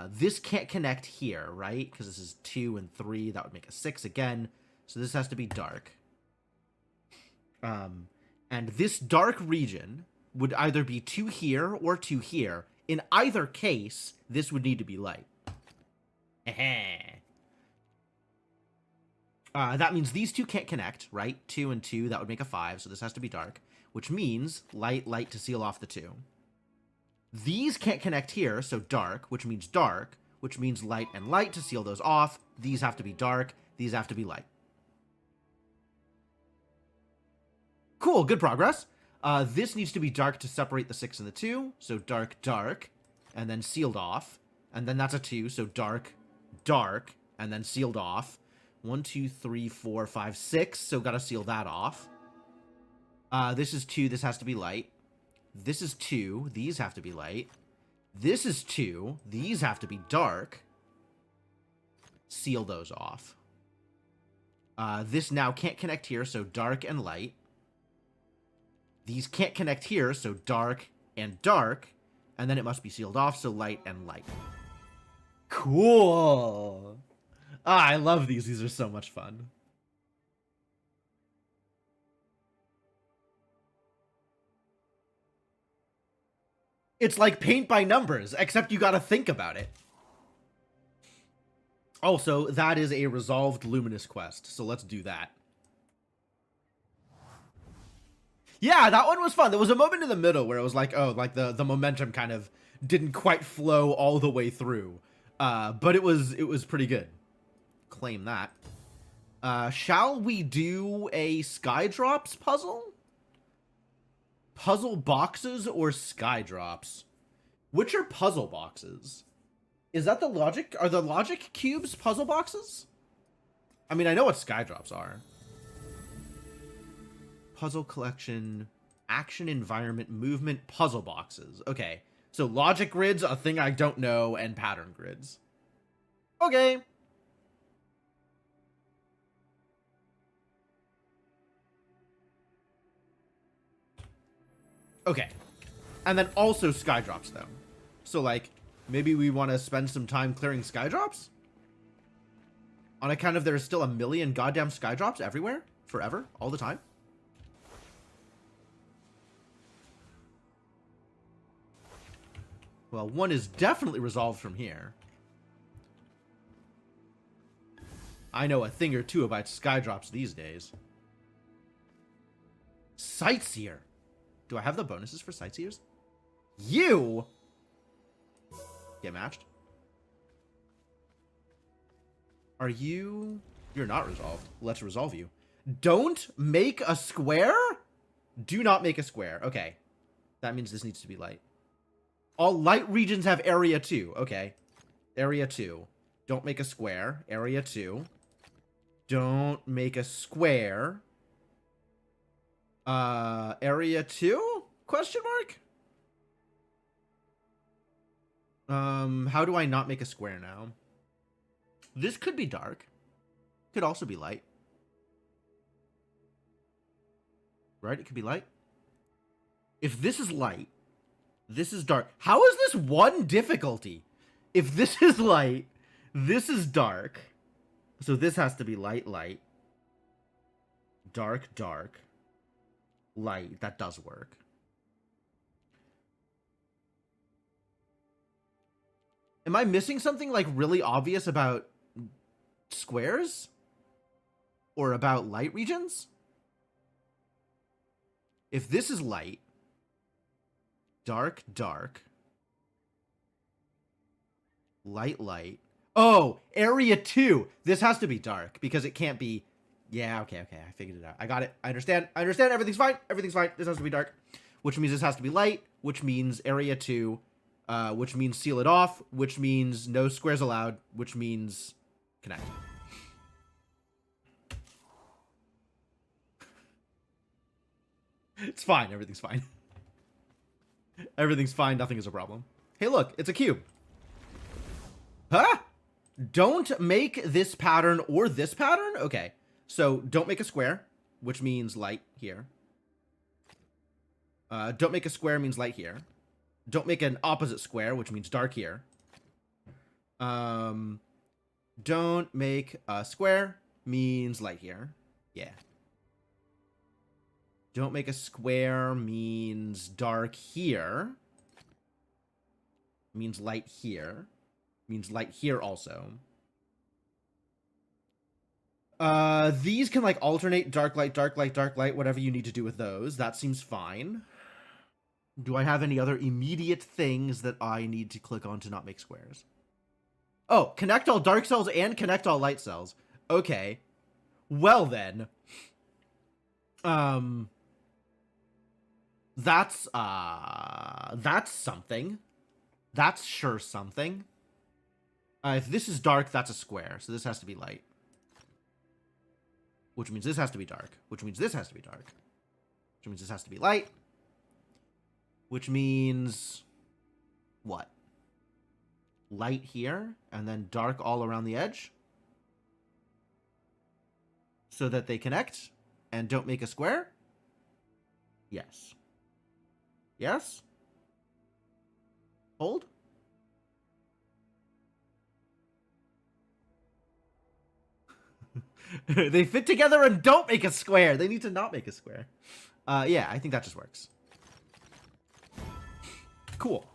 This can't connect here, right? Because this is 2 and 3. That would make a 6 again. So this has to be dark. And this dark region would either be 2 here or 2 here. In either case, this would need to be light. That means these 2 can't connect, right? 2 and 2, that would make a 5, so this has to be dark. Which means light, light to seal off the 2. These can't connect here, so dark, which means light and light to seal those off. These have to be dark, these have to be light. Cool, good progress. This needs to be dark to separate the 6 and the 2, so dark, dark, and then sealed off. And then that's a 2, so dark, dark, and then sealed off. 1, 2, 3, 4, 5, 6, so gotta seal that off. This is 2, this has to be light. This is 2, these have to be light. This is 2, these have to be dark. Seal those off. This now can't connect here, so dark and light. These can't connect here, so dark and dark. And then it must be sealed off, so light and light. Cool! Ah, I love these. These are so much fun. It's like paint by numbers, except you gotta think about it. Also, that is a resolved Luminous quest, so let's do that. Yeah, that one was fun. There was a moment in the middle where it was like, oh, like the momentum kind of didn't quite flow all the way through. But it was pretty good. Claim that. Shall we do a Skydrops puzzle? Puzzle boxes or Skydrops? Which are puzzle boxes? Is that the logic? Are the logic cubes puzzle boxes? I mean, I know what Skydrops are. Puzzle collection, action environment, movement, puzzle boxes. Okay, so logic grids, a thing I don't know, and pattern grids. Okay. Okay. And then also Skydrops, though. So, like, maybe we want to spend some time clearing Skydrops? On account of there's still a million goddamn Skydrops everywhere? Forever? All the time? Well, one is definitely resolved from here. I know a thing or two about Skydrops these days. Sightseer. Do I have the bonuses for Sightseers? You! Get matched. Are you... You're not resolved. Let's resolve you. Don't make a square? Do not make a square. Okay. That means this needs to be light. All light regions have area 2. Okay. Area 2. Don't make a square. Area 2. Don't make a square. Area 2? Question mark? How do I not make a square now? This could be dark. Could also be light. Right? It could be light. If this is light, this is dark. How is this one difficulty? If this is light, this is dark. So this has to be light, light. Dark, dark. Light. That does work. Am I missing something like really obvious about squares? Or about light regions? If this is light, dark, dark, light, light. Oh, area 2. This has to be dark because it can't be. Yeah, okay, okay. I figured it out. I got it. I understand. I understand. Everything's fine. Everything's fine. This has to be dark, which means this has to be light, which means area 2, which means seal it off, which means no squares allowed, which means connect. It's fine. Everything's fine. Everything's fine. Nothing is a problem. Hey, look. It's a cube. Huh? Don't make this pattern or this pattern? Okay. So, don't make a square, which means light here. Don't make a square means light here. Don't make an opposite square, which means dark here. Don't make a square means light here. Yeah. Don't make a square means dark here. Means light here. Means light here also. These can like alternate dark light, dark light, dark light, whatever you need to do with those. That seems fine. Do I have any other immediate things that I need to click on to not make squares? Oh, connect all dark cells and connect all light cells. Okay. Well then. That's something. That's sure something. If this is dark, that's a square. So this has to be light. Which means this has to be dark. Which means this has to be dark. Which means this has to be light. Which means... what? Light here, and then dark all around the edge. So that they connect, and don't make a square? Yes. Yes? Hold? They fit together and don't make a square. They need to not make a square. Yeah, I think that just works. Cool.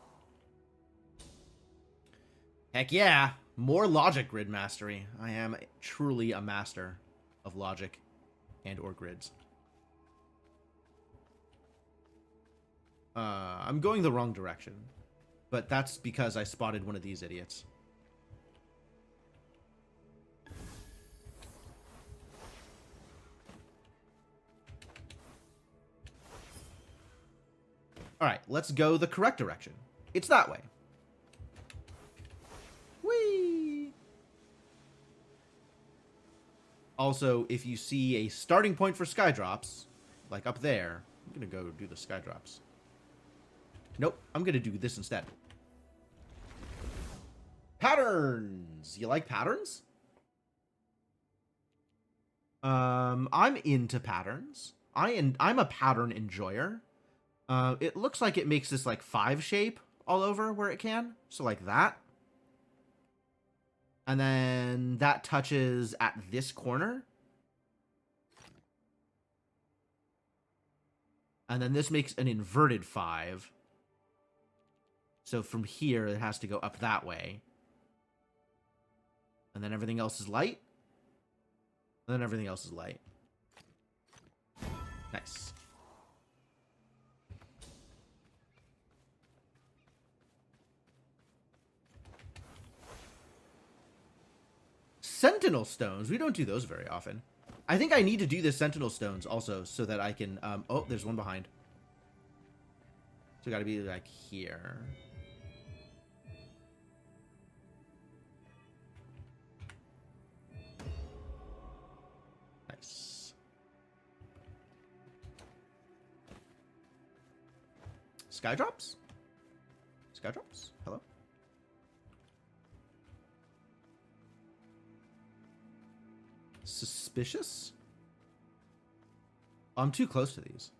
Heck yeah. More logic grid mastery. I am truly a master of logic and or grids. I'm going the wrong direction. But that's because I spotted one of these idiots. Alright, let's go the correct direction. It's that way. Whee! Also, if you see a starting point for skydrops, like up there, I'm gonna go do the skydrops. Nope, I'm gonna do this instead. Patterns! You like patterns? I'm into patterns. I'm a pattern enjoyer. It looks like it makes this like 5 shape all over where it can. So like that. And then that touches at this corner. And then this makes an inverted 5. So from here, it has to go up that way. And then everything else is light. And then everything else is light. Nice. Sentinel stones. We don't do those very often. I think I need to do the sentinel stones also so that I can... oh, there's one behind. So gotta be like here. Skydrops? Skydrops? Hello? Suspicious? I'm too close to these.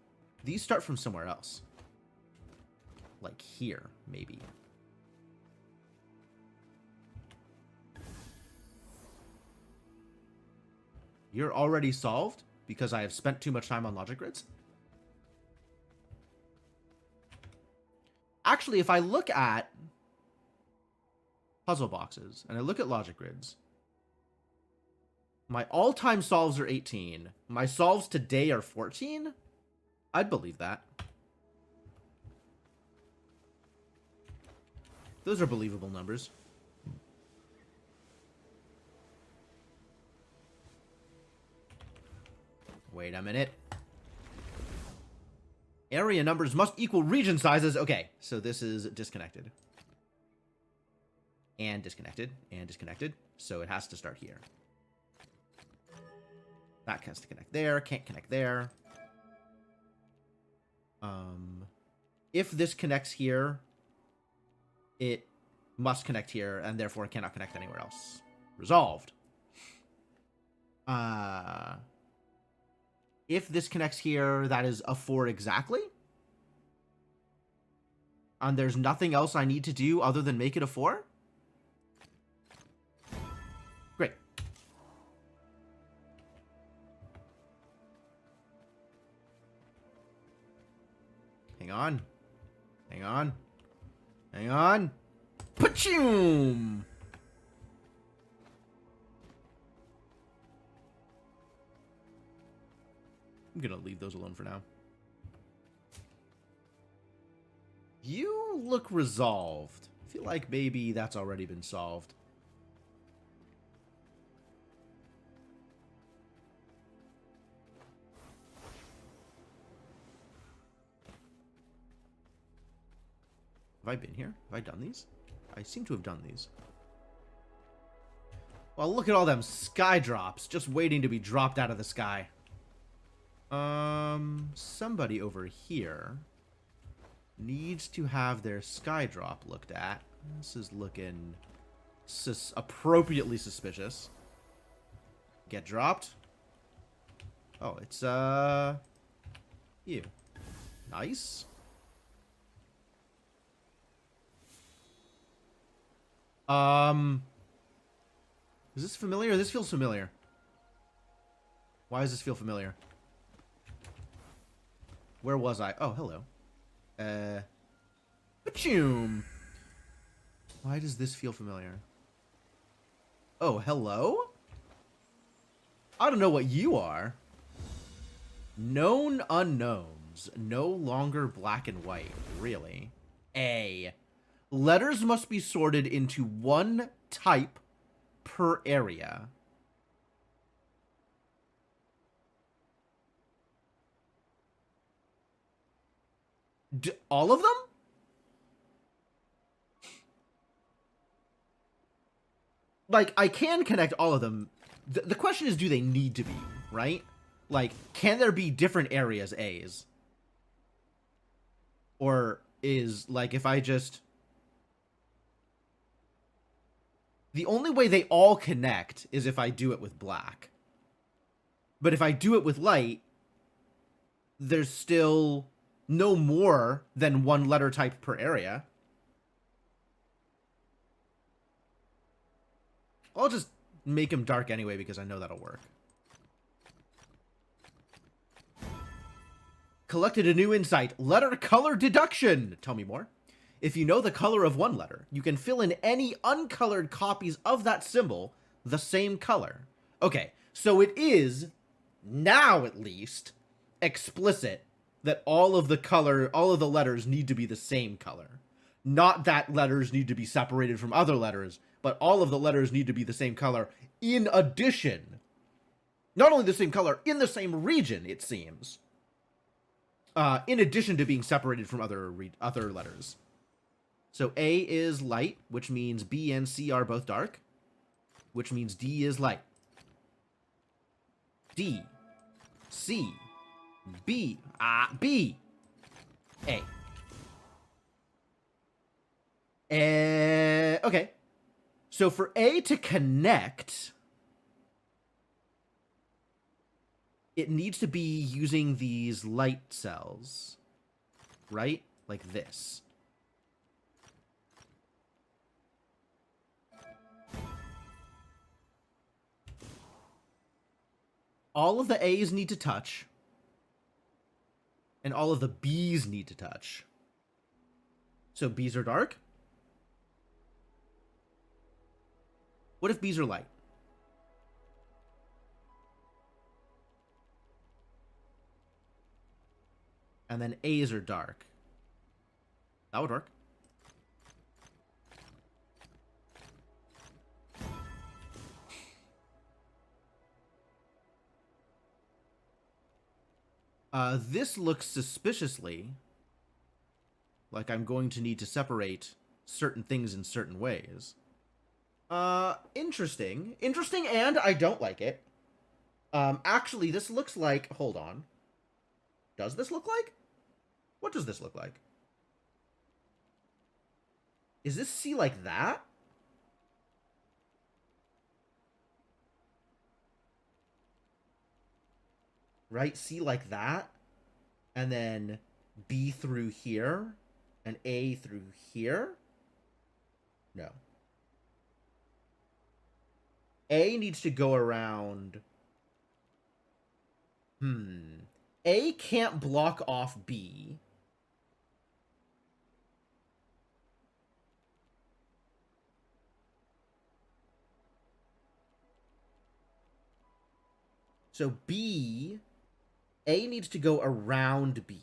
These start from somewhere else. Like here, maybe. You're already solved because I have spent too much time on logic grids? Actually, if I look at puzzle boxes and I look at logic grids, my all-time solves are 18. My solves today are 14? I'd believe that. Those are believable numbers. Wait a minute. Area numbers must equal region sizes. Okay, so this is disconnected. And disconnected. And disconnected. So it has to start here. That has to connect there. Can't connect there. If this connects here, it must connect here, and therefore it cannot connect anywhere else. Resolved. If this connects here, that is a 4 exactly. And there's nothing else I need to do other than make it a 4? Great. Hang on. Hang on. Hang on. Pachoom! I'm gonna leave those alone for now. You look resolved. I feel like maybe that's already been solved. Have I been here? Have I done these? I seem to have done these. Well, look at all them sky drops just waiting to be dropped out of the sky. Somebody over here needs to have their sky drop looked at. This is looking appropriately suspicious. Get dropped. Oh, it's, you. Nice. Is this familiar? This feels familiar. Why does this feel familiar? Where was I? Oh, hello. Pachoom! Why does this feel familiar? Oh, hello? I don't know what you are. Known unknowns. No longer black and white. Really? A. Letters must be sorted into one type per area. All of them? Like, I can connect all of them. The question is, do they need to be, right? Like, can there be different areas A's? Or is, like, if I just... The only way they all connect is if I do it with black. But if I do it with light, there's still no more than one letter type per area. I'll just make them dark anyway because I know that'll work. Collected a new insight. Letter color deduction. Tell me more. If you know the color of one letter, you can fill in any uncolored copies of that symbol the same color. Okay, so it is, now at least, explicit that all of the letters need to be the same color. Not that letters need to be separated from other letters, but all of the letters need to be the same color in addition. Not only the same color, in the same region, it seems. In addition to being separated from other letters. So A is light, which means B and C are both dark, which means D is light. D, C, B, B, A. Okay. So for A to connect, it needs to be using these light cells, right? Like this. All of the A's need to touch, and all of the B's need to touch. So B's are dark? What if B's are light? And then A's are dark. That would work. This looks suspiciously like I'm going to need to separate certain things in certain ways. Interesting. Interesting, and I don't like it. Actually, this looks like... Hold on. Does this look like? What does this look like? Is this C like that? Right? C like that? And then B through here? And A through here? No. A needs to go around... A can't block off B. So B... A needs to go around B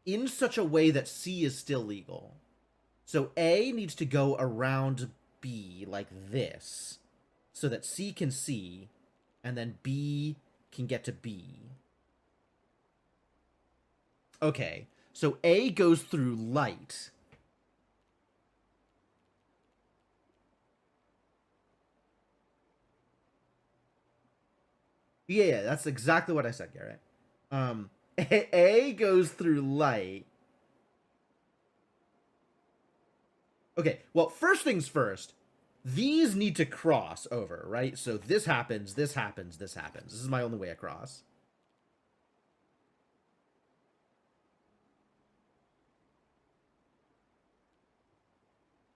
in such a way that C is still legal. So A needs to go around B like this so that C can C, and then B can get to B. Okay, so A goes through light. Yeah, that's exactly what I said, Garrett. A goes through light. Okay, well, first things first. These need to cross over, right? So this happens, this happens, this happens. This is my only way across.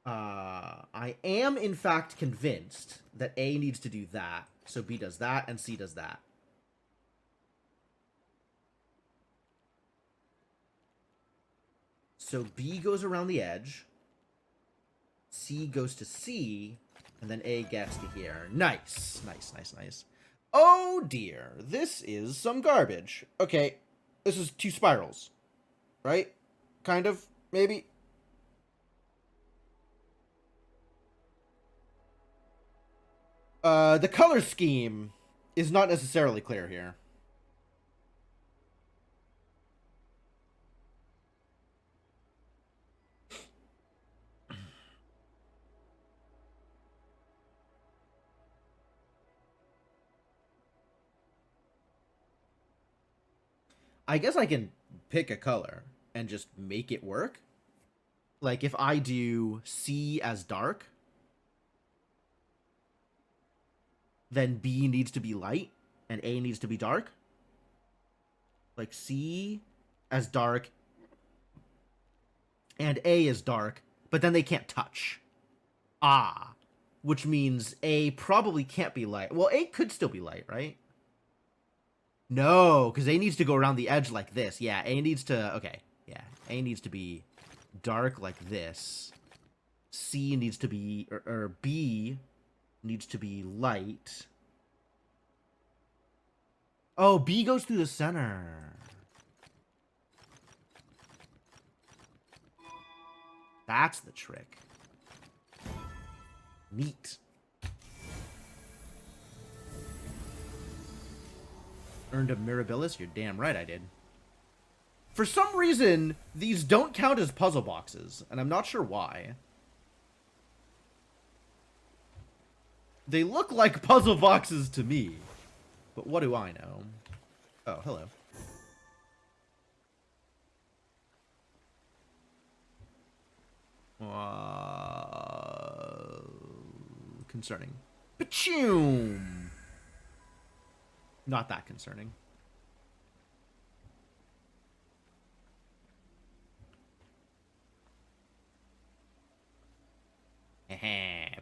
I am, in fact, convinced that A needs to do that. So B does that, and C does that. So B goes around the edge. C goes to C, and then A gets to here. Nice. Nice, nice, nice. Oh, dear. This is some garbage. Okay, this is 2 spirals. Right? Kind of, maybe. The color scheme is not necessarily clear here. I guess I can pick a color and just make it work. Like, if I do C as dark, then B needs to be light, and A needs to be dark. Like, C as dark, and A is dark, but then they can't touch. Ah. Which means A probably can't be light. Well, A could still be light, right? No, because A needs to go around the edge like this. Yeah, A needs to... Okay, yeah. A needs to be dark like this. C needs to be... Or B needs to be light. Oh, B goes through the center. That's the trick. Neat. Earned a Mirabilis? You're damn right I did. For some reason, these don't count as puzzle boxes, and I'm not sure why. They look like puzzle boxes to me, but what do I know? Oh, hello. Concerning. Pachoom! Not that concerning.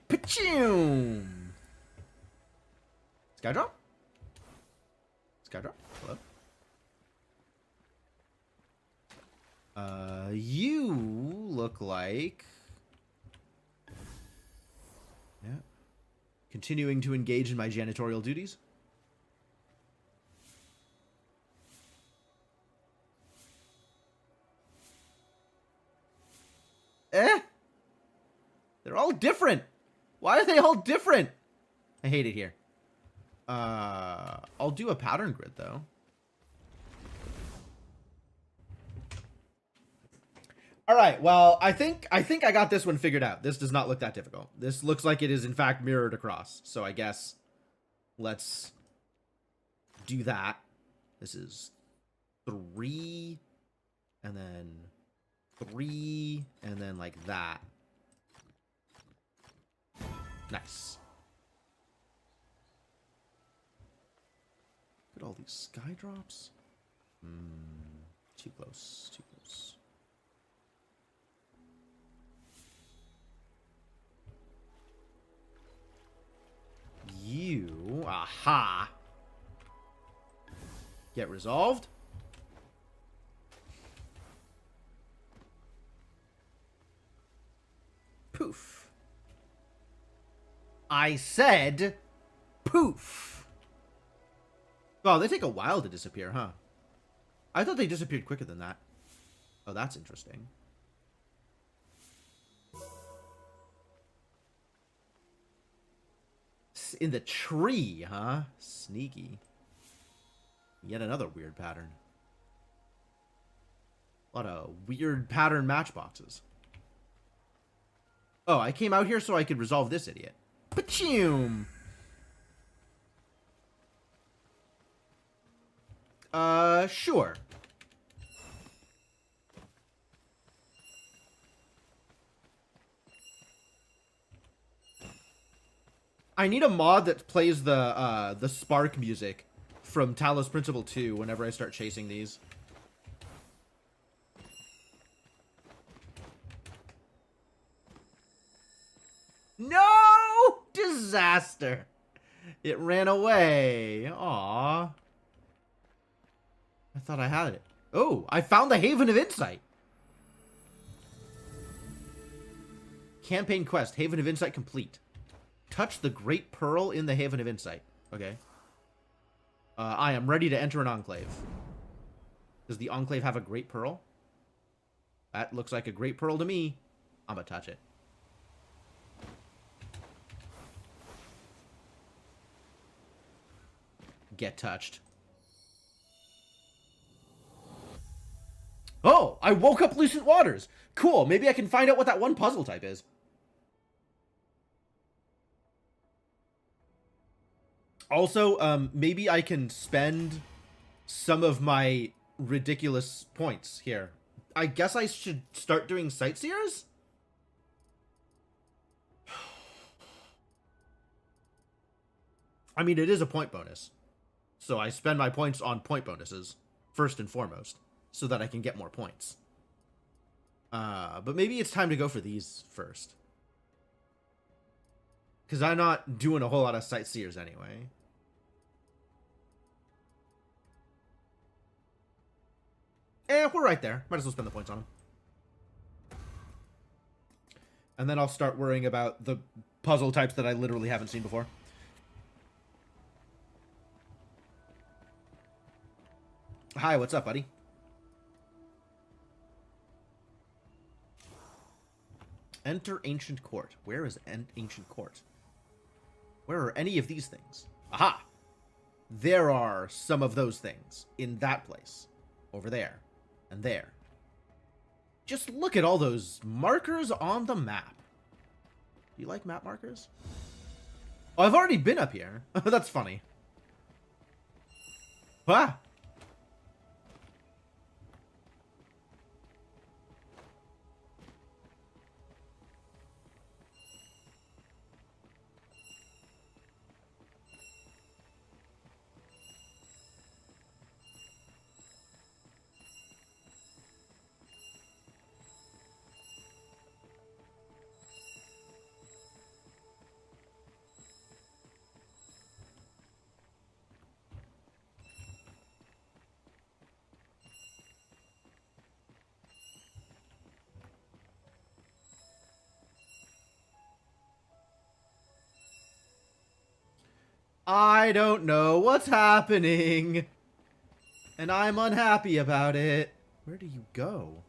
Pachoom! Skydrop? Skydrop? Hello? You look like... Yeah. Continuing to engage in my janitorial duties. They're all different. Why are they all different? I hate it here. I'll do a pattern grid though. All right. Well, I think I got this one figured out. This does not look that difficult. This looks like it is in fact mirrored across. So I guess let's do that. This is 3 and then 3 and then like that. Nice. Look at all these sky drops. Too close. Too close. You. Aha. Get resolved. Poof. I said poof. Oh, they take a while to disappear, huh? I thought they disappeared quicker than that. Oh, that's interesting. In the tree, huh? Sneaky. Yet another weird pattern. A lot of weird pattern matchboxes. Oh, I came out here so I could resolve this idiot. Pachoom! Sure. I need a mod that plays the spark music from Talos Principle 2 whenever I start chasing these. No! Disaster! It ran away. Aww. I thought I had it. Oh, I found the Haven of Insight. Campaign quest, Haven of Insight complete. Touch the Great Pearl in the Haven of Insight. Okay. I am ready to enter an Enclave. Does the Enclave have a Great Pearl? That looks like a Great Pearl to me. I'm gonna touch it. Get touched. Oh, I woke up Lucent Waters. Cool, maybe I can find out what that one puzzle type is. Also, maybe I can spend some of my ridiculous points here. I guess I should start doing Sightseers? I mean, it is a point bonus. So I spend my points on point bonuses, first and foremost, so that I can get more points. But maybe it's time to go for these first. Because I'm not doing a whole lot of Sightseers anyway. We're right there. Might as well spend the points on them. And then I'll start worrying about the puzzle types that I literally haven't seen before. Hi, what's up, buddy? Enter Ancient Court. Where is Ancient Court? Where are any of these things? Aha! There are some of those things in that place. Over there. And there. Just look at all those markers on the map. Do you like map markers? Oh, I've already been up here. That's funny. Ah! I don't know what's happening. And I'm unhappy about it. Where do you go?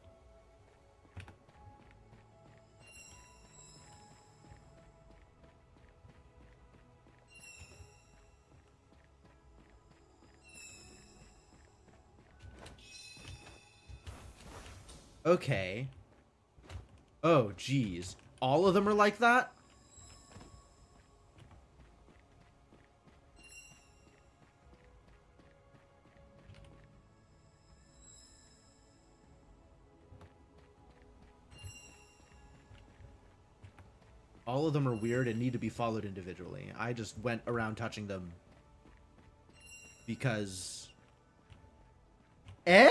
Okay. Oh, geez. All of them are like that? All of them are weird and need to be followed individually. I just went around touching them because... Eh?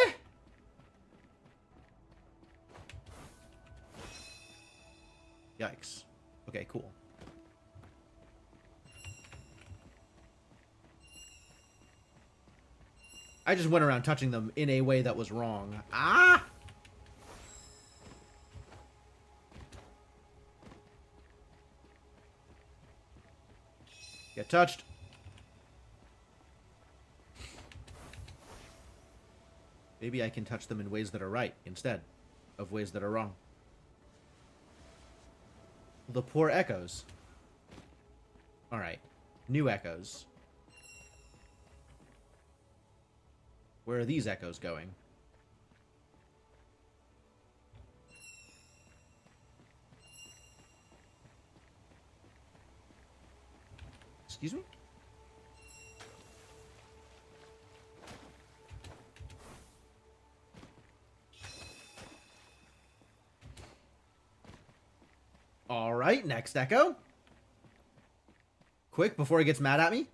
Yikes. Okay, cool. I just went around touching them in a way that was wrong. Ah! Get touched. Maybe I can touch them in ways that are right instead of ways that are wrong. The poor echoes. Alright. New echoes. Where are these echoes going? Excuse me? Alright, next echo. Quick, before he gets mad at me.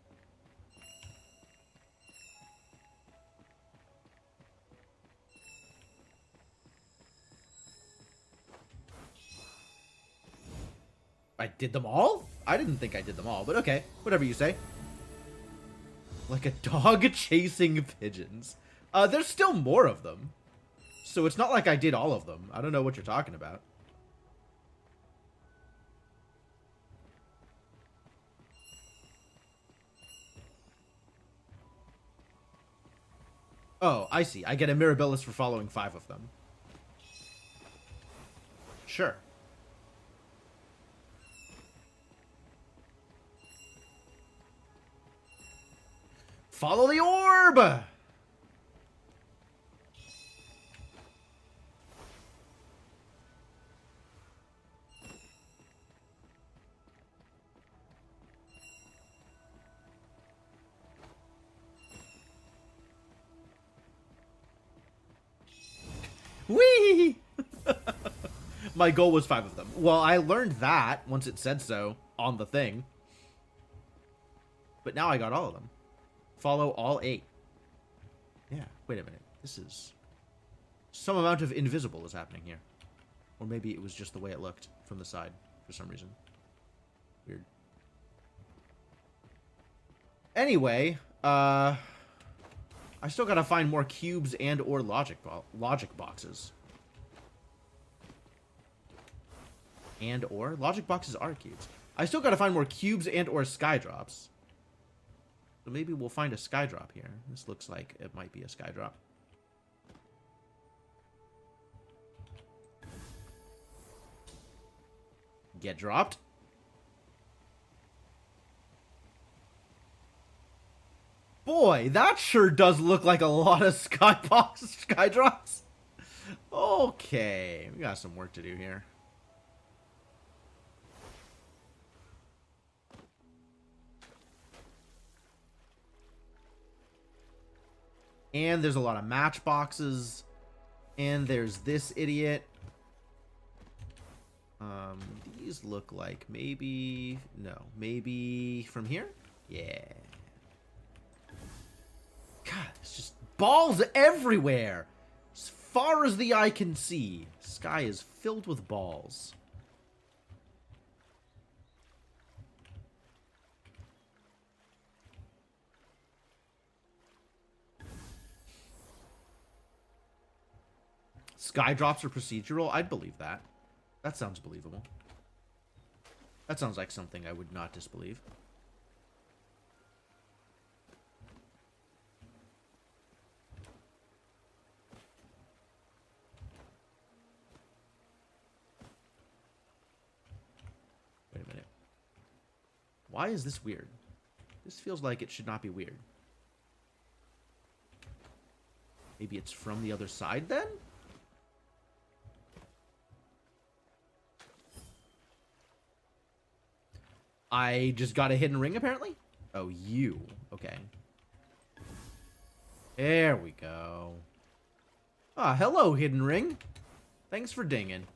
I did them all? I didn't think I did them all, but okay. Whatever you say. Like a dog chasing pigeons. There's still more of them. So it's not like I did all of them. I don't know what you're talking about. Oh, I see. I get a Mirabilis for following 5 of them. Sure. Follow the orb! Whee! My goal was 5 of them. Well, I learned that once it said so on the thing. But now I got all of them. Follow all 8. Yeah, wait a minute. This is... Some amount of invisible is happening here. Or maybe it was just the way it looked from the side for some reason. Weird. Anyway, I still gotta find more cubes and or logic boxes. And or? Logic boxes are cubes. I still gotta find more cubes and or sky drops. So maybe we'll find a sky drop here. This looks like it might be a sky drop. Get dropped. Boy, that sure does look like a lot of sky drops. Okay, we got some work to do here. And there's a lot of matchboxes. And there's this idiot. These look like maybe... No, maybe from here? Yeah. God, it's just balls everywhere. As far as the eye can see, sky is filled with balls. Sky drops are procedural? I'd believe that. That sounds believable. That sounds like something I would not disbelieve. Why is this weird? This feels like it should not be weird. Maybe it's from the other side then? I just got a hidden ring, apparently? Oh, you. Okay. There we go. Ah, hello, hidden ring. Thanks for dinging.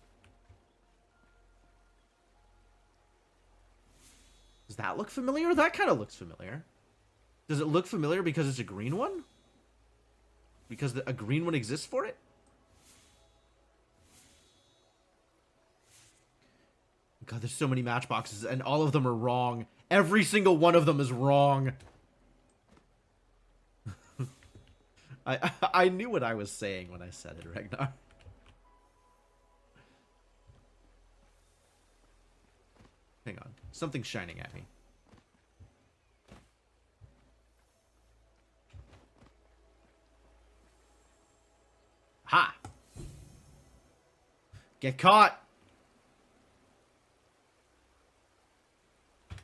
Does that look familiar? That kind of looks familiar. Does it look familiar because it's a green one? Because a green one exists for it? God, there's so many matchboxes, and all of them are wrong. Every single one of them is wrong. I knew what I was saying when I said it, Ragnar. Hang on. Something's shining at me. Ha! Get caught!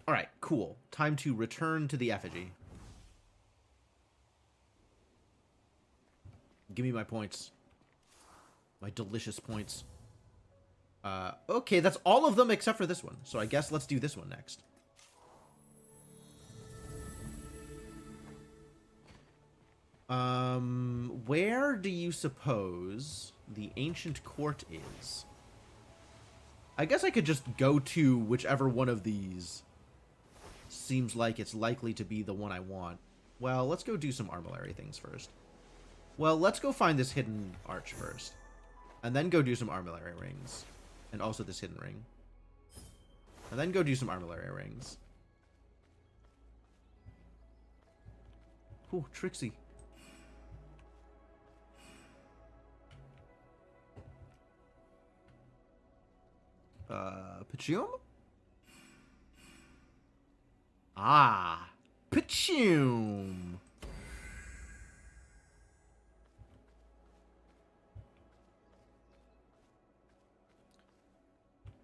Alright, cool. Time to return to the effigy. Give me my points. My delicious points. Okay, that's all of them except for this one. So I guess let's do this one next. Where do you suppose the ancient court is? I guess I could just go to whichever one of these seems like it's likely to be the one I want. Well, let's go do some armillary things first. Well, let's go find this hidden arch first. And then go do some armillary rings. And also this hidden ring. And then go do some armillary rings. Ooh, Trixie. Pachum? Ah, Pachum.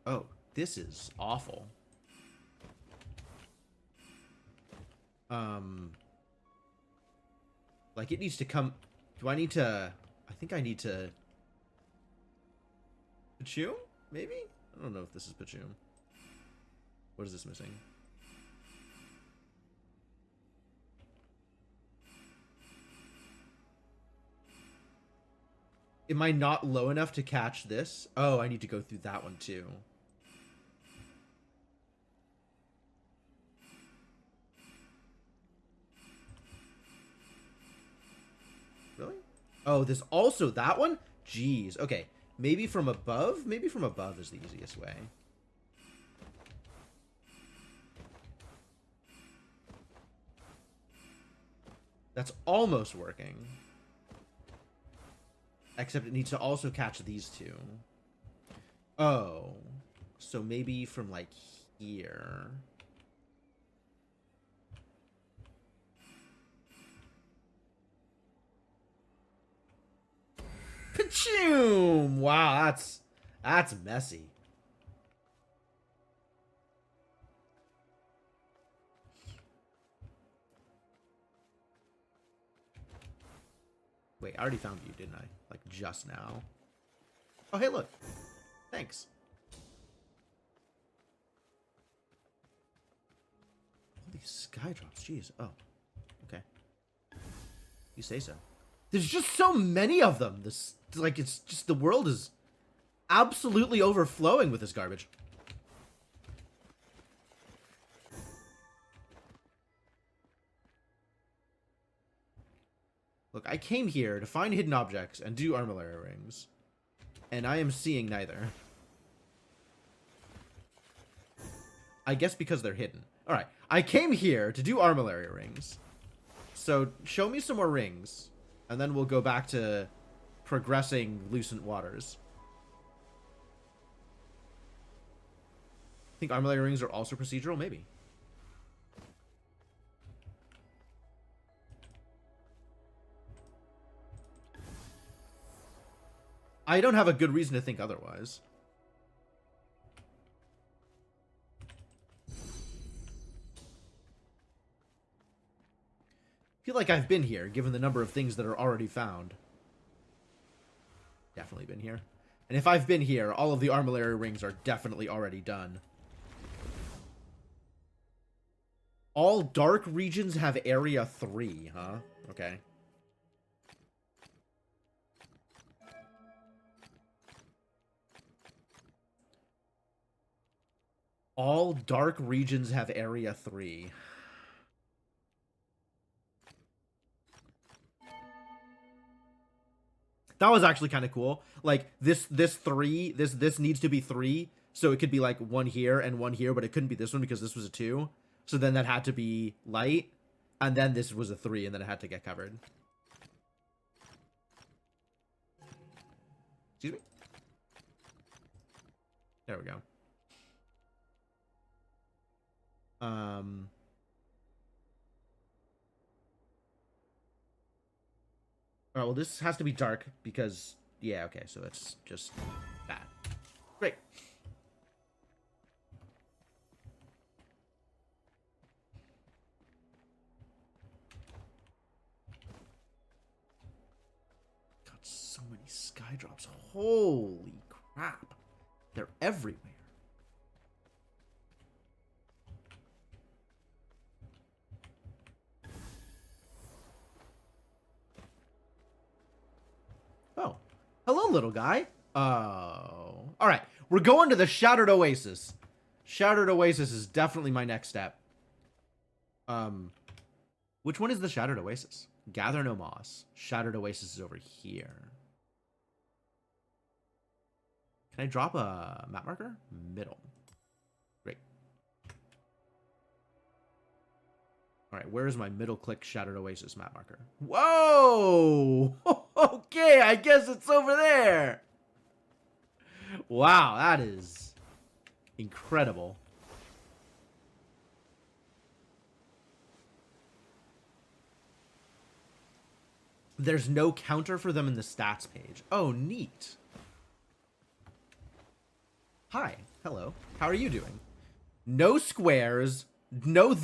Oh, this is awful. Like it needs to come. Do I need to? I think I need to. Pachum? Maybe? I don't know if this is Pachum. What is this missing? Am I not low enough to catch this? Oh, I need to go through that one too. Really? Oh, there's also that one? Jeez. Okay. Maybe from above? Maybe from above is the easiest way. That's almost working. Except it needs to also catch these two. Oh. So maybe from, like, here. Pachoom! Wow, that's messy. Wait, I already found you, didn't I? Like, just now. Oh, hey, look. Thanks. All these sky drops, jeez. Oh, okay. You say so. There's just so many of them. This, like, it's just, the world is absolutely overflowing with this garbage. Look, I came here to find hidden objects and do armillary rings. And I am seeing neither. I guess because they're hidden. Alright, I came here to do armillary rings. So, show me some more rings. And then we'll go back to progressing Lucent Waters. Think armillary rings are also procedural? Maybe. I don't have a good reason to think otherwise. feel like I've been here, given the number of things that are already found. Definitely been here. And if I've been here, all of the armillary rings are definitely already done. All dark regions have area 3, huh? Okay. All dark regions have area 3. That was actually kind of cool. Like this 3, this needs to be 3, so it could be like 1 here and 1 here, but it couldn't be this one because this was a 2. So then that had to be light, and then this was a 3, and then it had to get covered. Excuse me? There we go. Alright, well, this has to be dark because... Yeah, okay, so it's just that. Great. Got so many sky drops. Holy crap. They're everywhere. Oh. Hello, little guy. Oh. Alright. We're going to the Shattered Oasis. Shattered Oasis is definitely my next step. Which one is the Shattered Oasis? Gather no moss. Shattered Oasis is over here. Can I drop a map marker? Middle. Great. Alright, where is my middle click Shattered Oasis map marker? Whoa! Okay, I guess it's over there. Wow, that is incredible. There's no counter for them in the stats page. Oh, neat. Hi. Hello. How are you doing? No squares. No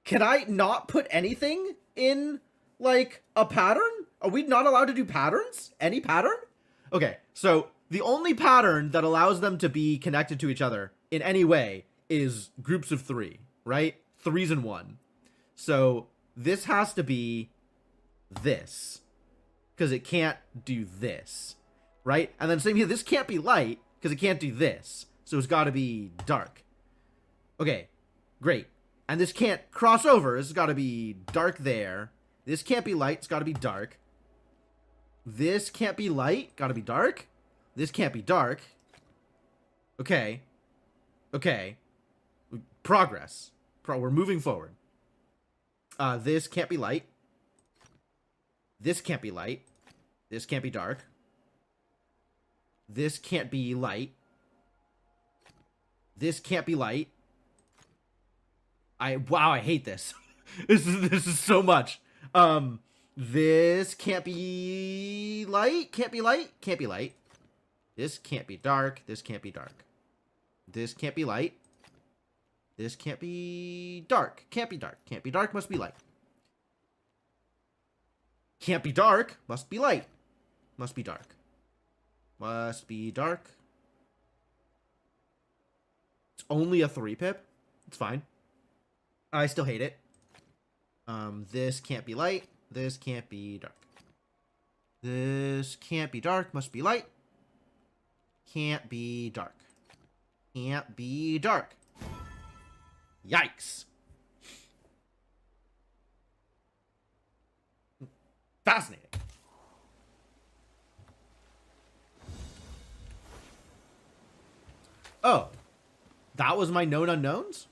Can I not put anything in, like, a pattern? Are we not allowed to do patterns? Any pattern? Okay, so the only pattern that allows them to be connected to each other in any way is groups of 3, right? 3s and 1. So this has to be this, because it can't do this, right? And then same here, this can't be light because it can't do this, so it's got to be dark. Okay, great. And this can't cross over. This has got to be dark there. This can't be light. It's got to be dark. This can't be light. Got to be dark. This can't be dark. Okay. Okay. Progress. We're moving forward. This can't be light. This can't be light. This can't be dark. This can't be light. This can't be light. Wow, I hate this. This is so much. This can't be light. Can't be light. Can't be light. This can't be dark. This can't be dark. This can't be light. This can't be dark. Can't be dark. Can't be dark. Must be light. Can't be dark. Must be light. Must be dark. Must be dark. It's only a 3-pip. It's fine. I still hate it. This can't be light. This can't be dark. This can't be dark. Must be light. Can't be dark. Can't be dark. Yikes. Fascinating. Oh. That was my known unknowns?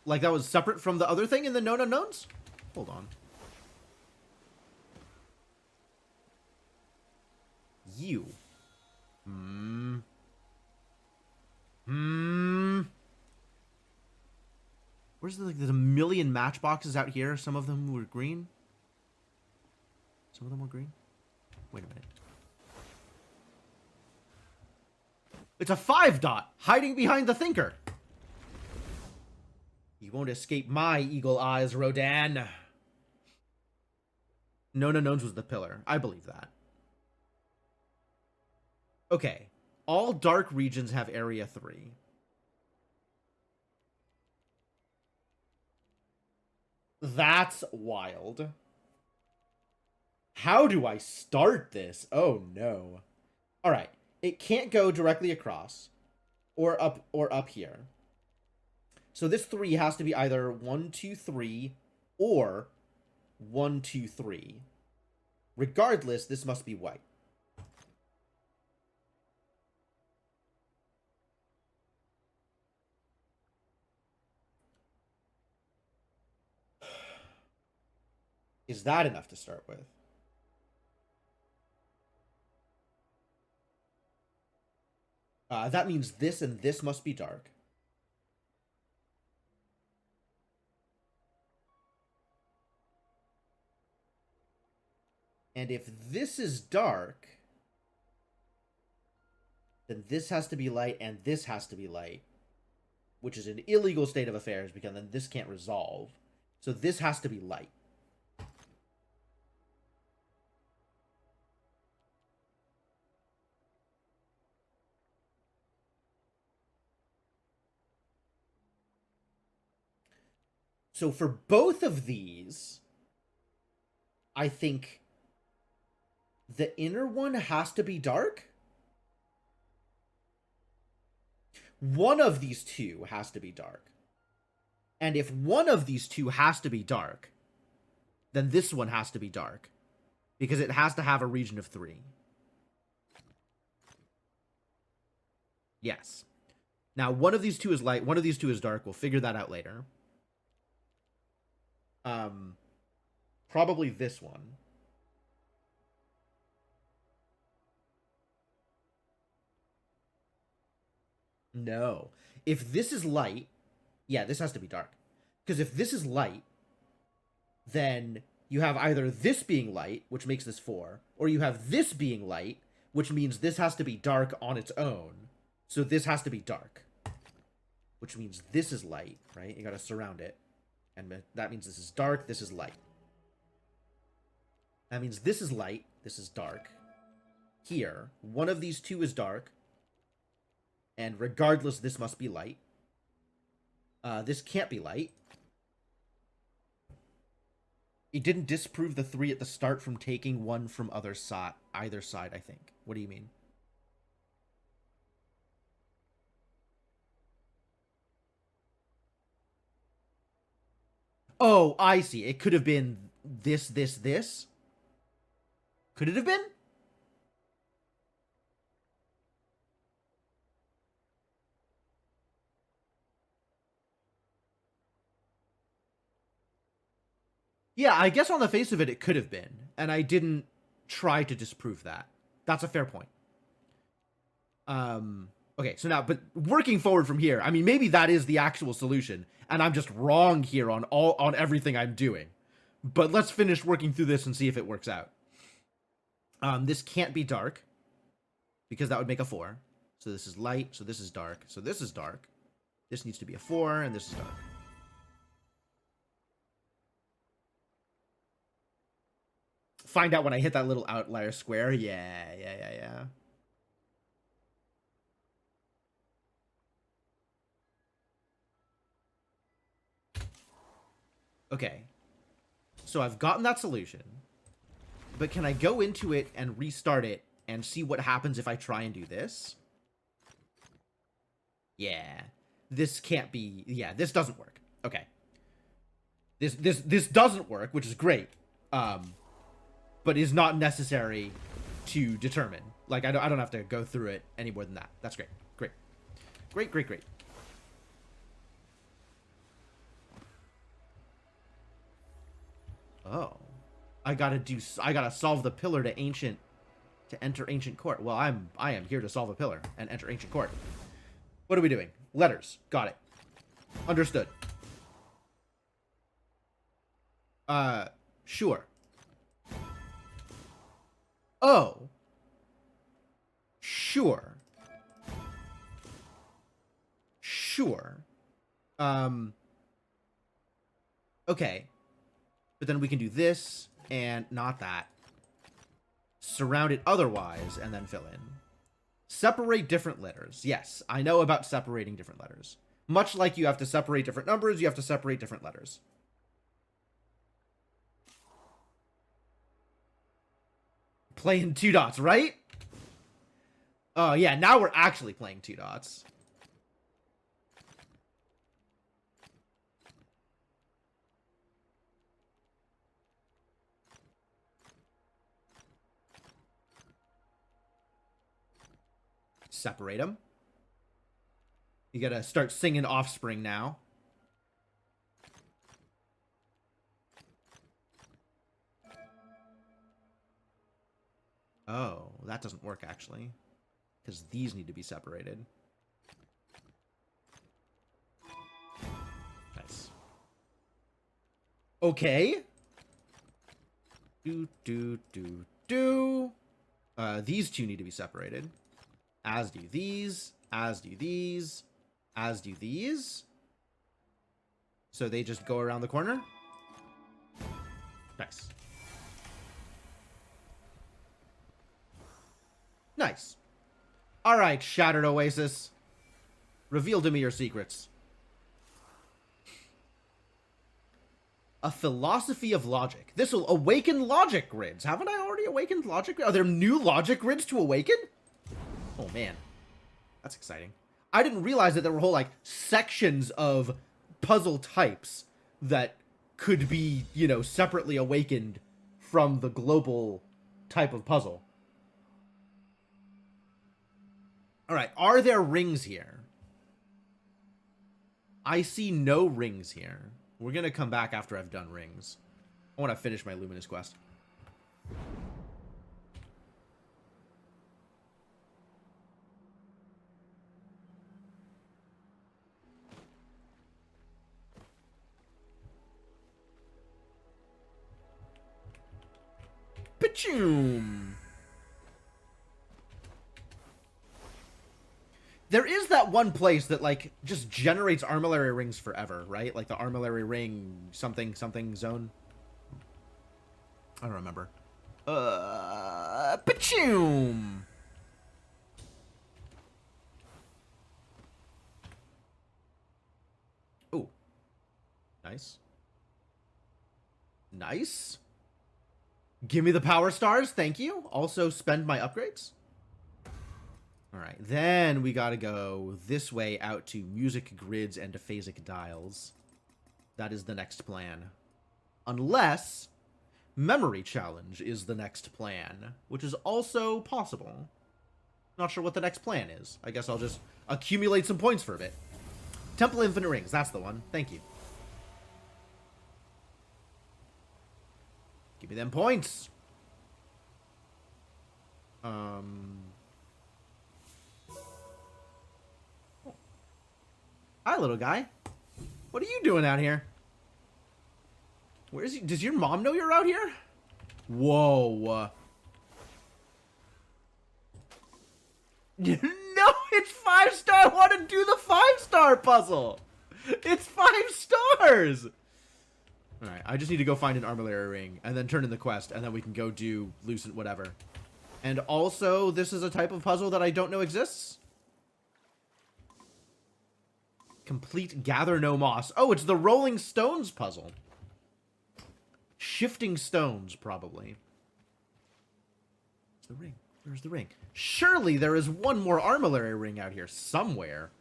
Like that was separate from the other thing in the known unknowns? Hold on. You. Where's the, like, there's a million matchboxes out here. Some of them were green. Some of them were green. Wait a minute. It's a 5 dot hiding behind the thinker. You won't escape my eagle eyes, Rodan. Nona Nones was the pillar. I believe that. Okay. All dark regions have area 3. That's wild. How do I start this? Oh no. Alright. It can't go directly across. Or up here. So this 3 has to be either 1, 2, 3, or 1, 2, 3. Regardless, this must be white. Is that enough to start with? That means this and this must be dark. And if this is dark, then this has to be light and this has to be light, which is an illegal state of affairs because then this can't resolve. So this has to be light. So for both of these, I think the inner one has to be dark. One of these two has to be dark. And if one of these two has to be dark, then this one has to be dark. Because it has to have a region of 3. Yes. Now, one of these two is light, one of these two is dark. We'll figure that out later. Probably this one. No. If this is light, yeah, this has to be dark. Because if this is light, then you have either this being light, which makes this 4, or you have this being light, which means this has to be dark on its own. So this has to be dark. Which means this is light, right? You gotta surround it. And that means this is dark, this is light. That means this is light, this is dark. Here, one of these two is dark. And regardless, this must be light. This can't be light. It didn't disprove the 3 at the start from taking one from either side, I think. What do you mean? Oh, I see. It could have been this, this, this. Could it have been? Yeah, I guess on the face of it, it could have been. And I didn't try to disprove that. That's a fair point. Okay, so now, but working forward from here, I mean, maybe that is the actual solution, and I'm just wrong here on everything I'm doing. But let's finish working through this and see if it works out. This can't be dark, because that would make a 4. So this is light, so this is dark, so this is dark. This needs to be a 4, and this is dark. Find out when I hit that little outlier square. Yeah. Okay. So I've gotten that solution. But can I go into it and restart it and see what happens if I try and do this? Yeah. This can't be... Yeah, this doesn't work. Okay. This doesn't work, which is great. But is not necessary to determine. Like, I don't have to go through it any more than that. That's great. Great. Oh. I gotta solve the pillar to enter ancient court. Well, I am here to solve a pillar and enter ancient court. What are we doing? Letters. Got it. Understood. Sure. Oh. Sure. Okay. But then we can do this and not that. Surround it otherwise and then fill in. Separate different letters. Yes, I know about separating different letters. Much like you have to separate different numbers, you have to separate different letters. Playing 2 dots, right? Oh, yeah, now we're actually playing 2 dots. Separate them. You gotta start singing Offspring now. Oh, that doesn't work, actually. Because these need to be separated. Nice. Okay. These two need to be separated. As do these. As do these. As do these. So they just go around the corner. Nice. Nice. Alright, Shattered Oasis. Reveal to me your secrets. A philosophy of logic. This will awaken logic grids. Haven't I already awakened logic grids? Are there new logic grids to awaken? Oh, man. That's exciting. I didn't realize that there were whole, like, sections of puzzle types that could be, you know, separately awakened from the global type of puzzle. Alright, are there rings here? I see no rings here. We're gonna come back after I've done rings. I want to finish my Luminous quest. Pachoom! There is that one place that, like, just generates armillary rings forever, right? Like the armillary ring something something zone. I don't remember. Pachoom! Ooh. Nice. Nice. Give me the power stars, thank you. Also spend my upgrades. Alright, then we gotta go this way out to music grids and phasic dials. That is the next plan. Unless memory challenge is the next plan, which is also possible. Not sure what the next plan is. I guess I'll just accumulate some points for a bit. Temple Infinite Rings, that's the one. Thank you. Give me them points. Hi, little guy. What are you doing out here? Where is he? Does your mom know you're out here? Whoa. No, it's 5-star. I want to do the 5-star puzzle. It's 5 stars. All right, I just need to go find an armillary ring and then turn in the quest, and then we can go do Lucent whatever. And also, this is a type of puzzle that I don't know exists. Complete Gather No Moss. Oh, it's the Rolling Stones puzzle. Shifting stones, probably. Where's the ring? Where's the ring? Surely there is one more armillary ring out here somewhere.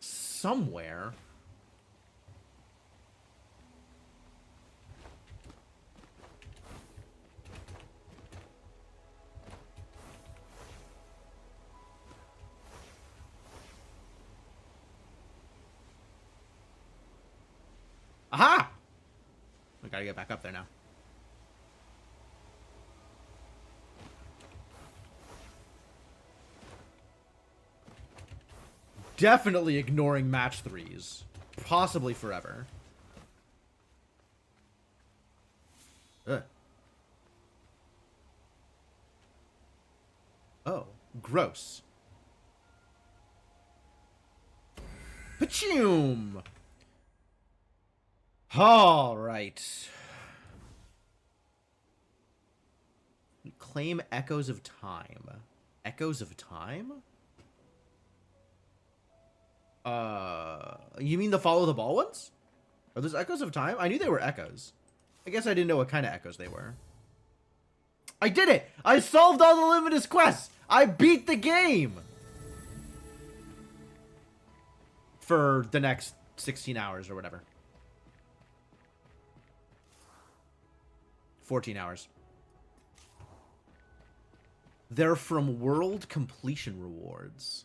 Somewhere. Aha! We gotta get back up there now. Definitely ignoring match 3s. Possibly forever. Ugh. Oh, gross. Pachoom! All right. Claim Echoes of Time. Echoes of Time? You mean the Follow the Ball ones? Are those Echoes of Time? I knew they were Echoes. I guess I didn't know what kind of Echoes they were. I did it! I solved all the Limitless quests! I beat the game! For the next 16 hours or whatever. 14 hours. They're from World Completion Rewards.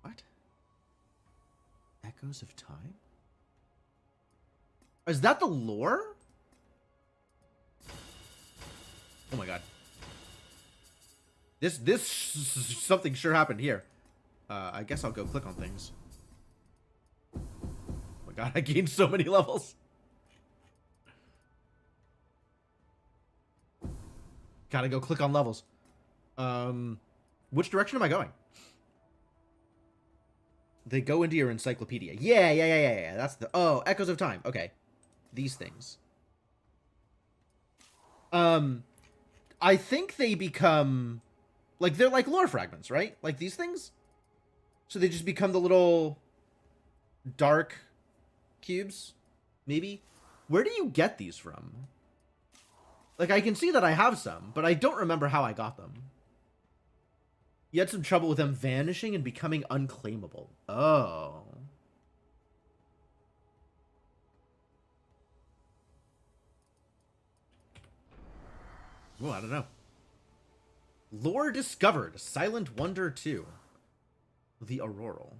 What? Echoes of Time? Is that the lore? Oh my god. Something sure happened here. I guess I'll go click on things. Oh my god, I gained so many levels. Gotta go click on levels. Which direction am I going? They go into your encyclopedia. Yeah. That's the... Oh, Echoes of Time. Okay. These things. I think they become... Like, they're like lore fragments, right? Like these things? So they just become the little... dark cubes? Maybe? Where do you get these from? Like, I can see that I have some, but I don't remember how I got them. You had some trouble with them vanishing and becoming unclaimable. Oh. Well, I don't know. Lore discovered. Silent Wonder 2. The Auroral.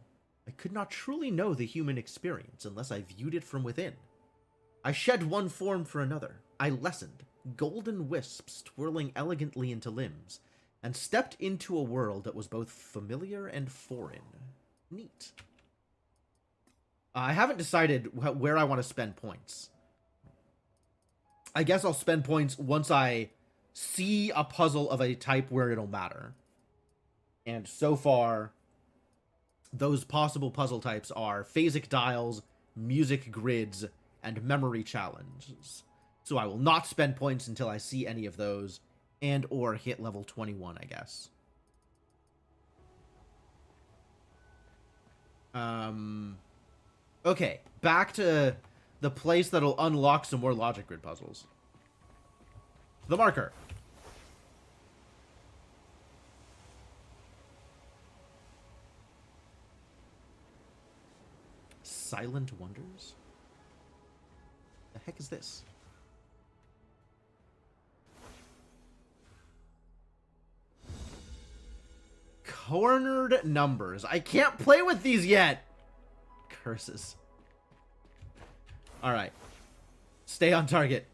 I could not truly know the human experience unless I viewed it from within. I shed one form for another. I lessened, golden wisps twirling elegantly into limbs, and stepped into a world that was both familiar and foreign. Neat. I haven't decided where I want to spend points. I guess I'll spend points once I see a puzzle of a type where it'll matter. And so far, those possible puzzle types are phasic dials, music grids, and memory challenges. So I will not spend points until I see any of those, and or hit level 21, I guess. Okay, back to the place that'll unlock some more logic grid puzzles. The marker. Silent Wonders? The heck is this? Cornered numbers. I can't play with these yet. Curses. All right. Stay on target.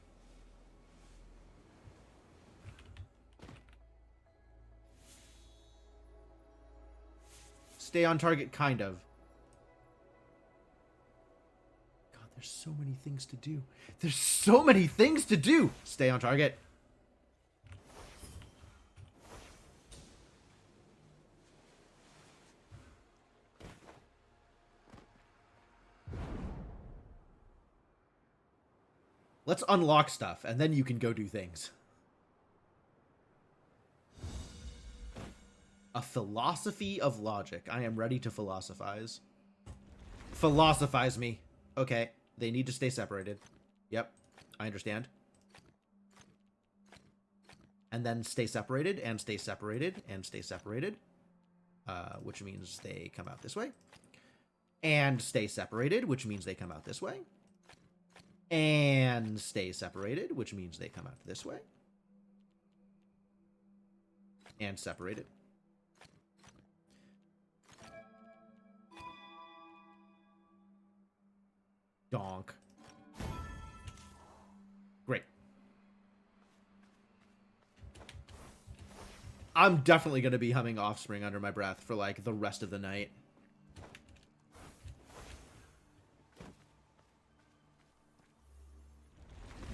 Stay on target, kind of. God, there's so many things to do. There's so many things to do. Stay on target. Let's unlock stuff, and then you can go do things. A philosophy of logic. I am ready to philosophize. Philosophize me. Okay, they need to stay separated. Yep, I understand. And then stay separated, and stay separated, and stay separated. Which means they come out this way. And stay separated, which means they come out this way. And stay separated, which means they come out this way. And separated. Donk. Great. I'm definitely going to be humming Offspring under my breath for, like, the rest of the night.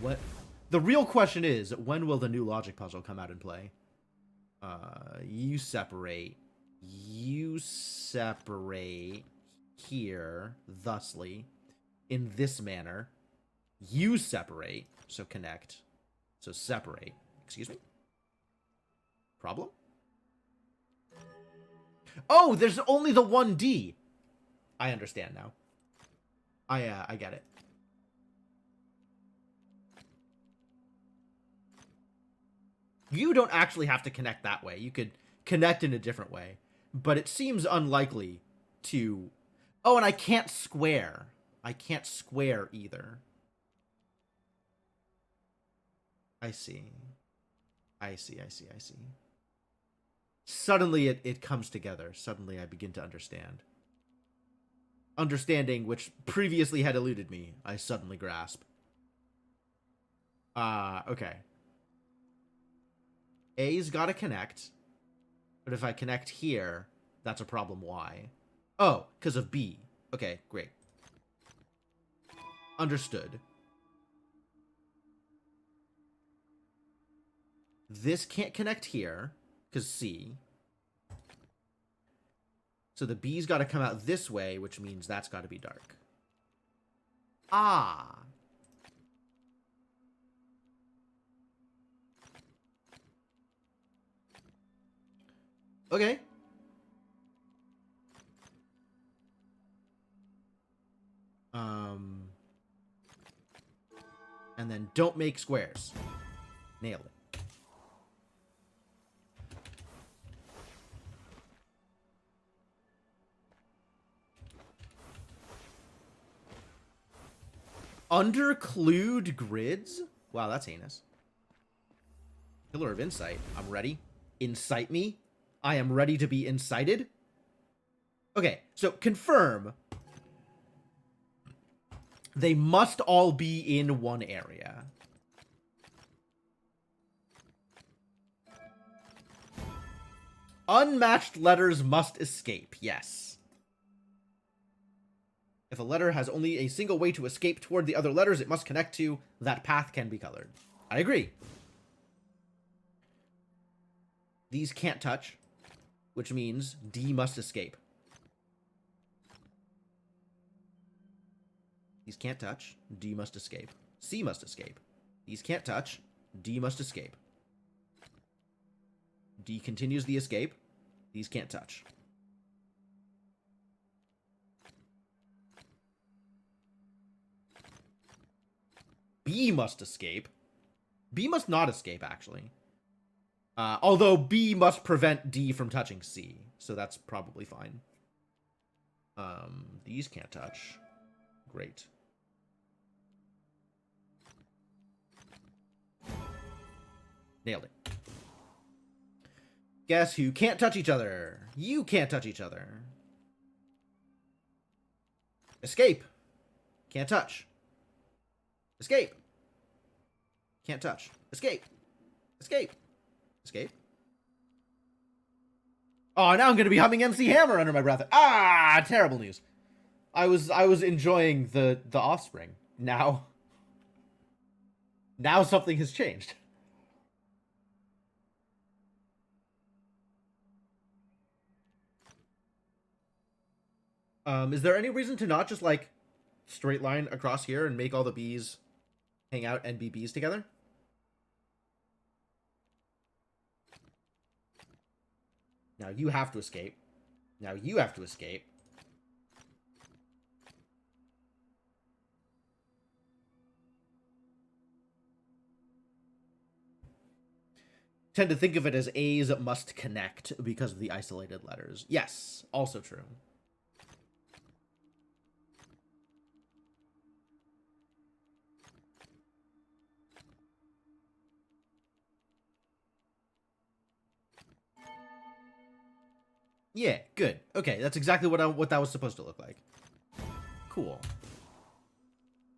What? The real question is, when will the new logic puzzle come out and play? You separate. You separate here, thusly, in this manner. You separate, so connect. So separate. Excuse me? Problem? Oh, there's only the one D. I understand now. I get it. You don't actually have to connect that way. You could connect in a different way. But it seems unlikely to... Oh, and I can't square. I can't square either. I see. I see. Suddenly it comes together. Suddenly I begin to understand. Understanding which previously had eluded me, I suddenly grasp. Okay. A's gotta connect. But if I connect here, that's a problem. Why? Oh, because of B. Okay, great. Understood. This can't connect here, because C. So the B's got to come out this way, which means that's got to be dark. Ah. Okay. And then don't make squares. Nail it. Underclued grids? Wow, that's heinous. Pillar of Insight. I'm ready. Incite me. I am ready to be incited. Okay, so confirm. They must all be in one area. Unmatched letters must escape. Yes. If a letter has only a single way to escape toward the other letters it must connect to, that path can be colored. I agree. These can't touch, which means D must escape. These can't touch. D must escape. C must escape. These can't touch. D must escape. D continues the escape. These can't touch. B must escape. B must not escape, actually. Although B must prevent D from touching C, so that's probably fine. These can't touch. Great. Nailed it. Guess who can't touch each other? You can't touch each other. Escape. Can't touch. Escape. Can't touch. Escape. Escape. Escape. Oh, now I'm gonna be humming MC Hammer under my breath. Ah, terrible news. I was enjoying the offspring. Now something has changed. Is there any reason to not just like straight line across here and make all the bees hang out and be bees together? Now you have to escape. Now you have to escape. Tend to think of it as A's must connect because of the isolated letters. Yes, also true. Yeah, good. Okay, that's exactly what that was supposed to look like. Cool.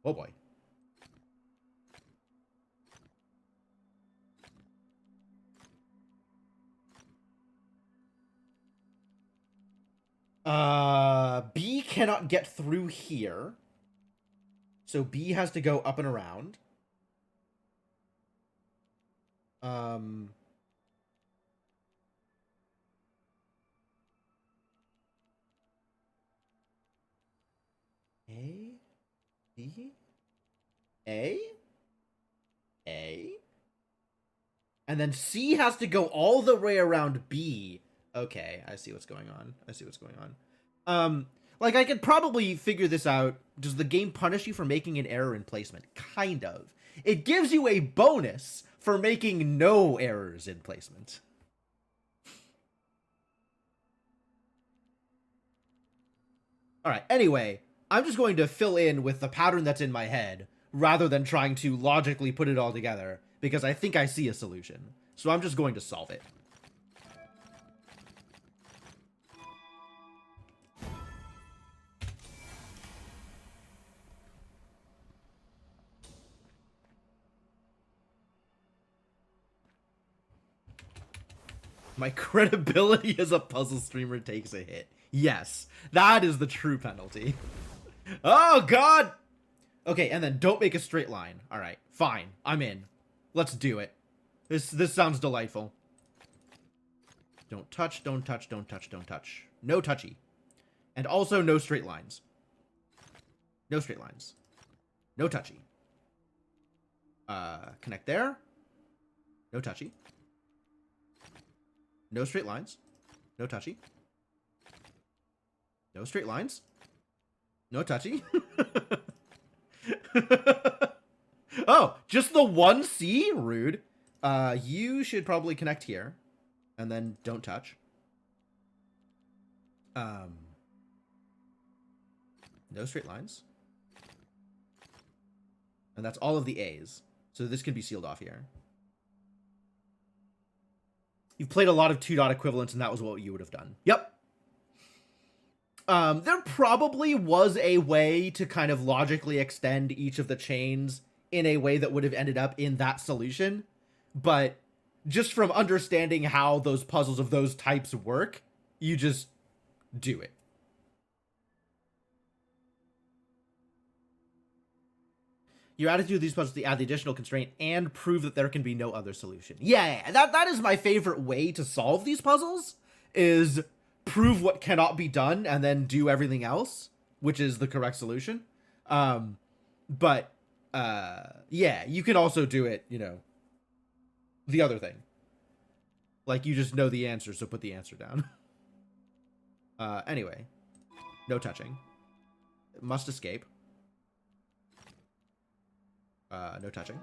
Oh boy. B cannot get through here. So B has to go up and around. B, A, and then C has to go all the way around B. Okay, I see what's going on. I see what's going on. Like, I could probably figure this out. Does the game punish you for making an error in placement? Kind of. It gives you a bonus for making no errors in placement. Alright, anyway, I'm just going to fill in with the pattern that's in my head, rather than trying to logically put it all together, because I think I see a solution. So I'm just going to solve it. My credibility as a puzzle streamer takes a hit. Yes, that is the true penalty. Oh, God! Okay, and then don't make a straight line. All right, fine. I'm in. Let's do it. This sounds delightful. Don't touch, don't touch, don't touch, don't touch. No touchy. And also no straight lines. No straight lines. No touchy. Connect there. No touchy. No straight lines. No touchy. No straight lines. No touchy. Oh, just the one C? Rude. You should probably connect here. And then don't touch. No straight lines. And that's all of the A's. So this can be sealed off here. You've played a lot of 2-dot equivalents, and that was what you would have done. Yep. There probably was a way to kind of logically extend each of the chains in a way that would have ended up in that solution. But just from understanding how those puzzles of those types work, you just do it. Your attitude of these puzzles to add the additional constraint and prove that there can be no other solution. Yeah, that is my favorite way to solve these puzzles, is prove what cannot be done and then do everything else, which is the correct solution. Yeah, you can also do it, you know, the other thing. Like, you just know the answer, so put the answer down. Anyway. No touching. Must escape. No touching.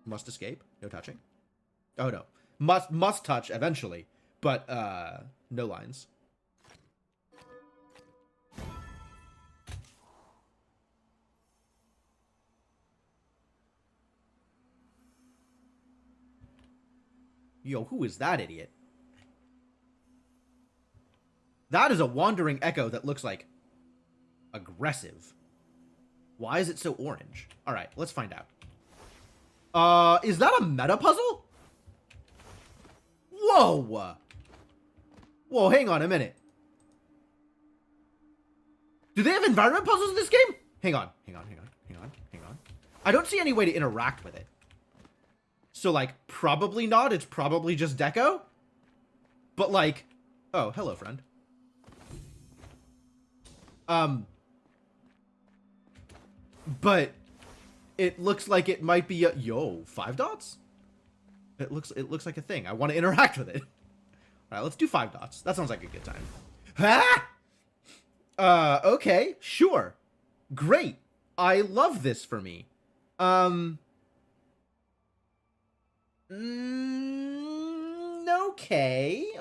Must escape. No touching. Oh, no. Must touch eventually, but, no lines. Yo, who is that idiot? That is a wandering echo that looks like aggressive. Why is it so orange? All right, let's find out. Is that a meta puzzle? Whoa. Whoa, hang on a minute. Do they have environment puzzles in this game? Hang on. I don't see any way to interact with it. So, like, probably not. It's probably just deco. But, like, oh, hello, friend. But it looks like it might be a, yo, 5 dots? It looks like a thing. I want to interact with it. All right, let's do 5 dots. That sounds like a good time. Ah! Okay, sure. Great. I love this for me.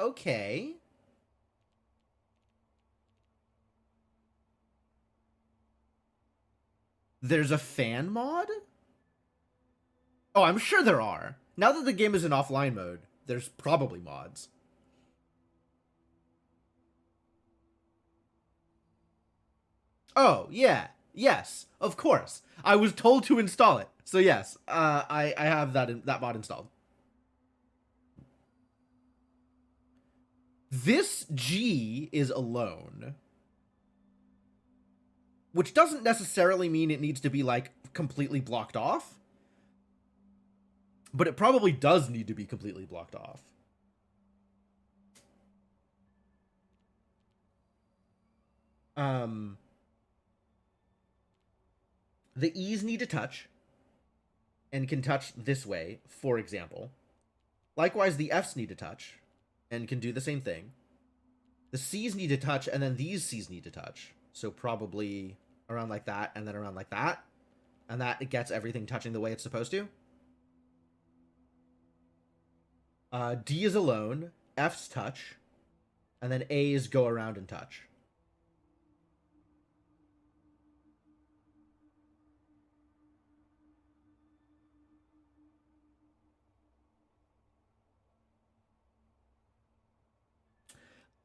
Okay. There's a fan mod? Oh, I'm sure there are. Now that the game is in offline mode, there's probably mods. Oh, yeah. Yes, of course. I was told to install it. So yes, I have that mod installed. This G is alone. Which doesn't necessarily mean it needs to be, like, completely blocked off. But it probably does need to be completely blocked off. The E's need to touch and can touch this way, for example. Likewise, the F's need to touch and can do the same thing. The C's need to touch, and then these C's need to touch. So probably around like that, and then around like that. And that gets everything touching the way it's supposed to. D is alone, F's touch, and then A's go around and touch.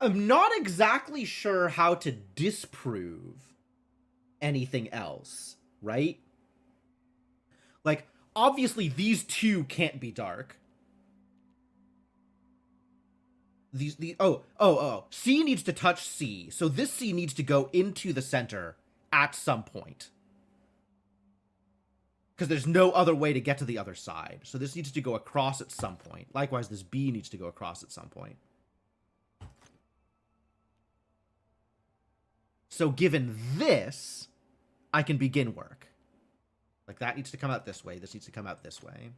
I'm not exactly sure how to disprove anything else, right? Like, obviously these two can't be dark. C needs to touch C. So this C needs to go into the center at some point. Because there's no other way to get to the other side. So this needs to go across at some point. Likewise, this B needs to go across at some point. So given this, I can begin work. Like, that needs to come out this way. This needs to come out this way.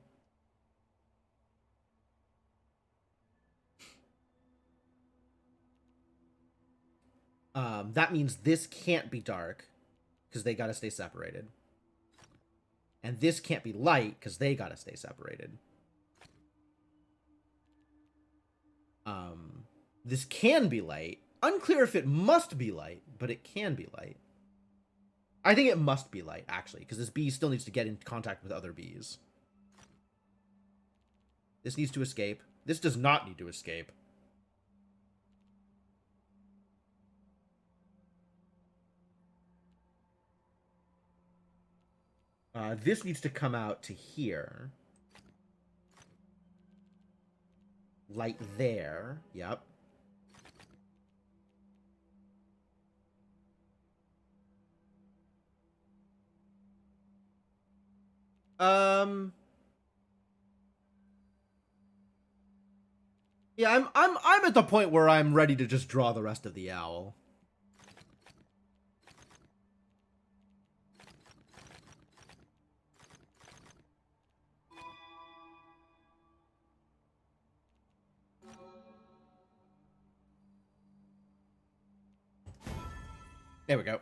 That means this can't be dark, because they gotta stay separated. And this can't be light, because they gotta stay separated. This can be light. Unclear if it must be light, but it can be light. I think it must be light, actually, because this bee still needs to get in contact with other bees. This needs to escape. This does not need to escape. This needs to come out to here. Light there. Yep. Yeah, I'm at the point where I'm ready to just draw the rest of the owl. There we go.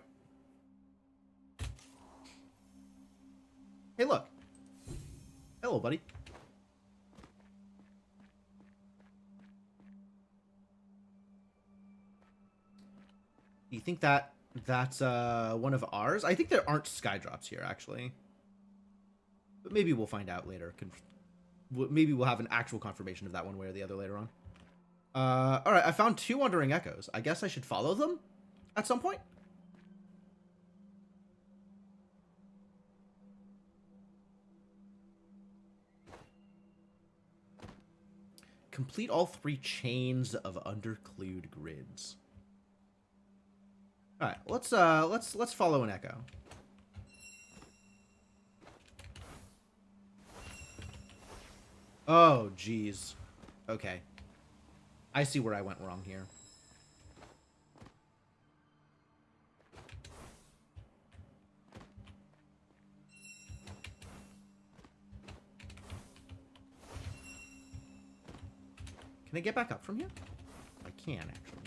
Hey, look. Hello, buddy. Do you think that's one of ours? I think there aren't sky drops here, actually. But maybe we'll find out later. Maybe we'll have an actual confirmation of that one way or the other later on. Alright, I found 2 wandering echoes. I guess I should follow them at some point? Complete all 3 chains of underclued grids. All right, let's follow an echo. Oh, geez. Okay. I see where I went wrong here. Can I get back up from here? I can, actually.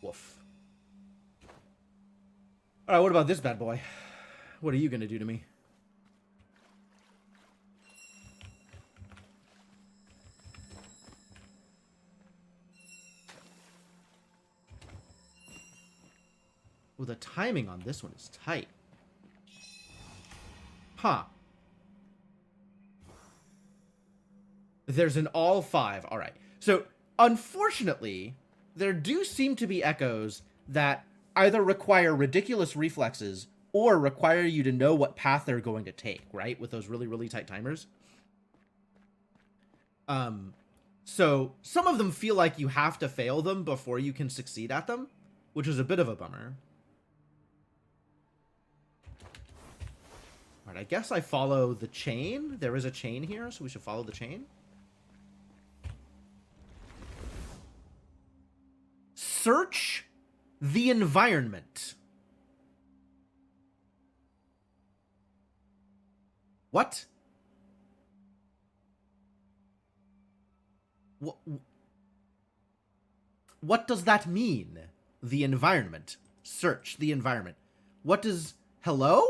Woof. Alright, what about this bad boy? What are you gonna do to me? Well, the timing on this one is tight. Huh. There's an all 5. All right. So, unfortunately, there do seem to be echoes that either require ridiculous reflexes or require you to know what path they're going to take, right? With those really, really tight timers. So some of them feel like you have to fail them before you can succeed at them, which is a bit of a bummer. All right, I guess I follow the chain. There is a chain here, so we should follow the chain. Search The environment. What? What does that mean? The environment. Search the environment. What does... Hello?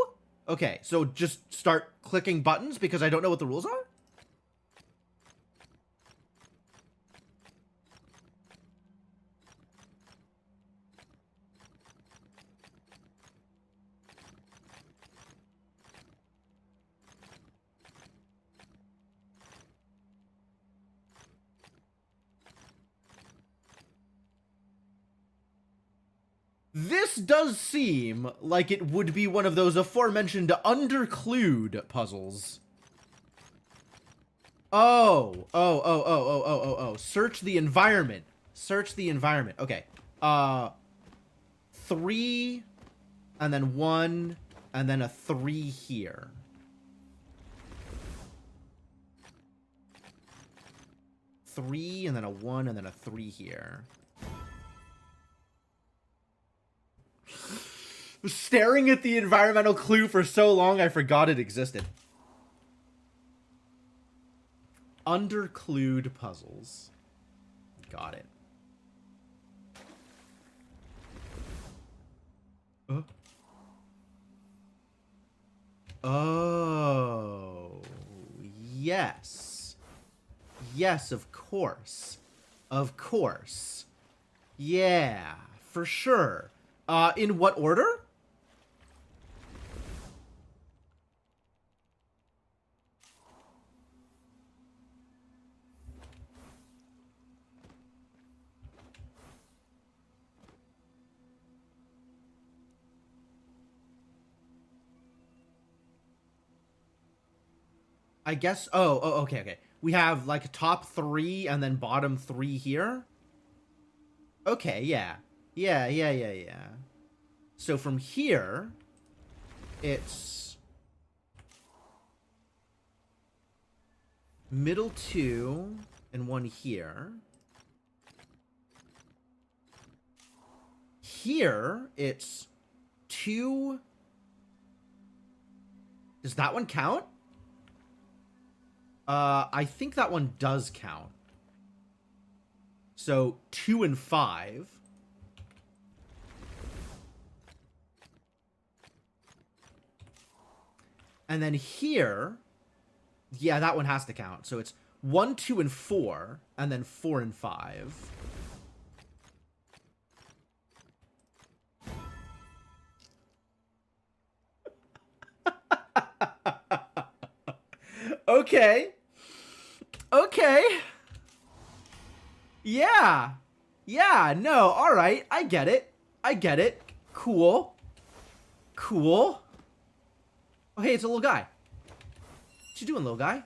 Okay, so just start clicking buttons because I don't know what the rules are? This does seem like it would be one of those aforementioned underclued puzzles. Oh. Search the environment. Search the environment. Okay. 3, and then 1, and then a 3 here. Three, and then a 1, and then a 3 here. Staring at the environmental clue for so long, I forgot it existed. Underclued puzzles. Got it. Oh. Yes. Yes, of course. Of course. Yeah, for sure. In what order? I guess... Oh, okay. We have, like, top 3 and then bottom 3 here? Okay, yeah. Yeah. So from here, it's... middle 2 and 1 here. Here, it's 2... Does that one count? I think that one does count. So 2 and 5. And then here, yeah, that one has to count. So it's 1, 2, and 4, and then 4 and 5. Okay. Yeah, no, alright. I get it. Cool. Oh, hey, it's a little guy. What you doing, little guy?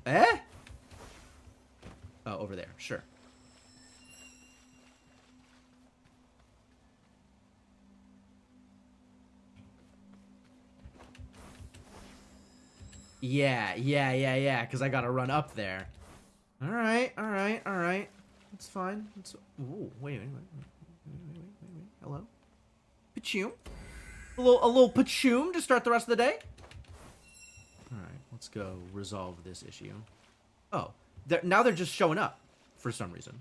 Eh? Oh, over there. Sure. Yeah, because I gotta run up there. Alright. That's fine. Ooh, wait. Hello? Pachoom? A little pachoom to start the rest of the day? Alright, let's go resolve this issue. Oh, now they're just showing up for some reason.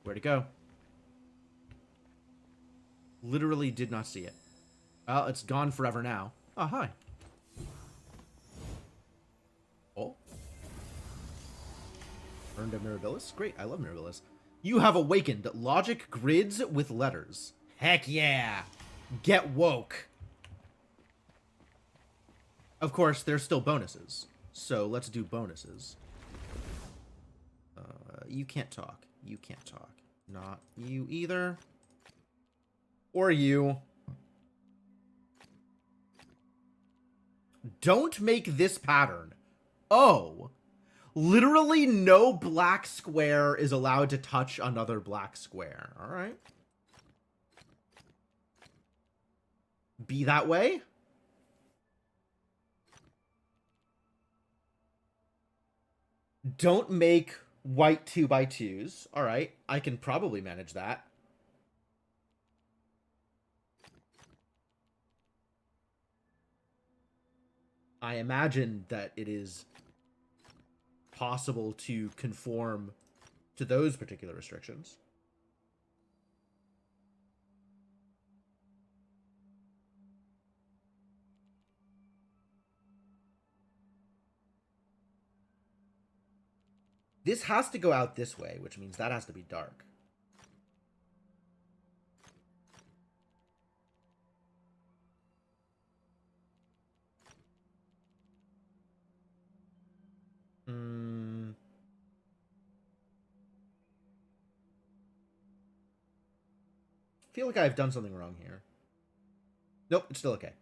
Where'd it go? Literally did not see it. Well, it's gone forever now. Oh, hi. Oh. Earned a Mirabilis? Great, I love Mirabilis. You have awakened logic grids with letters. Heck yeah. Get woke. Of course, there's still bonuses. So let's do bonuses. You can't talk. Not you either. Or you. Don't make this pattern. Oh. Literally no black square is allowed to touch another black square. Alright. Be that way? Don't make white 2x2s. All right, I can probably manage that. I imagine that it is possible to conform to those particular restrictions. This has to go out this way, which means that has to be dark. I feel like I've done something wrong here. Nope, it's still okay.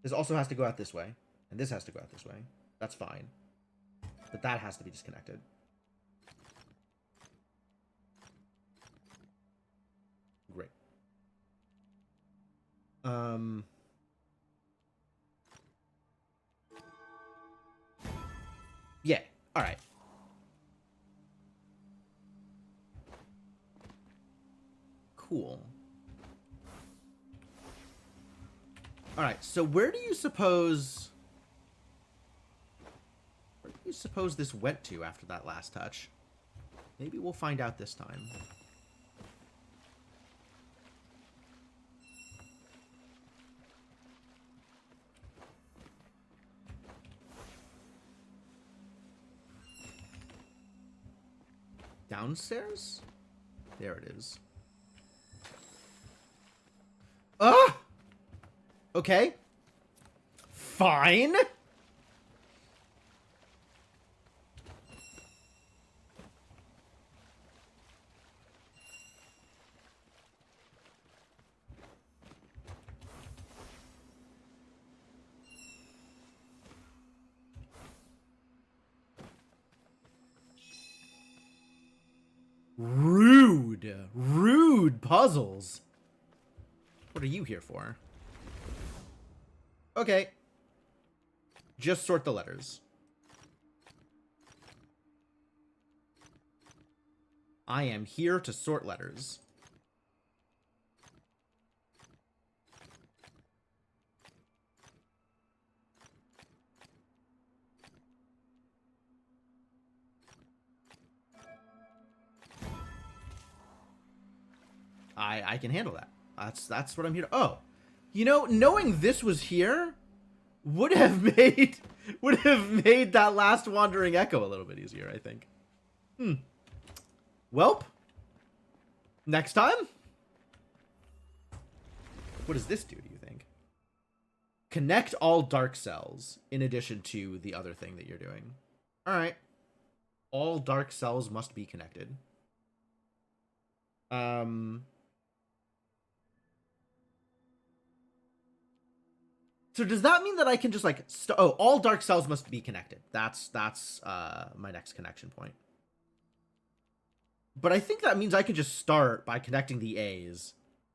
This also has to go out this way, and this has to go out this way. That's fine. But that has to be disconnected. Great. Yeah, alright. Cool. Alright, so where do you suppose this went to after that last touch? Maybe we'll find out this time. Downstairs? There it is. Ah! Okay. Fine. Rude. Rude puzzles. What are you here for? Okay. Just sort the letters. I am here to sort letters. I can handle that. That's what I'm here to. Oh, you know, knowing this was here would have made that last wandering echo a little bit easier, I think. Welp. Next time. What does this do, you think? Connect all dark cells in addition to the other thing that you're doing. All right. All dark cells must be connected. So does that mean that I can just like oh, all dark cells must be connected. That's my next connection point. But I think that means I can just start by connecting the A's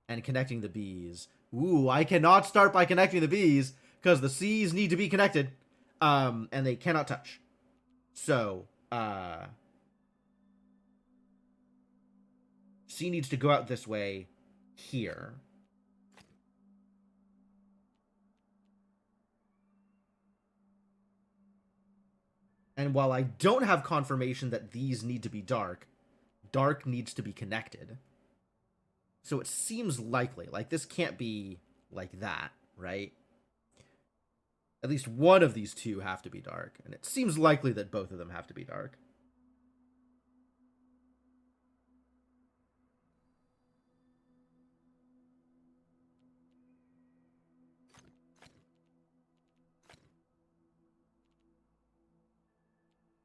and connecting the B's. Ooh, I cannot start by connecting the B's because the C's need to be connected, and they cannot touch. So, C needs to go out this way here. And while I don't have confirmation that these need to be dark, dark needs to be connected. So it seems likely. Like, this can't be like that, right? At least one of these two have to be dark. And it seems likely that both of them have to be dark.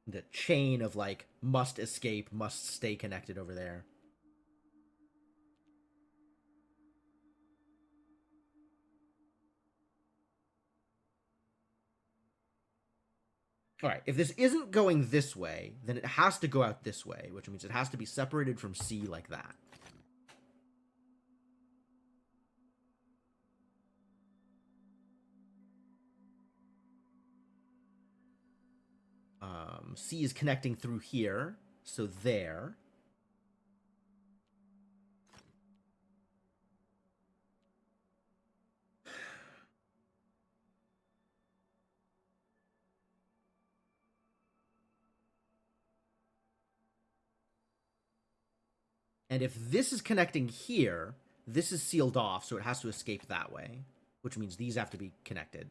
The chain of, like, must escape, must stay connected over there. All right, if this isn't going this way, then it has to go out this way, which means it has to be separated from C like that. C is connecting through here, so there. And if this is connecting here, this is sealed off, so it has to escape that way, which means these have to be connected.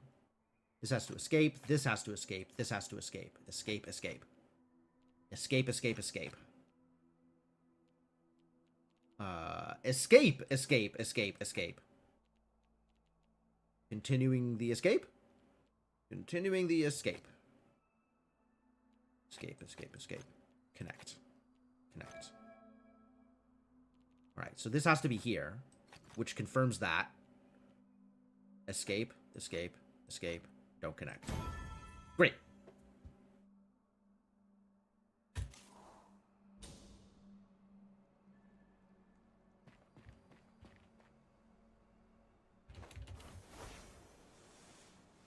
This has to escape, this has to escape, this has to escape. Escape, escape. Escape, escape, escape. Escape, escape, escape, escape. Continuing the escape. Continuing the escape. Escape, escape, escape. Connect. Connect. Alright, so this has to be here, which confirms that. Escape, escape, escape. Don't connect. Great.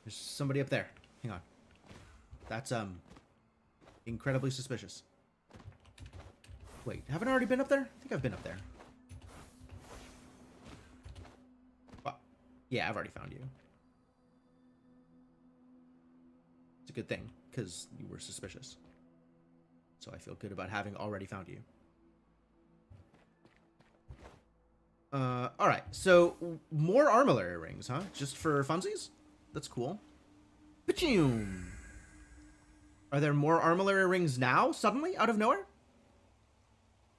There's somebody up there. Hang on. That's, incredibly suspicious. Wait, haven't I already been up there? I think I've been up there. Yeah, I've already found you. It's a good thing, because you were suspicious. So I feel good about having already found you. Alright, so more armillary rings, huh? Just for funsies? That's cool. Pachoom! Are there more armillary rings now, suddenly, out of nowhere?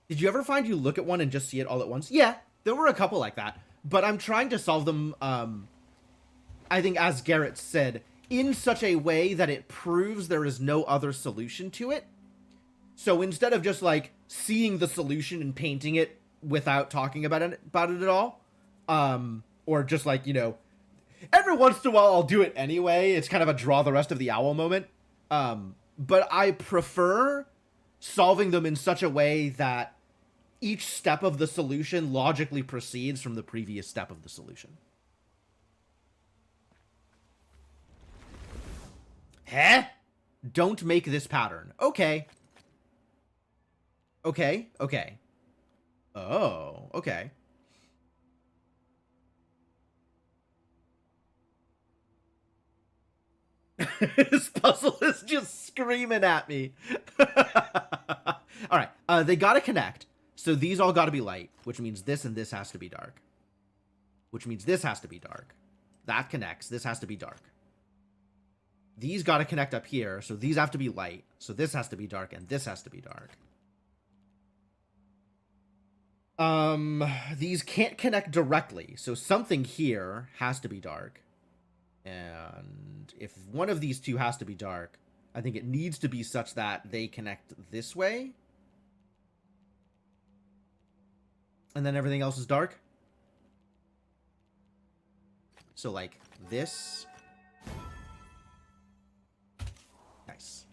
Did you ever find you look at one and just see it all at once? Yeah, there were a couple like that. But I'm trying to solve them, I think, as Garrett said, in such a way that it proves there is no other solution to it. So instead of just, like, seeing the solution and painting it without talking about it at all, or just, like, you know, every once in a while I'll do it anyway. It's kind of a draw the rest of the owl moment. But I prefer solving them in such a way that each step of the solution logically proceeds from the previous step of the solution. Huh? Don't make this pattern. Okay. Okay, okay. Oh, okay. This puzzle is just screaming at me. Alright, they gotta connect. So these all gotta be light, which means this and this has to be dark. Which means this has to be dark. That connects. This has to be dark. These gotta connect up here, so these have to be light. So this has to be dark, and this has to be dark. These can't connect directly, so something here has to be dark. And if one of these two has to be dark, I think it needs to be such that they connect this way. And then everything else is dark. So, like, this. Nice.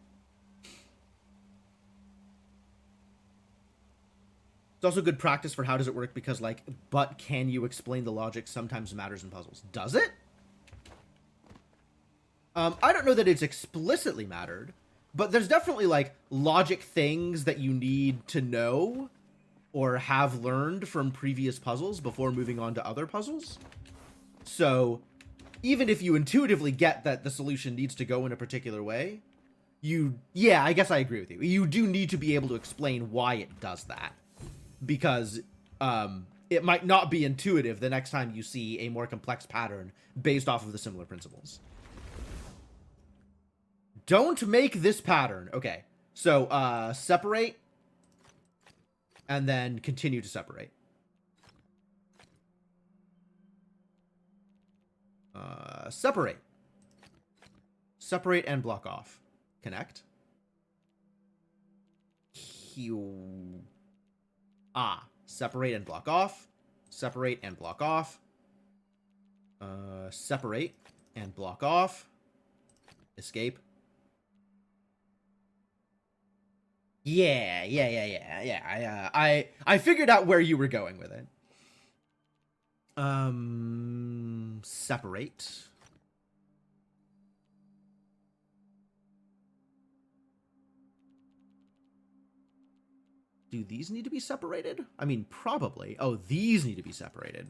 It's also good practice for how does it work, because, like, but can you explain the logic sometimes matters in puzzles. Does it? I don't know that it's explicitly mattered, but there's definitely, like, logic things that you need to know or have learned from previous puzzles before moving on to other puzzles. So, even if you intuitively get that the solution needs to go in a particular way, yeah, I guess I agree with you. You do need to be able to explain why it does that. Because, it might not be intuitive the next time you see a more complex pattern based off of the similar principles. Don't make this pattern. Okay. So, separate. And then continue to separate. Separate. Separate and block off. Connect. Separate and block off. Separate and block off. Separate and block off. Escape. Yeah. I figured out where you were going with it. Separate. Do these need to be separated? I mean, probably. Oh, these need to be separated.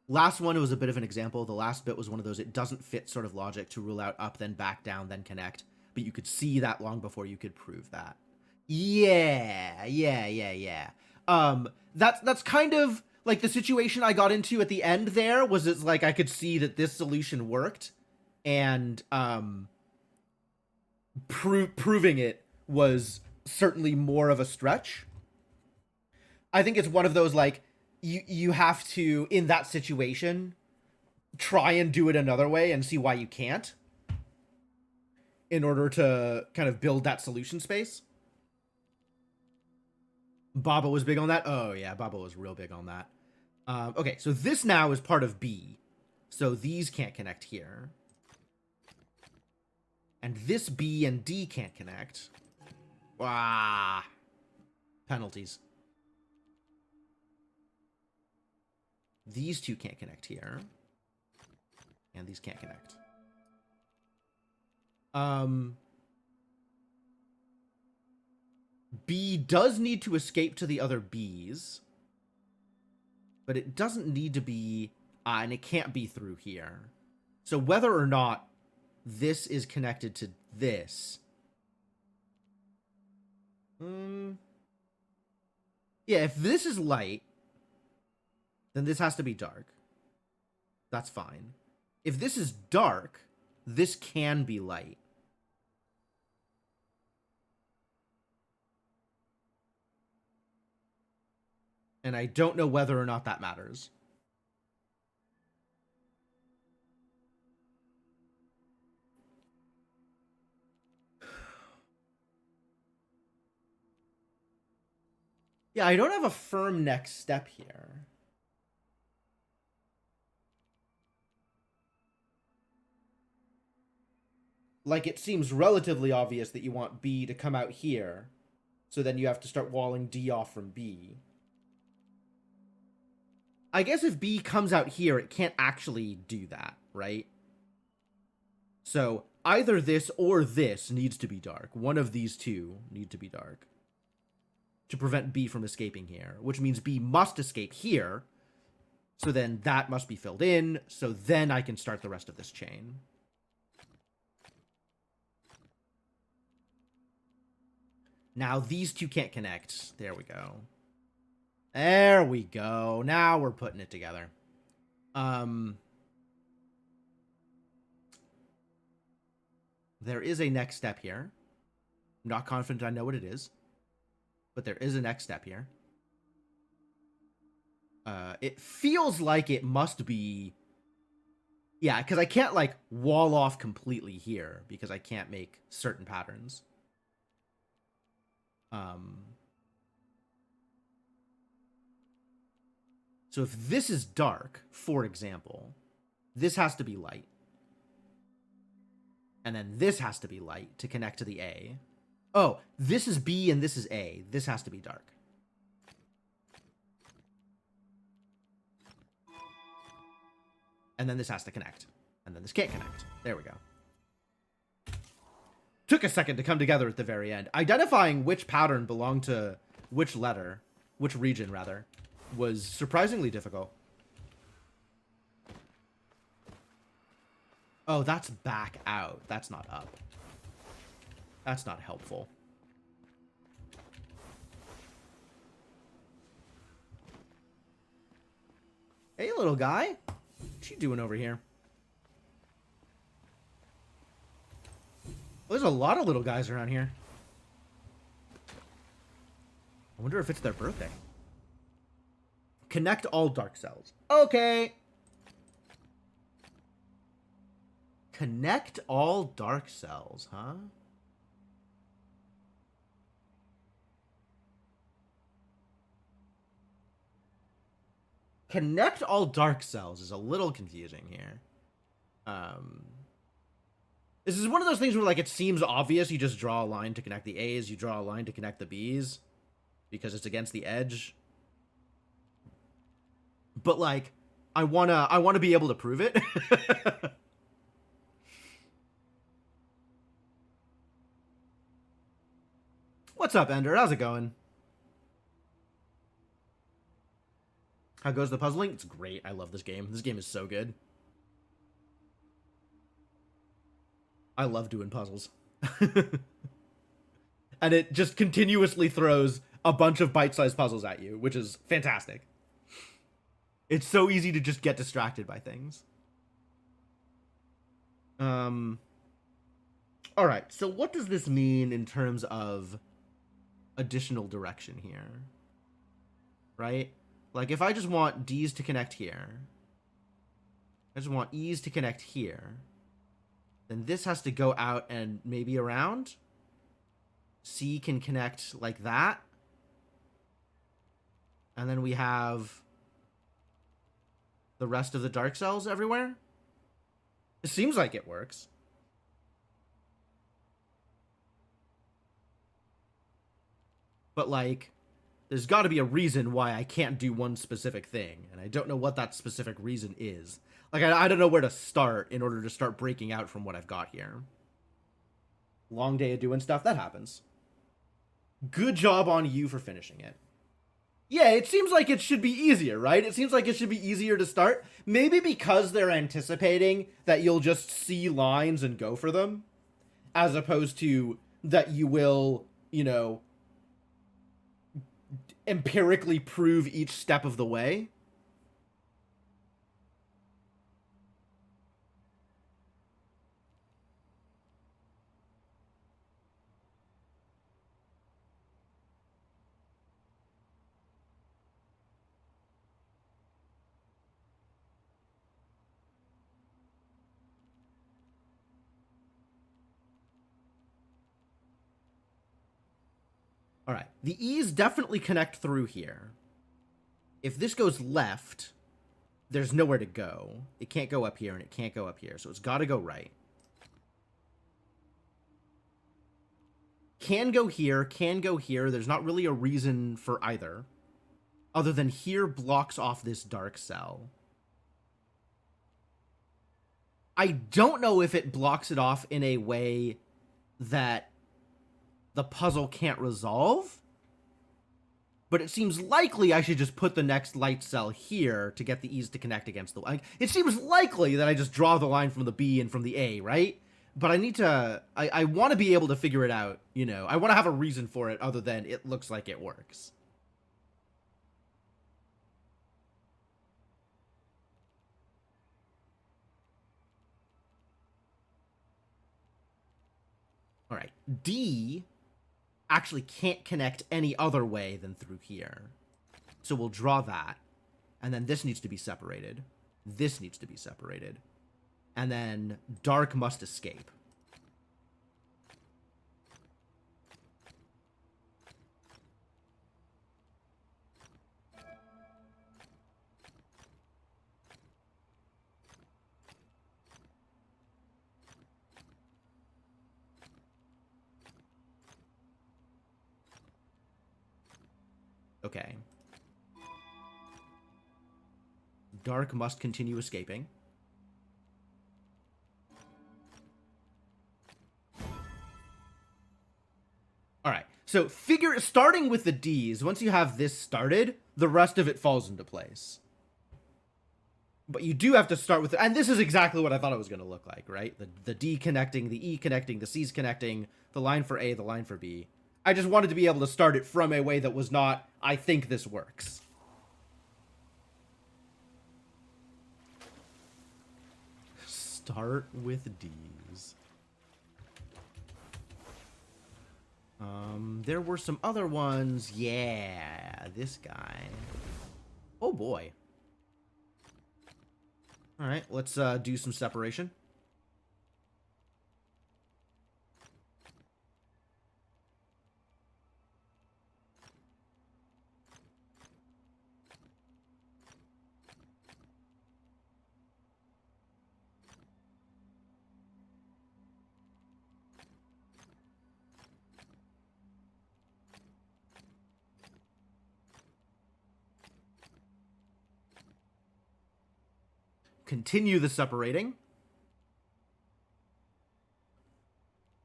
Last one was a bit of an example. The last bit was one of those, it doesn't fit sort of logic to rule out up, then back down, then connect. But you could see that long before you could prove that. Yeah. That's kind of like the situation I got into at the end there, was it's like I could see that this solution worked, and proving it was certainly more of a stretch. I think it's one of those, like, you have to, in that situation, try and do it another way and see why you can't, in order to kind of build that solution space. Baba was big on that. Oh yeah, Baba was real big on that. Okay, so this now is part of B. So these can't connect here. And this B and D can't connect. Wah. Penalties. These two can't connect here. And these can't connect. B does need to escape to the other Bs. But it doesn't need to be... and it can't be through here. So whether or not this is connected to this... yeah, if this is light, then this has to be dark. That's fine. If this is dark, this can be light. And I don't know whether or not that matters. Yeah, I don't have a firm next step here. Like, it seems relatively obvious that you want B to come out here. So then you have to start walling D off from B. I guess if B comes out here, it can't actually do that, right? So either this or this needs to be dark. One of these two need to be dark to prevent B from escaping here, which means B must escape here. So then that must be filled in. So then I can start the rest of this chain. Now these two can't connect. There we go. There we go. Now we're putting it together. There is a next step here. I'm not confident I know what it is, but there is a next step here. It feels like it must be... yeah, because I can't, like, wall off completely here, because I can't make certain patterns. So if this is dark, for example, this has to be light. And then this has to be light to connect to the A. Oh, this is B and this is A. This has to be dark. And then this has to connect. And then this can't connect. There we go. Took a second to come together at the very end. Identifying which pattern belonged to which letter, which region rather, was surprisingly difficult. Oh, that's back out. That's not up. That's not helpful. Hey, little guy. What you doing over here? Well, there's a lot of little guys around here. I wonder if it's their birthday. Connect all dark cells. Okay. Connect all dark cells, huh? Connect all dark cells is a little confusing here. This is one of those things where, like, it seems obvious. You just draw a line to connect the A's. You draw a line to connect the B's because it's against the edge. But, like, I wanna be able to prove it. What's up, Ender? How's it going? How goes the puzzling? It's great. I love this game. This game is so good. I love doing puzzles. And it just continuously throws a bunch of bite-sized puzzles at you, which is fantastic. It's so easy to just get distracted by things. All right, so what does this mean in terms of additional direction here? Right? Like, if I just want D's to connect here, I just want E's to connect here, then this has to go out and maybe around. C can connect like that. And then we have the rest of the dark cells everywhere. It seems like it works. But, like, there's got to be a reason why I can't do one specific thing. And I don't know what that specific reason is. Like, I don't know where to start in order to start breaking out from what I've got here. Long day of doing stuff. That happens. Good job on you for finishing it. Yeah, it seems like it should be easier, right? It seems like it should be easier to start. Maybe because they're anticipating that you'll just see lines and go for them, as opposed to that you will, you know, empirically prove each step of the way. All right, the E's definitely connect through here. If this goes left, there's nowhere to go. It can't go up here, and it can't go up here, so it's got to go right. Can go here, can go here. There's not really a reason for either, other than here blocks off this dark cell. I don't know if it blocks it off in a way that the puzzle can't resolve, but it seems likely I should just put the next light cell here to get the E's to connect against the... Like, it seems likely that I just draw the line from the B and from the A, right? But I need to... I want to be able to figure it out, you know? I want to have a reason for it other than it looks like it works. All right, D actually can't connect any other way than through here. So we'll draw that. And then this needs to be separated. This needs to be separated. And then dark must escape. Okay. Dark must continue escaping. Alright, so starting with the D's, once you have this started, the rest of it falls into place. But you do have to start with... And this is exactly what I thought it was going to look like, right? The D connecting, the E connecting, the C's connecting, the line for A, the line for B. I just wanted to be able to start it from a way that was not, I think this works. Start with D's. There were some other ones. Yeah, this guy. Oh boy. All right, let's do some separation. continue the separating.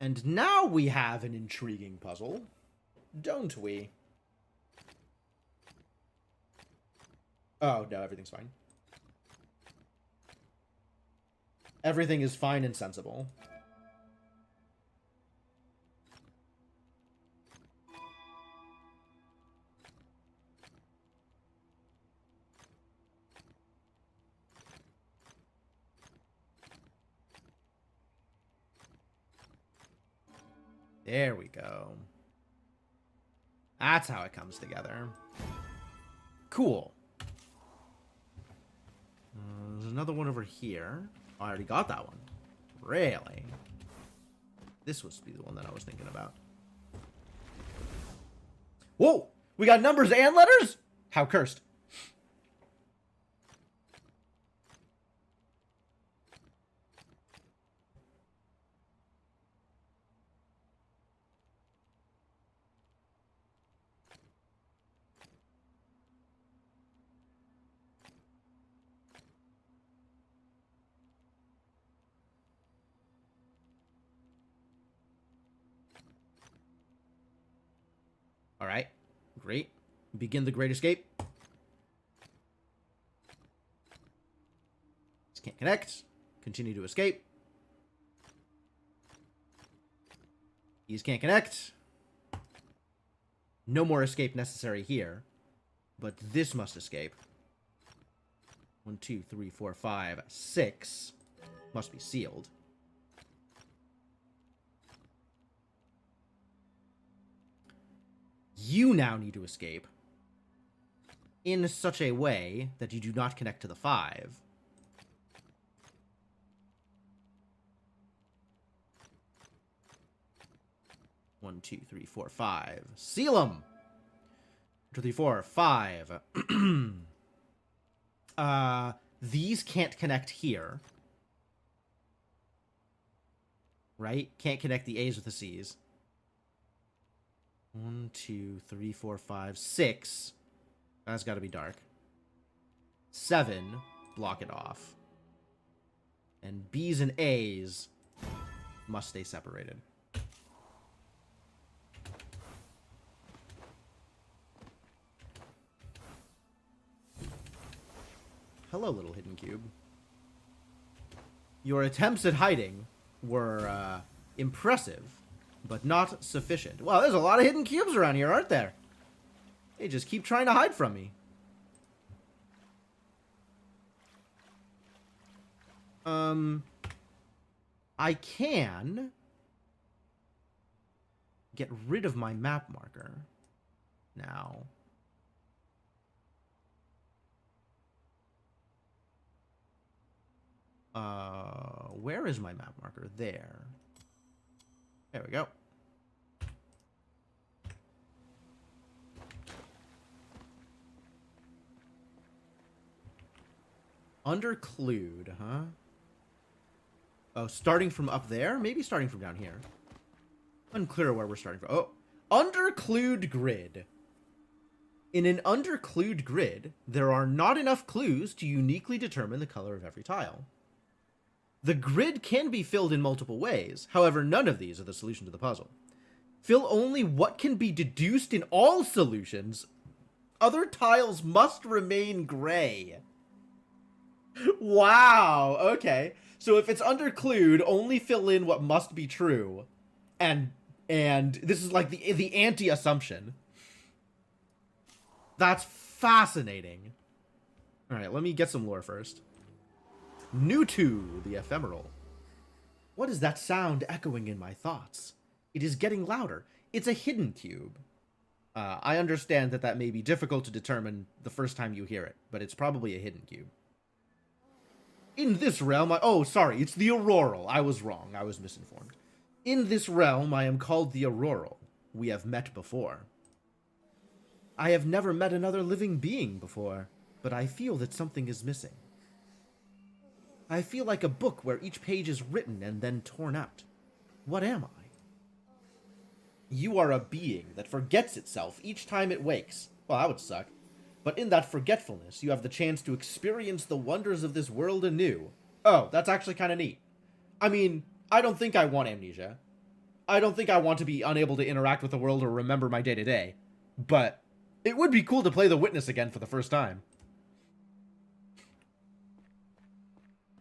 And now we have an intriguing puzzle, don't we? Oh, no, everything's fine. Everything is fine and sensible. There we go. That's how it comes together. Cool. There's another one over here. Oh, I already got that one. Really? This was be the one that I was thinking about. Whoa! We got numbers and letters? How cursed. All right, great. Begin the Great Escape. This can't connect. Continue to escape. These can't connect. No more escape necessary here. But this must escape. 1, 2, 3, 4, 5, 6. Must be sealed. You now need to escape in such a way that you do not connect to the 5. One, 2, 3, 4, 5. Seal them! 2, 3, 4, 5. These can't connect here. Right? Can't connect the A's with the C's. 1, 2, 3, 4, 5, 6. That's got to be dark. 7. Block it off. And B's and A's must stay separated. Hello, little hidden cube. Your attempts at hiding were impressive, but not sufficient. Wow, there's a lot of hidden cubes around here, aren't there? They just keep trying to hide from me. I can get rid of my map marker now. Where is my map marker? There. There we go. Underclued, huh? Oh, starting from up there? Maybe starting from down here. Unclear where we're starting from. Oh, underclued grid. In an underclued grid, there are not enough clues to uniquely determine the color of every tile. The grid can be filled in multiple ways, however, none of these are the solution to the puzzle. Fill only what can be deduced in all solutions. Other tiles must remain gray. Wow, okay. So if it's underclued, only fill in what must be true. And this is like the anti-assumption. That's fascinating. Alright, let me get some lore first. Nutu, the ephemeral. What is that sound echoing in my thoughts? It is getting louder. It's a hidden cube. I understand that may be difficult to determine the first time you hear it, but it's probably a hidden cube. In this realm, oh, sorry, it's the auroral. I was wrong. I was misinformed. In this realm, I am called the auroral. We have met before. I have never met another living being before, but I feel that something is missing. I feel like a book where each page is written and then torn out. What am I? You are a being that forgets itself each time it wakes. Well, that would suck. But in that forgetfulness, you have the chance to experience the wonders of this world anew. Oh, that's actually kind of neat. I mean, I don't think I want amnesia. I don't think I want to be unable to interact with the world or remember my day-to-day. But it would be cool to play The Witness again for the first time.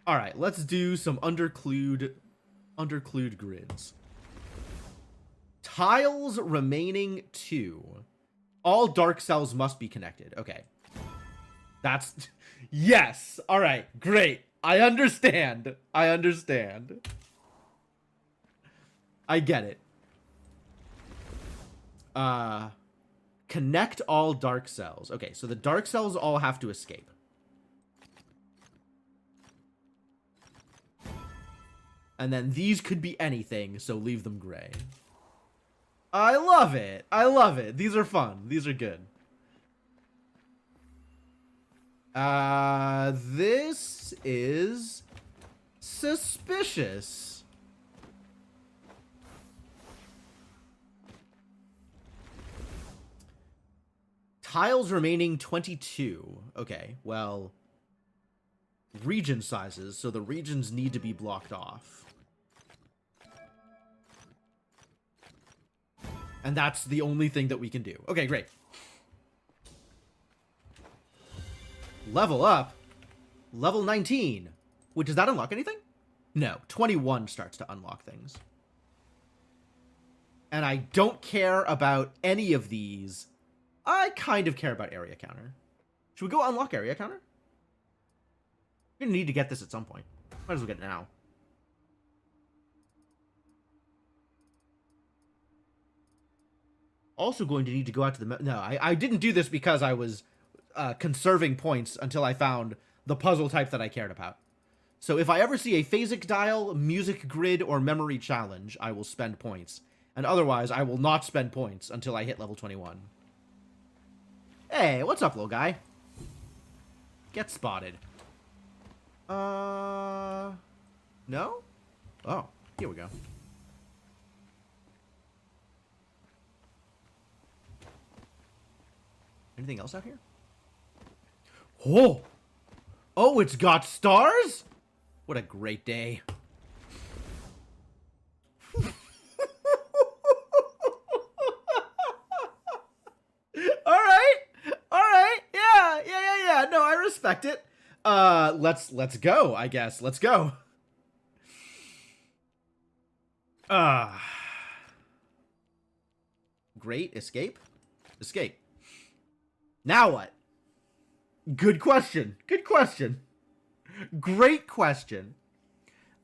Alright, let's do some underclued grids. Tiles remaining 2. All dark cells must be connected. Okay. That's... Yes! Alright, great. I understand. I understand. I get it. Connect all dark cells. Okay, so the dark cells all have to escape. And then these could be anything, so leave them gray. I love it. I love it. These are fun. These are good. This is suspicious. Tiles remaining 22. Okay, well, region sizes, so the regions need to be blocked off. And that's the only thing that we can do. Okay, great. Level up. Level 19. Wait, does that unlock anything? No, 21 starts to unlock things. And I don't care about any of these. I kind of care about area counter. Should we go unlock area counter? We're gonna need to get this at some point. Might as well get it now. Also going to need to go out to the... No, I didn't do this because I was conserving points until I found the puzzle type that I cared about. So if I ever see a phasic dial, music grid, or memory challenge, I will spend points. And otherwise, I will not spend points until I hit level 21. Hey, what's up, little guy? Get spotted. No? Oh, here we go. Anything else out here? Oh! Oh, it's got stars? What a great day. Alright, yeah. No, I respect it. Let's go, I guess. Let's go. Great, escape. Escape. Now what? Good question. Good question. Great question.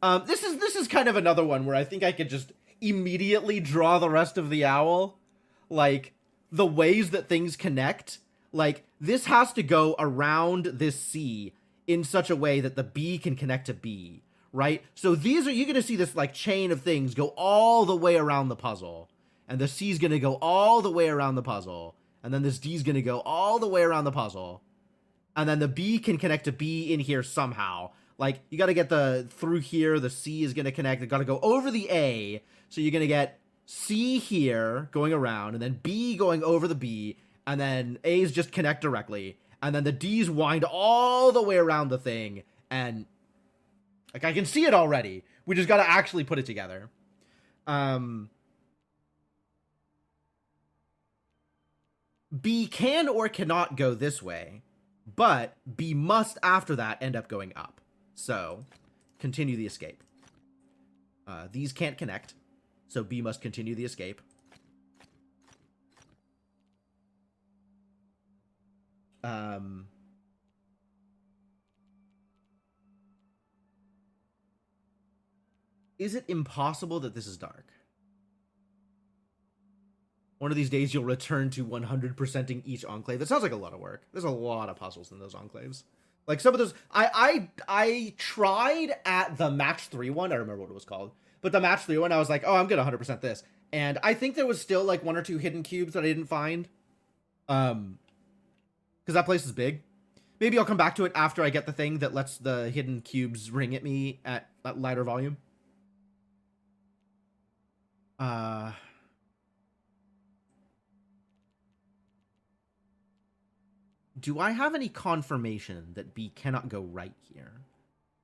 This is kind of another one where I think I could just immediately draw the rest of the owl. Like, the ways that things connect. Like, this has to go around this C in such a way that the B can connect to B, right? So these are, you're going to see this, like, chain of things go all the way around the puzzle. And the C's going to go all the way around the puzzle. And then this D's going to go all the way around the puzzle. And then the B can connect to B in here somehow. Like, you got to get the, through here, the C is going to connect. It got to go over the A. So you're going to get C here going around, and then B going over the B, and then A's just connect directly. And then the D's wind all the way around the thing. And, like, I can see it already. We just got to actually put it together. B can or cannot go this way, but B must, after that, end up going up. So, continue the escape. These can't connect, so B must continue the escape. Is it impossible that this is dark? One of these days you'll return to 100%ing each enclave. That sounds like a lot of work. There's a lot of puzzles in those enclaves. Like, some of those... I tried at the match 3 one. I remember what it was called. But the match 3 one, I was like, oh, I'm gonna 100% this. And I think there was still, like, 1 or 2 hidden cubes that I didn't find. Because that place is big. Maybe I'll come back to it after I get the thing that lets the hidden cubes ring at me at lighter volume. Do I have any confirmation that B cannot go right here?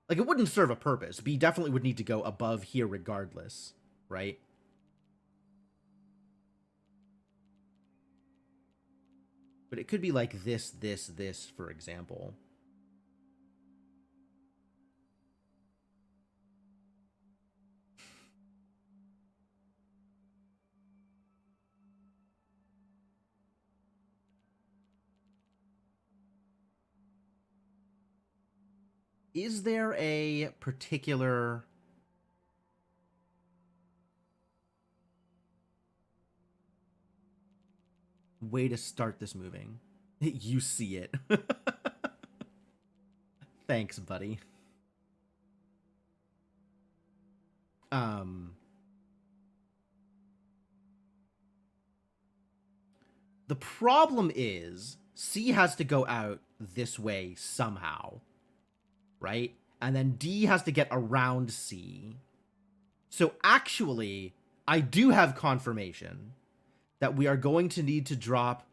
Like, it wouldn't serve a purpose. B definitely would need to go above here regardless, right? But it could be like this, for example. Is there a particular way to start this moving? You see it. Thanks, buddy. The problem is C has to go out this way somehow, right? And then D has to get around C. So actually, I do have confirmation that we are going to need to drop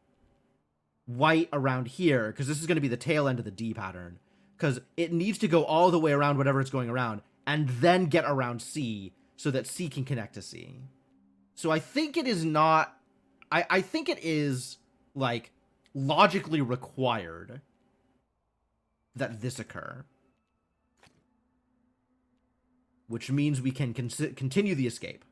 white around here, because this is going to be the tail end of the D pattern, because it needs to go all the way around whatever it's going around, and then get around C, so that C can connect to C. So I think it is not... I think it is, like, logically required that this occur. Which means we can continue the escape.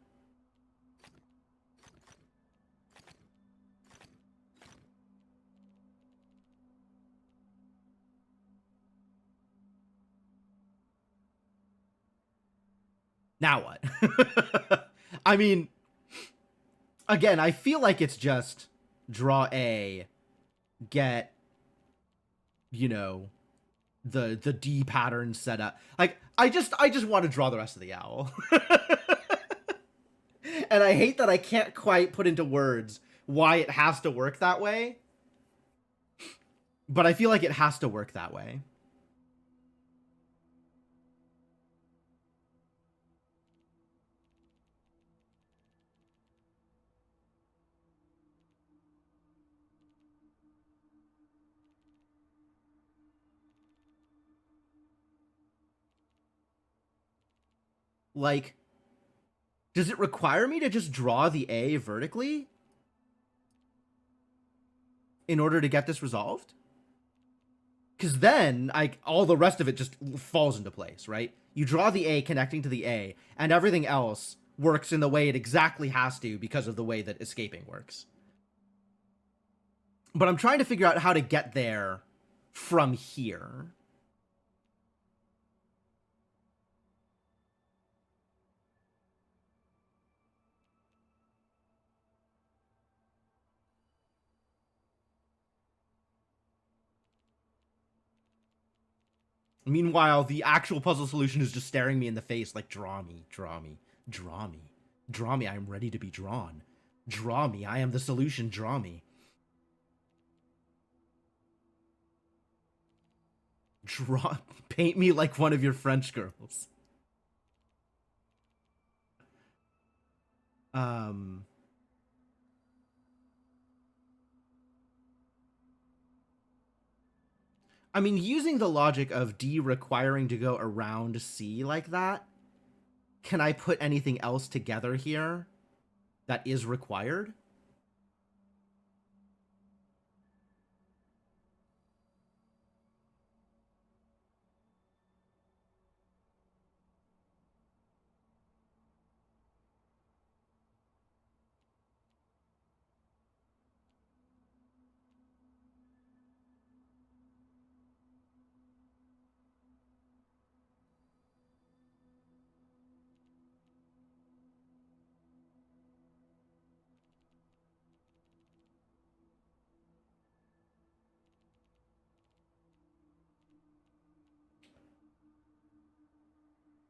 Now what? I mean, again, I feel like it's just draw A, get, you know, the D pattern set up. Like, I just want to draw the rest of the owl. And I hate that I can't quite put into words why it has to work that way. But I feel like it has to work that way. Like, does it require me to just draw the A vertically in order to get this resolved? Because then, all the rest of it just falls into place, right? You draw the A connecting to the A, and everything else works in the way it exactly has to because of the way that escaping works. But I'm trying to figure out how to get there from here. Meanwhile, the actual puzzle solution is just staring me in the face like, draw me, draw me, draw me. Draw me, I am ready to be drawn. Draw me, I am the solution, draw me. Draw, paint me like one of your French girls. I mean, using the logic of D requiring to go around C like that, can I put anything else together here that is required?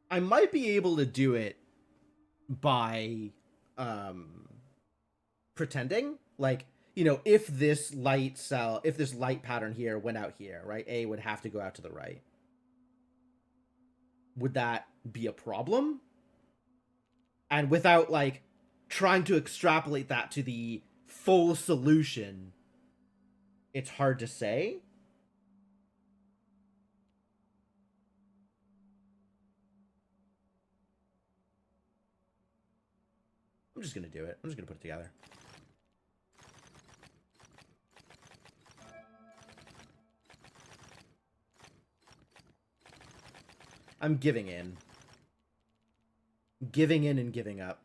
I might be able to do it by pretending, like, you know, if this light cell, if this light pattern here went out here, right, A would have to go out to the right. Would that be a problem? And without, like, trying to extrapolate that to the full solution, it's hard to say. I'm just gonna do it. I'm just gonna put it together. I'm giving in. Giving in and giving up.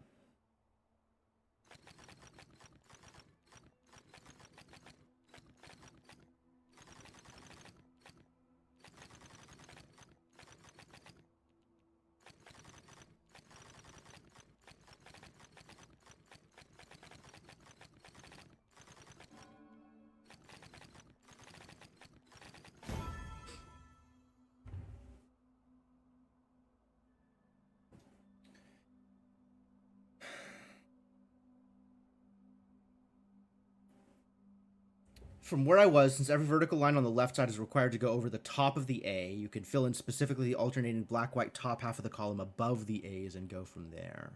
From where I was, since every vertical line on the left side is required to go over the top of the A, you can fill in specifically the alternating black-white top half of the column above the A's and go from there.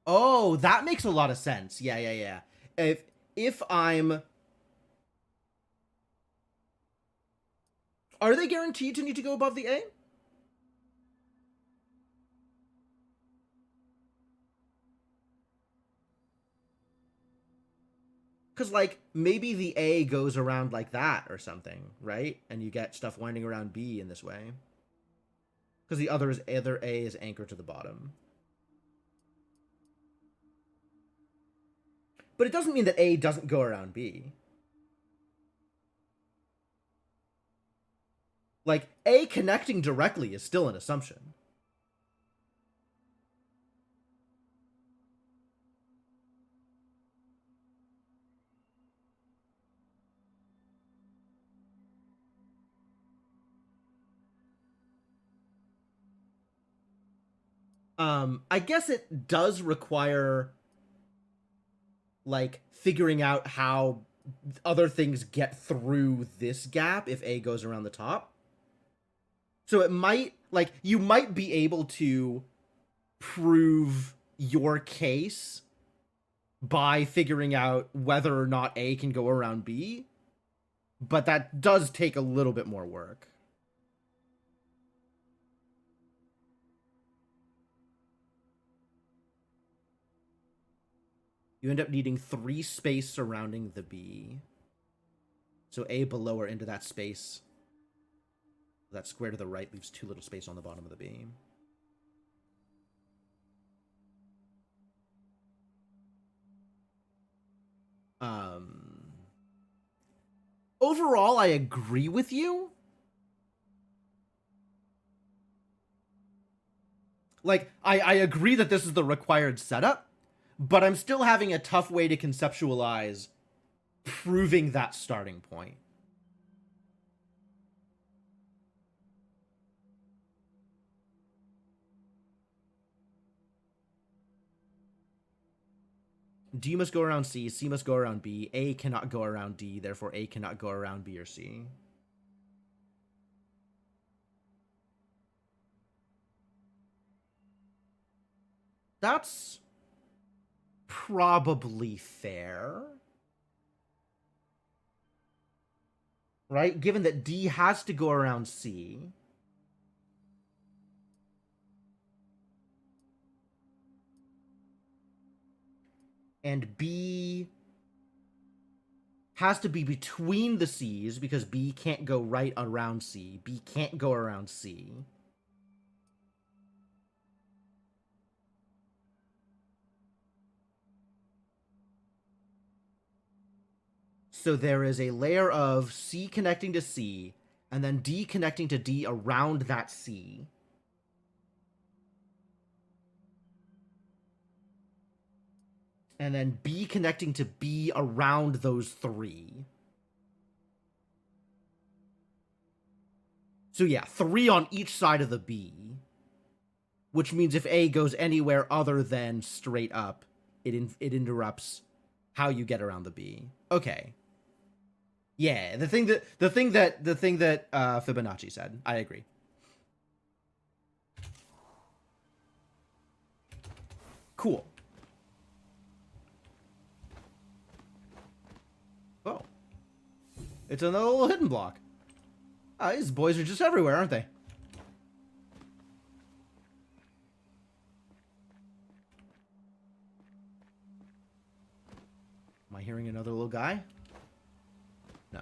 Oh, that makes a lot of sense. Yeah, yeah, yeah. If I'm... Are they guaranteed to need to go above the A? Because, like, maybe the A goes around like that or something, right? And you get stuff winding around B in this way. Because the other A is anchored to the bottom. But it doesn't mean that A doesn't go around B. Like, A connecting directly is still an assumption. I guess it does require, like, figuring out how other things get through this gap if A goes around the top. So it might, like, you might be able to prove your case by figuring out whether or not A can go around B, but that does take a little bit more work. You end up needing 3 space surrounding the B. So A below or into that space. That square to the right leaves 2 little space on the bottom of the B. Overall, I agree with you. Like, I agree that this is the required setup, but I'm still having a tough way to conceptualize proving that starting point. D must go around C, C must go around B, A cannot go around D, therefore A cannot go around B or C. That's probably fair. Right? Given that D has to go around C. And B has to be between the C's because B can't go right around C. B can't go around C. So there is a layer of C connecting to C, and then D connecting to D around that C. And then B connecting to B around those 3. So yeah, 3 on each side of the B. Which means if A goes anywhere other than straight up, it interrupts how you get around the B. Okay. Yeah, the thing that Fibonacci said. I agree. Cool. Oh. It's another little hidden block. These boys are just everywhere, aren't they? Am I hearing another little guy? No.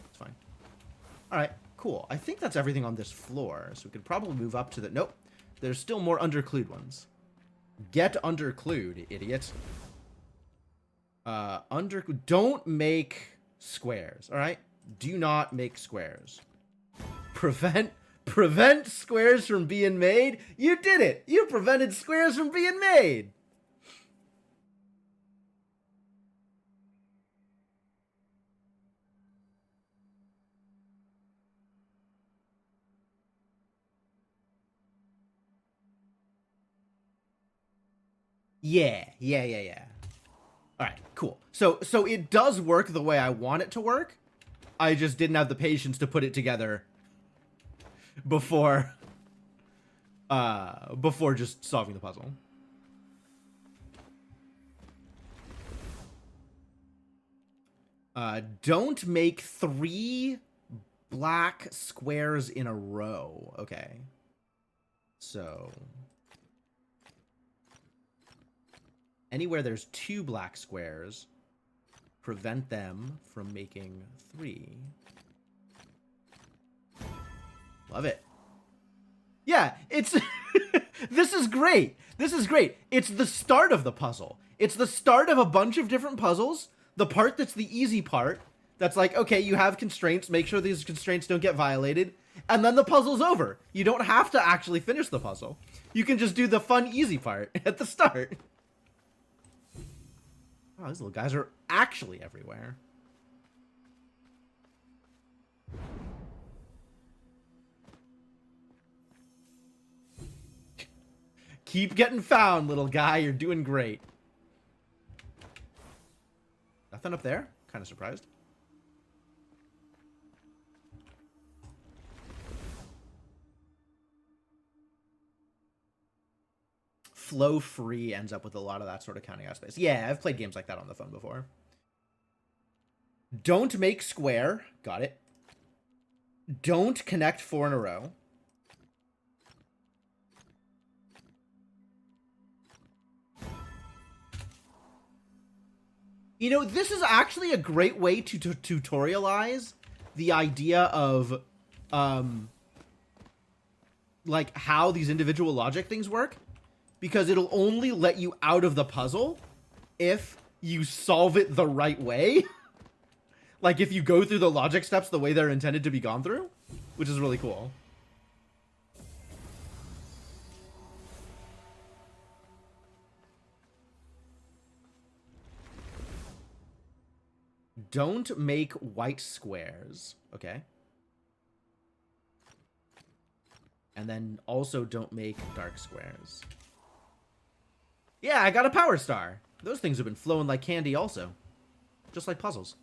It's fine. Alright, cool. I think that's everything on this floor. So we could probably move up to the... Nope. There's still more underclued ones. Get underclued, idiot. Don't make squares, alright? Do not make squares. Prevent squares from being made? You did it! You prevented squares from being made! Yeah. Alright, cool. So it does work the way I want it to work. I just didn't have the patience to put it together before just solving the puzzle. Don't make 3 black squares in a row. Okay. So anywhere there's 2 black squares, prevent them from making 3. Love it. Yeah, it's... This is great. This is great. It's the start of the puzzle. It's the start of a bunch of different puzzles. The part that's the easy part. That's like, okay, you have constraints. Make sure these constraints don't get violated. And then the puzzle's over. You don't have to actually finish the puzzle. You can just do the fun, easy part at the start. Oh, these little guys are actually everywhere. Keep getting found, little guy. You're doing great. Nothing up there? Kind of surprised. Flow free ends up with a lot of that sort of counting out space. Yeah, I've played games like that on the phone before. Don't make square. Got it. Don't connect 4 in a row. You know, this is actually a great way to tutorialize the idea of, like, how these individual logic things work. Because it'll only let you out of the puzzle if you solve it the right way. Like, if you go through the logic steps the way they're intended to be gone through. Which is really cool. Don't make white squares. Okay. And then also don't make dark squares. Yeah, I got a power star. Those things have been flowing like candy also. Just like puzzles.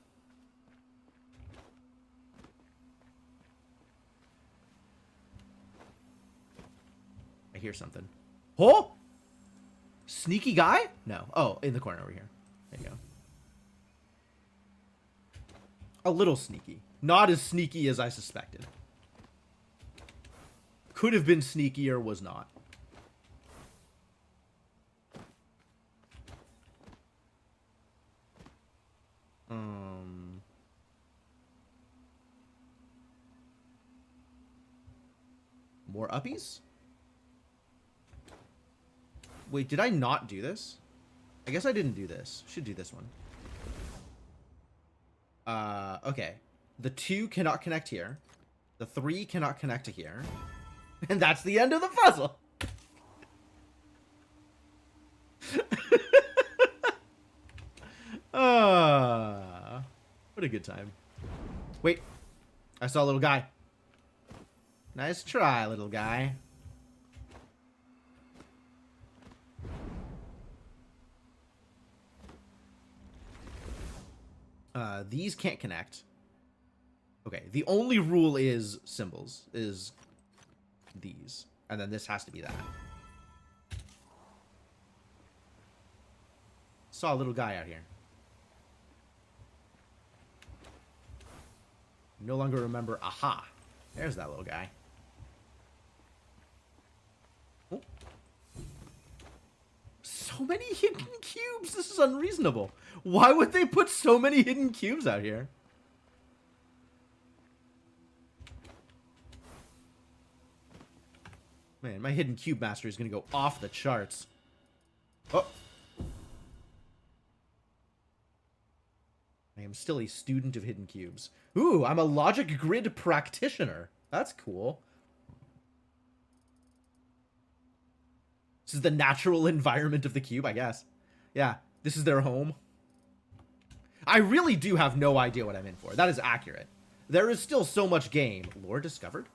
I hear something. Oh! Sneaky guy? No. Oh, in the corner over here. There you go. A little sneaky. Not as sneaky as I suspected. Could have been sneakier, was not. More uppies? Wait, did I not do this? I guess I didn't do this. Should do this one. Okay. The 2 cannot connect here. The 3 cannot connect to here. And that's the end of the puzzle. What a good time. Wait. I saw a little guy. Nice try, little guy. These can't connect. Okay, the only rule is symbols, is these. And then this has to be that. Saw a little guy out here. No longer remember. Aha. There's that little guy. Oh. So so many hidden cubes. This is unreasonable. Why would they put so many hidden cubes out here? Man, my hidden cube mastery is going to go off the charts. Oh. I am still a student of hidden cubes. Ooh, I'm a logic grid practitioner. That's cool. This is the natural environment of the cube, I guess. Yeah, this is their home. I really do have no idea what I'm in for. That is accurate. There is still so much game. Lore discovered?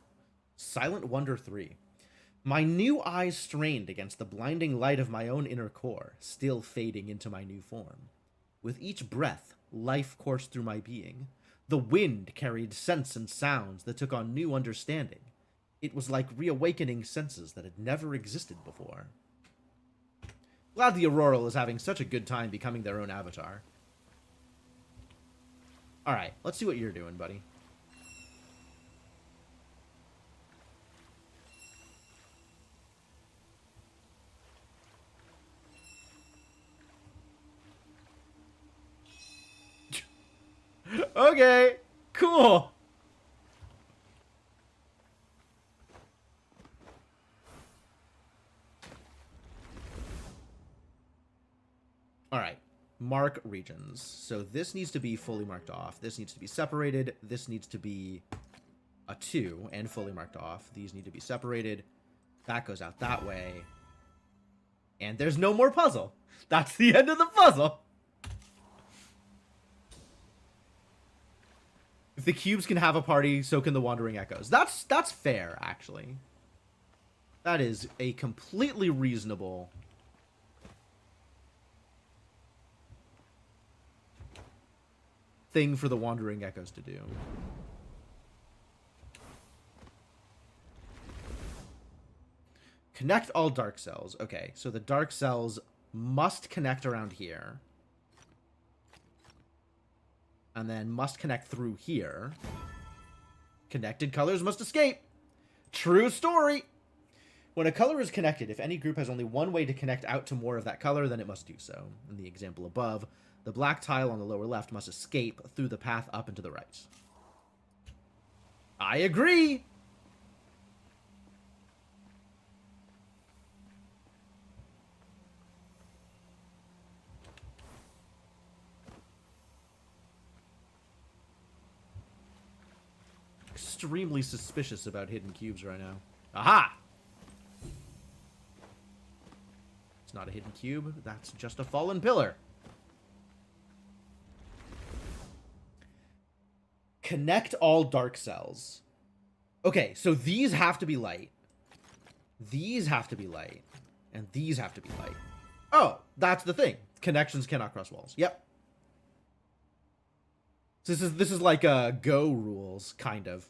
Silent Wonder 3. My new eyes strained against the blinding light of my own inner core, still fading into my new form. With each breath, life coursed through my being. The wind carried scents and sounds that took on new understanding. It was like reawakening senses that had never existed before. Glad the Auroral is having such a good time becoming their own avatar. Alright, let's see what you're doing, buddy. Okay, cool. All right, mark regions. So this needs to be fully marked off. This needs to be separated. This needs to be a 2 and fully marked off. These need to be separated. That goes out that way. And there's no more puzzle. That's the end of the puzzle. If the cubes can have a party, so can the Wandering Echoes. That's fair, actually. That is a completely reasonable thing for the Wandering Echoes to do. Connect all dark cells. Okay, so the dark cells must connect around here. And then must connect through here. Connected colors must escape. True story. When a color is connected, if any group has only one way to connect out to more of that color, then it must do so. In the example above, the black tile on the lower left must escape through the path up and to the right. I agree. Extremely suspicious about hidden cubes right now. Aha! It's not a hidden cube. That's just a fallen pillar. Connect all dark cells. Okay, so these have to be light. These have to be light. And these have to be light. Oh, that's the thing. Connections cannot cross walls. Yep. So this is like Go rules, kind of.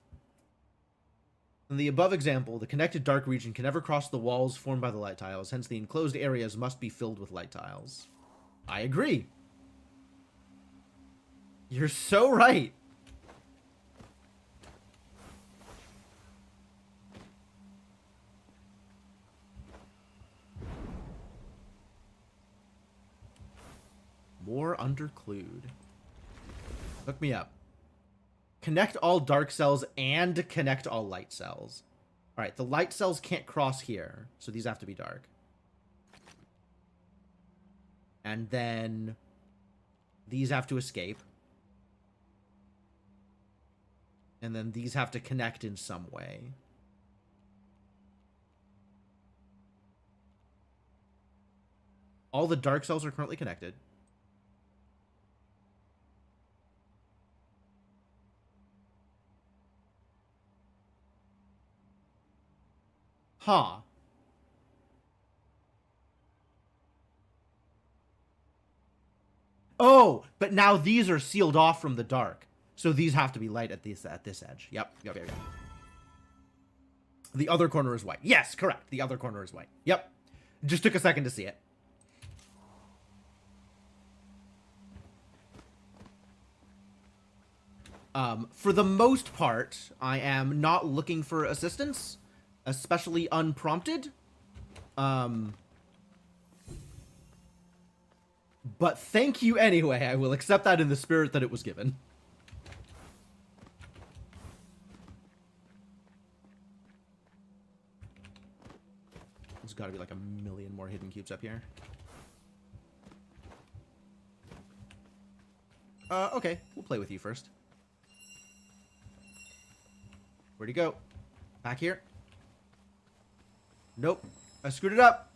In the above example, the connected dark region can never cross the walls formed by the light tiles, hence the enclosed areas must be filled with light tiles. I agree. You're so right. More underclued. Hook me up. Connect all dark cells and connect all light cells. All right, the light cells can't cross here, so these have to be dark. And then these have to escape. And then these have to connect in some way. All the dark cells are currently connected. Huh. Oh, but now these are sealed off from the dark. So these have to be light at this edge. Yep. The other corner is white. Yes, correct. The other corner is white. Yep. Just took a second to see it. For the most part, I am not looking for assistance, especially unprompted. But thank you anyway. I will accept that in the spirit that it was given. There's got to be like a million more hidden cubes up here. Okay. We'll play with you first. Where'd he go? Back here? Nope. I screwed it up.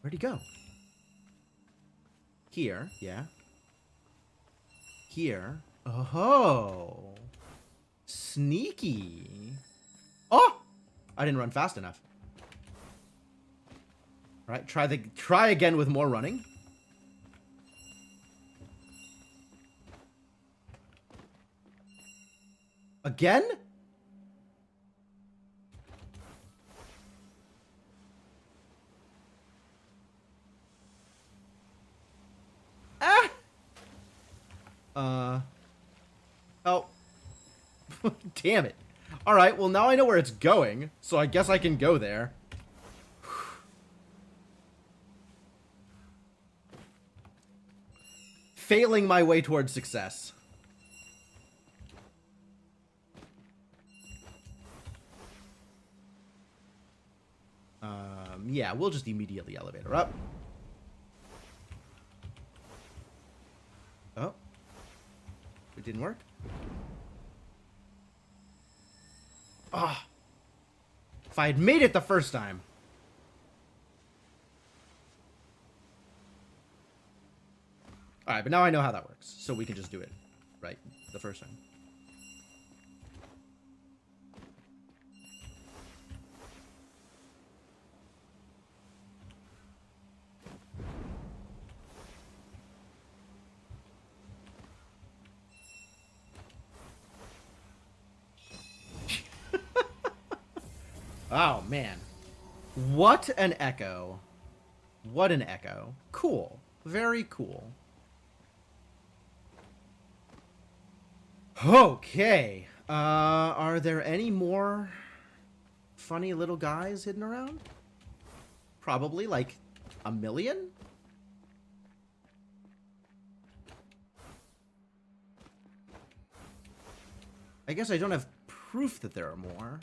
Where'd he go? Here. Yeah. Here. Oh. Sneaky. Oh! I didn't run fast enough. All right. Try again with more running. Again? Ah! Oh. Damn it. Alright, well now I know where it's going, so I guess I can go there. Failing my way towards success. Yeah, we'll just immediately elevator up. Oh. It didn't work. Ah. If I had made it the first time. Alright, but now I know how that works. So we can just do it right the first time. Oh, man. What an echo. What an echo. Cool. Very cool. Okay. Are there any more funny little guys hidden around? Probably, like, a million? I guess I don't have proof that there are more.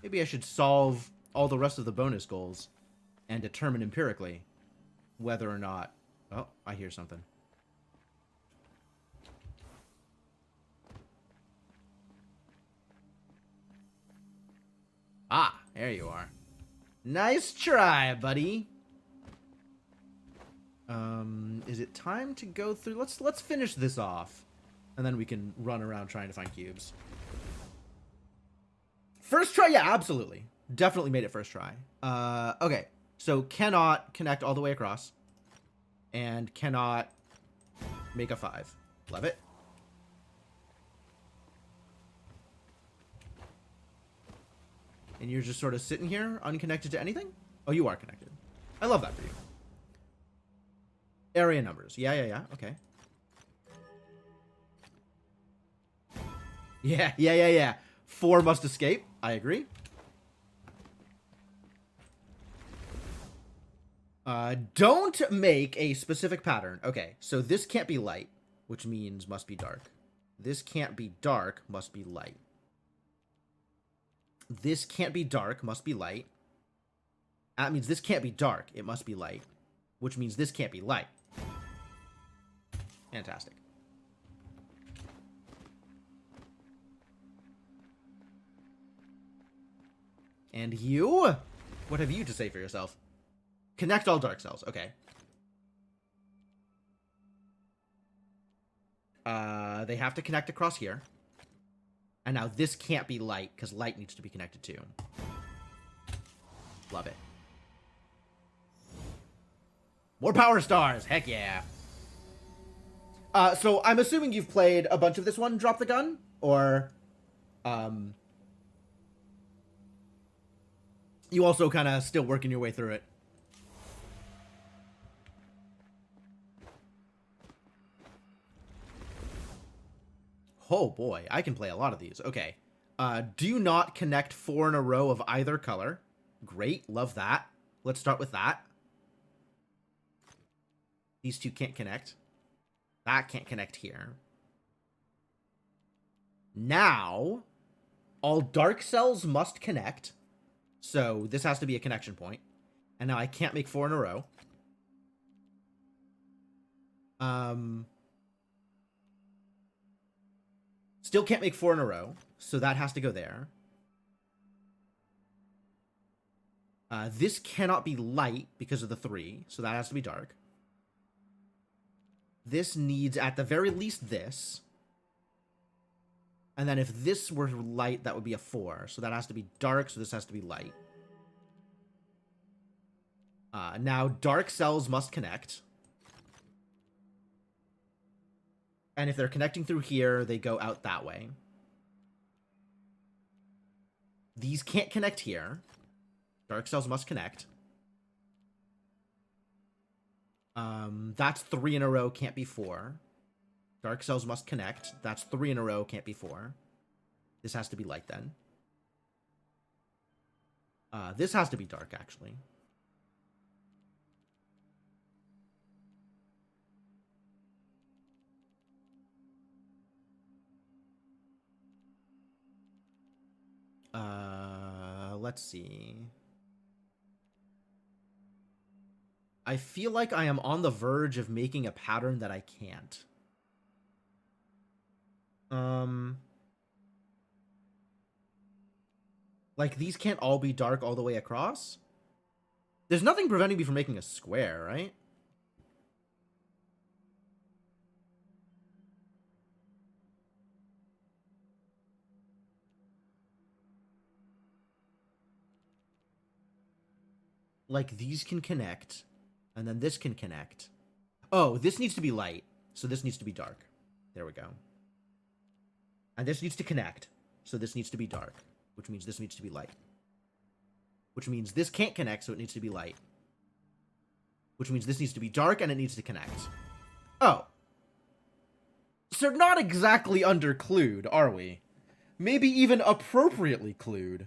Maybe I should solve all the rest of the bonus goals and determine empirically whether or not... Oh, I hear something. Ah, there you are. Nice try, buddy. Is it time to go through? Let's finish this off, and then we can run around trying to find cubes. First try, yeah, absolutely. Definitely made it first try. Okay, so cannot connect all the way across, and cannot make a 5. Love it. And you're just sort of sitting here, unconnected to anything? Oh, you are connected. I love that for you. Area numbers. Yeah. Okay. Yeah. 4 must escape. I agree. Don't make a specific pattern. Okay, so this can't be light, which means must be dark. This can't be dark, must be light. This can't be dark, must be light. That means this can't be dark, it must be light. Which means this can't be light. Fantastic. And you? What have you to say for yourself? Connect all dark cells. Okay. They have to connect across here. And now this can't be light, because light needs to be connected too. Love it. More power stars! Heck yeah! So I'm assuming you've played a bunch of this one, Drop the Gun? Or, you also kind of still working your way through it? Oh boy, I can play a lot of these. Okay. Do not connect 4 in a row of either color. Great, love that. Let's start with that. These two can't connect. That can't connect here. Now, all dark cells must connect. So this has to be a connection point. And now I can't make 4 in a row. Still can't make 4 in a row. So that has to go there. This cannot be light because of the 3. So that has to be dark. This needs, at the very least, this. And then if this were light, that would be a 4. So that has to be dark, so this has to be light. Now, dark cells must connect. And if they're connecting through here, they go out that way. These can't connect here. Dark cells must connect. That's 3 in a row, can't be 4. Dark cells must connect. That's 3 in a row, can't be 4. This has to be light then. This has to be dark, actually. Let's see. I feel like I am on the verge of making a pattern that I can't. Like, these can't all be dark all the way across? There's nothing preventing me from making a square, right? Like, these can connect, and then this can connect. Oh, this needs to be light, so this needs to be dark. There we go. And this needs to connect, so this needs to be dark, which means this needs to be light. Which means this can't connect, so it needs to be light. Which means this needs to be dark, and it needs to connect. Oh. So not exactly underclued, are we? Maybe even appropriately clued.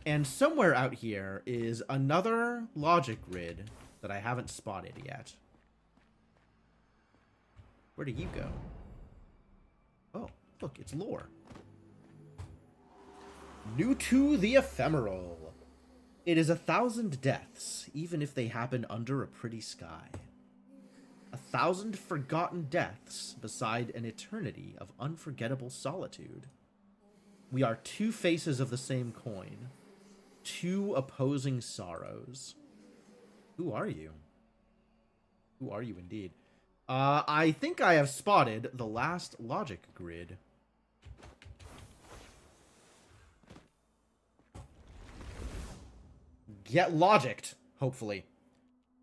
And somewhere out here is another logic grid that I haven't spotted yet. Where do you go? Oh, look, it's lore. New to the ephemeral. It is 1,000 deaths, even if they happen under a pretty sky. 1,000 forgotten deaths beside an eternity of unforgettable solitude. We are two faces of the same coin. Two opposing sorrows. Who are you? Who are you indeed? I think I have spotted the last logic grid. Get logicked, hopefully.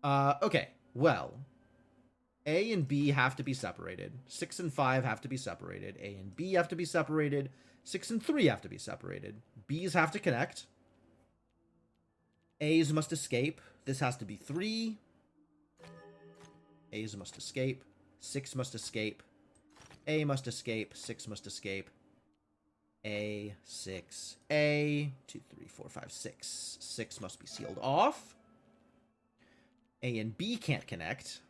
Okay, well. A and B have to be separated. 6 and 5 have to be separated. A and B have to be separated. 6 and 3 have to be separated. B's have to connect. A's must escape. This has to be 3. A's must escape. 6 must escape. A must escape. 6 must escape. A, 6, A. 2, 3, 4, 5, 6. 6 must be sealed off. A and B can't connect.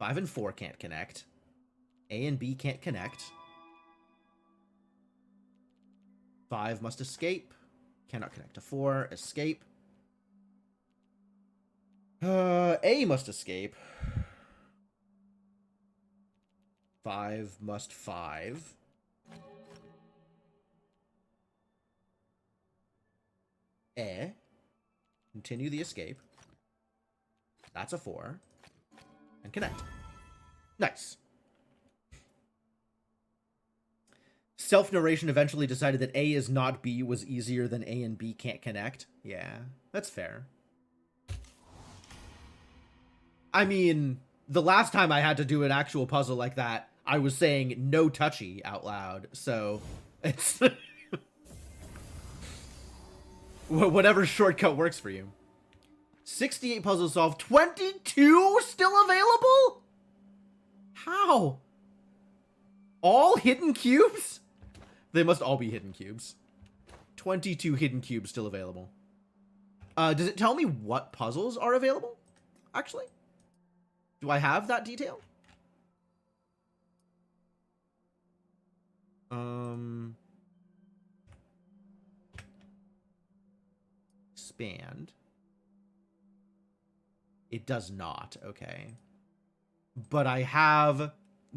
5 and 4 can't connect. A and B can't connect. 5 must escape. Cannot connect to 4. Escape. A must escape. 5 must 5. Continue the escape. That's a 4. And connect. Nice. Self-narration eventually decided that A is not B was easier than A and B can't connect. Yeah, that's fair. I mean, the last time I had to do an actual puzzle like that, I was saying no touchy out loud, so it's whatever shortcut works for you. 68 puzzles solved, 22 still available? How? All hidden cubes? They must all be hidden cubes. 22 hidden cubes still available. Does it tell me what puzzles are available, actually? Do I have that detail? Expand. It does not, okay. But I have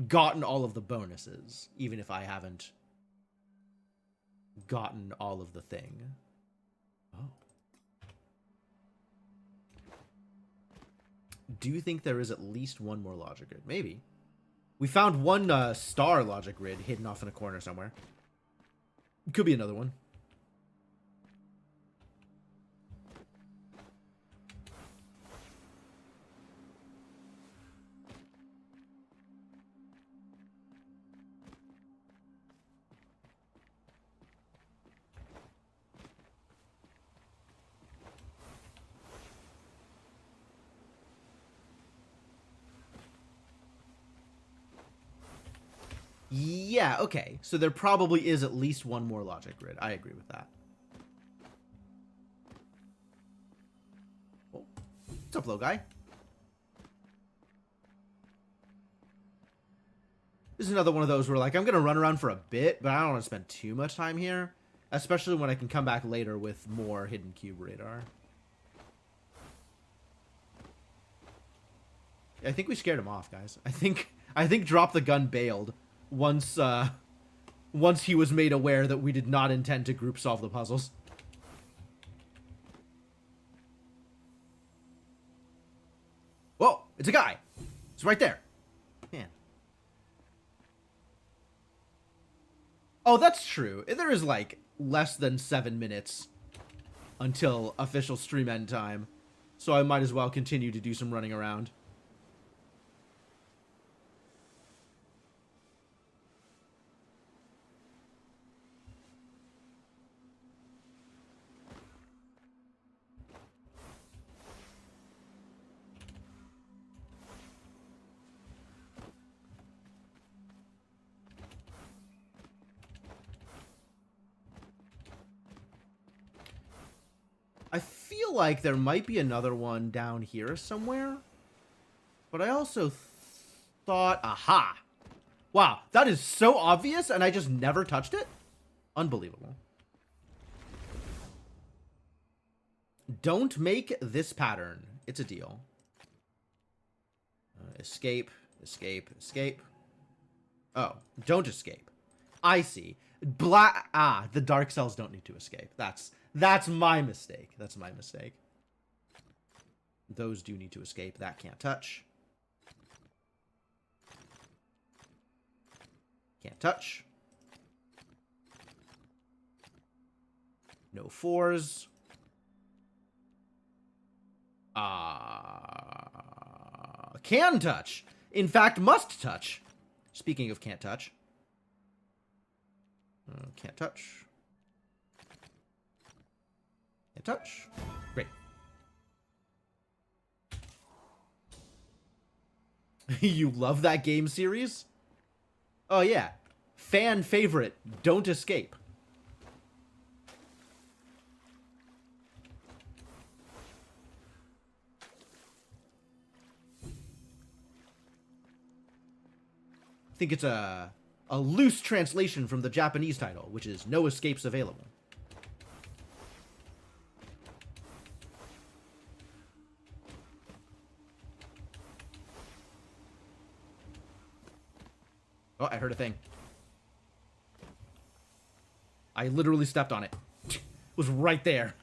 gotten all of the bonuses, even if I haven't gotten all of the thing. Oh. Do you think there is at least one more logic grid? Maybe. We found one star logic grid hidden off in a corner somewhere. Could be another one. Yeah, okay. So there probably is at least one more logic grid. I agree with that. Oh. What's up, little guy? This is another one of those where, like, I'm going to run around for a bit, but I don't want to spend too much time here. Especially when I can come back later with more hidden cube radar. I think we scared him off, guys. I think Drop the Gun bailed once he was made aware that we did not intend to group solve the puzzles. Whoa, it's a guy. It's right there. Man. Oh, that's true. There is like less than 7 minutes until official stream end time. So I might as well continue to do some running around. I feel like there might be another one down here somewhere. But I also thought, aha. Wow, that is so obvious and I just never touched it? Unbelievable. Don't make this pattern. It's a deal. Escape, escape, escape. Oh, don't escape. I see. The dark cells don't need to escape. That's my mistake. That's my mistake. Those do need to escape. That can't touch. Can't touch. No 4s. Can touch. In fact, must touch. Speaking of can't touch. Can't touch. Can't touch. Great. You love that game series? Oh, yeah. Fan favorite, Don't Escape. I think it's a loose translation from the Japanese title, which is No Escapes Available. Oh, I heard a thing. I literally stepped on it. It was right there.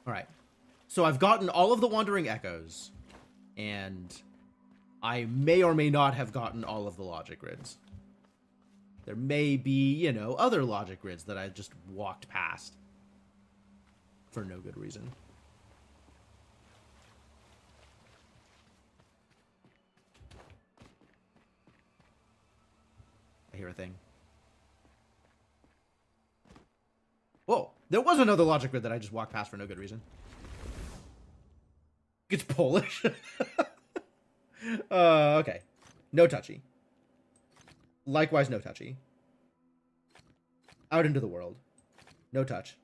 All right. So I've gotten all of the Wandering Echoes, and I may or may not have gotten all of the logic grids. There may be, you know, other logic grids that I just walked past for no good reason. I hear a thing. Whoa, there was another logic grid that I just walked past for no good reason. It's Polish. Okay. No touchy. Likewise, no touchy. Out into the world. No touch.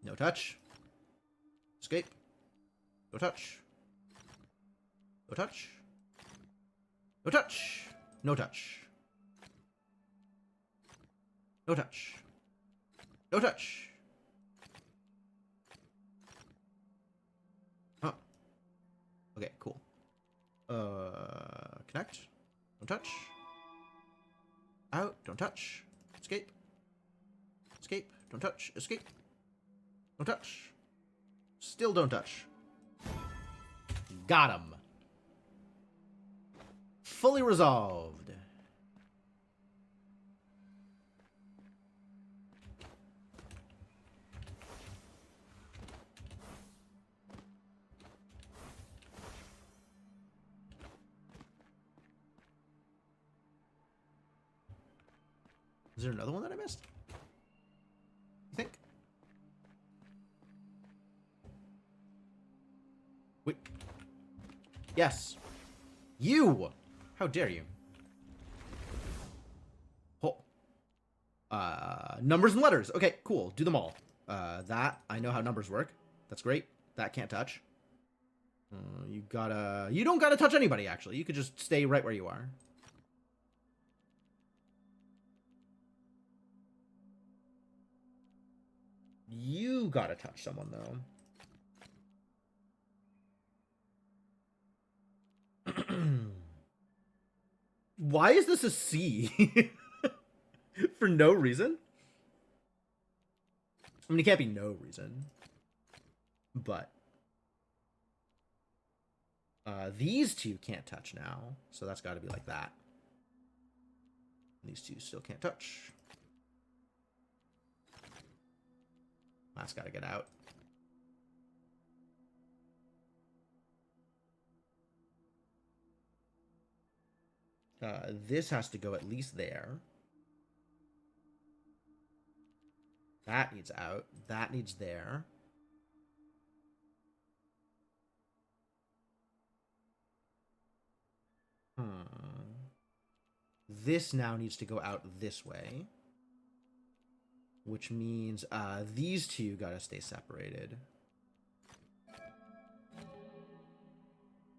No touch. Escape. No touch. No touch. No touch. No touch. No touch. No touch. Oh. Okay, cool. Connect. Don't touch. Out. Don't touch. Escape. Escape. Don't touch. Escape. Don't touch. Still don't touch. Got him. Fully resolved. Is there another one that I missed? You think? Wait. Yes. You! How dare you? Oh. Numbers and letters. Okay, cool. Do them all. That, I know how numbers work. That's great. That can't touch. You don't gotta touch anybody, actually. You could just stay right where you are. You gotta touch someone, though. Why is this a C? For no reason? I mean, it can't be no reason. But these two can't touch now, so that's got to be like that. These two still can't touch. That's got to get out. This has to go at least there. That needs out. That needs there. This now needs to go out this way. Which means these two gotta stay separated.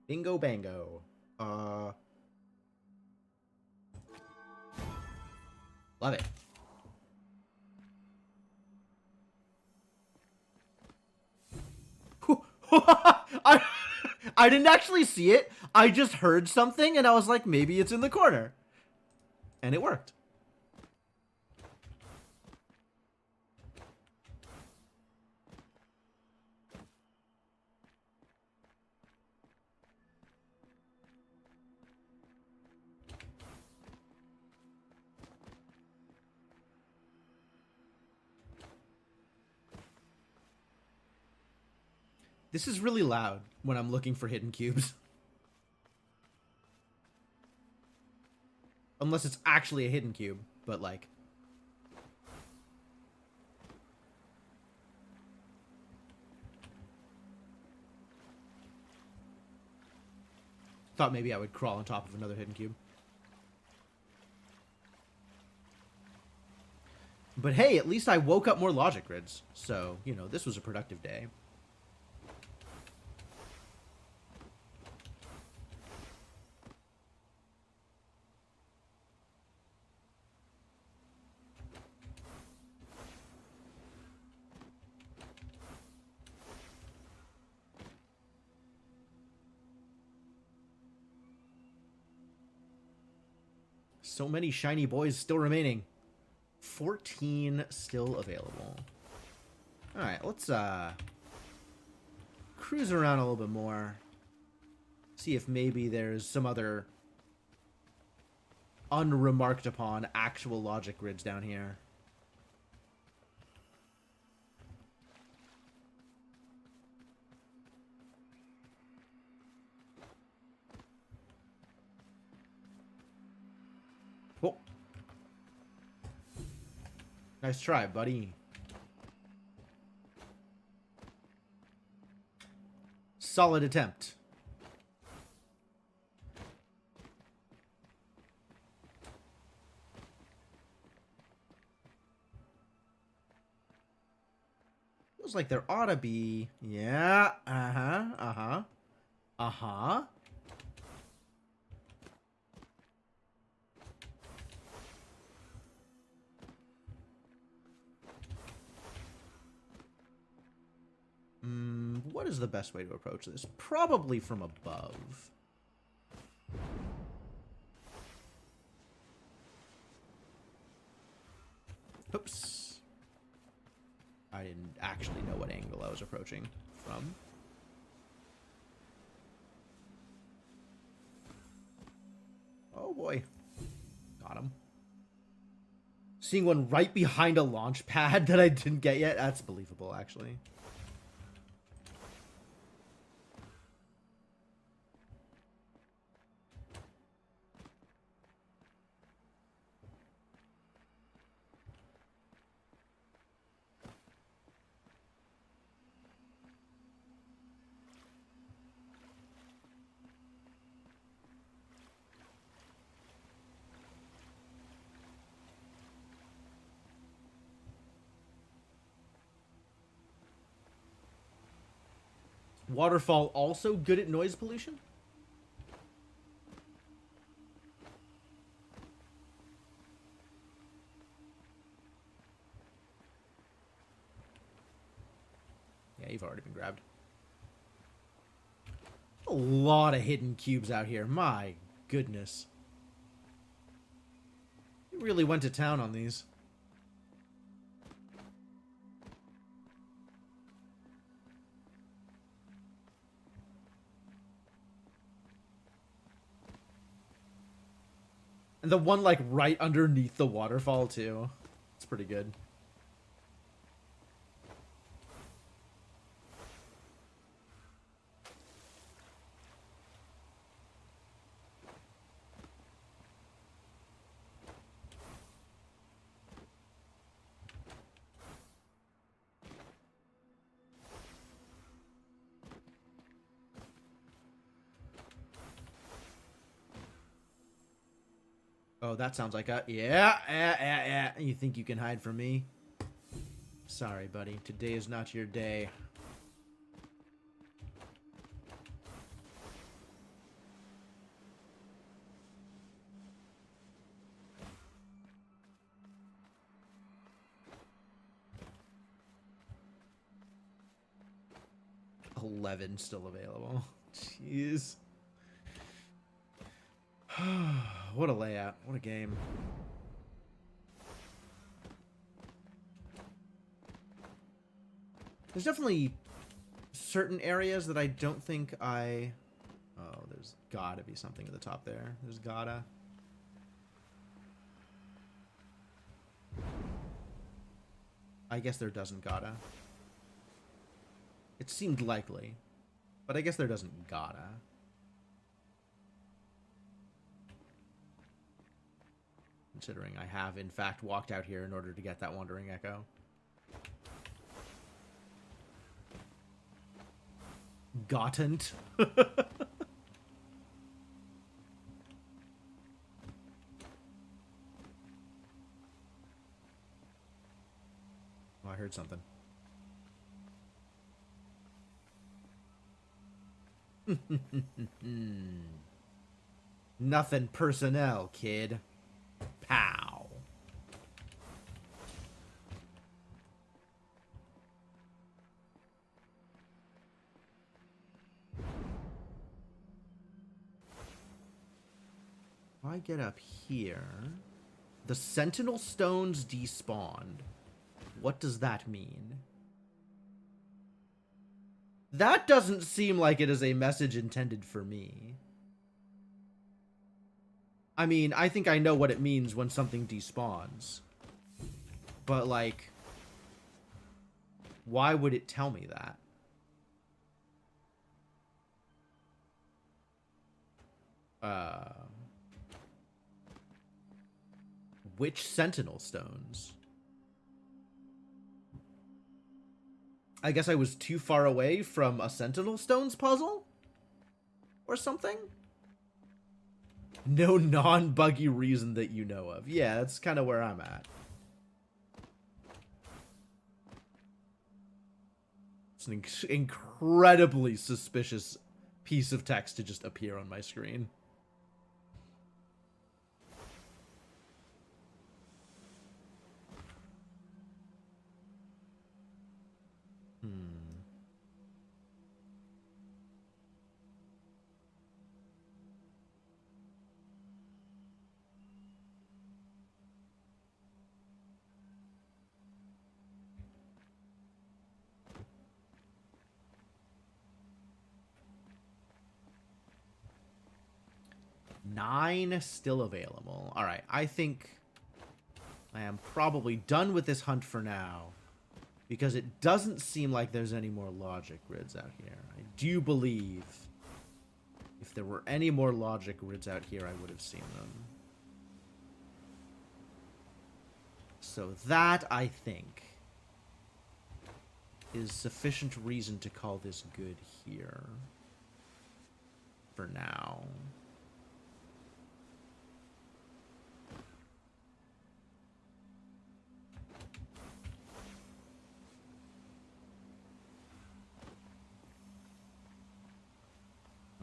Bingo bango. Love it. I didn't actually see it. I just heard something and I was like, maybe it's in the corner. And it worked. This is really loud when I'm looking for hidden cubes. Unless it's actually a hidden cube, but like... Thought maybe I would crawl on top of another hidden cube. But hey, at least I woke up more logic grids. So, you know, this was a productive day. So many shiny boys still remaining. 14 still available. Alright, let's cruise around a little bit more. See if maybe there's some other unremarked upon actual logic grids down here. Oh. Nice try, buddy. Solid attempt. Feels like there ought to be... Yeah, uh-huh, uh-huh. Uh-huh. What is the best way to approach this? Probably from above. Oops. I didn't actually know what angle I was approaching from. Oh boy. Got him. Seeing one right behind a launch pad that I didn't get yet, that's believable, actually. Waterfall also good at noise pollution? Yeah, you've already been grabbed. A lot of hidden cubes out here. My goodness. You really went to town on these. And the one, like, right underneath the waterfall, too. It's pretty good. Oh, that sounds like a... Yeah. You think you can hide from me? Sorry, buddy. Today is not your day. $11 still available. Jeez. What a layout. What a game. There's definitely certain areas that I don't think I... Oh, there's gotta be something at the top there. There's gotta. I guess there doesn't gotta. It seemed likely. But I guess there doesn't gotta. Considering I have, in fact, walked out here in order to get that Wandering Echo. Gottent. Oh, I heard something. Nothing personnel, kid. Pow. If I get up here, the Sentinel Stones despawned. What does that mean? That doesn't seem like it is a message intended for me. I mean, I think I know what it means when something despawns. But, like, why would it tell me that? Which Sentinel Stones? I guess I was too far away from a Sentinel Stones puzzle? Or something? No non-buggy reason that you know of. Yeah, that's kind of where I'm at. It's an incredibly suspicious piece of text to just appear on my screen. Nine still available. All right, I think I am probably done with this hunt for now, because it doesn't seem like there's any more logic grids out here. I do believe if there were any more logic grids out here, I would have seen them. So that, I think, is sufficient reason to call this good here. For now.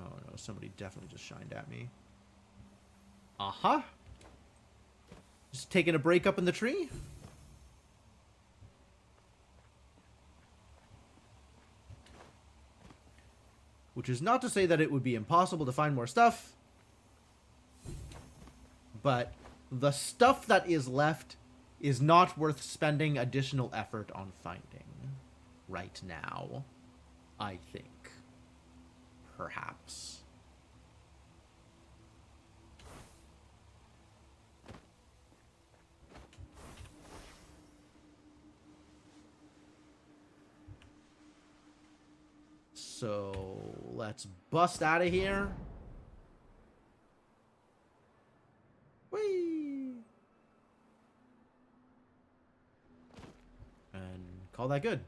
Oh no, somebody definitely just shined at me. Uh-huh. Just taking a break up in the tree? Which is not to say that it would be impossible to find more stuff. But the stuff that is left is not worth spending additional effort on finding. Right now. I think. Perhaps. So let's bust out of here. Whee! And call that good.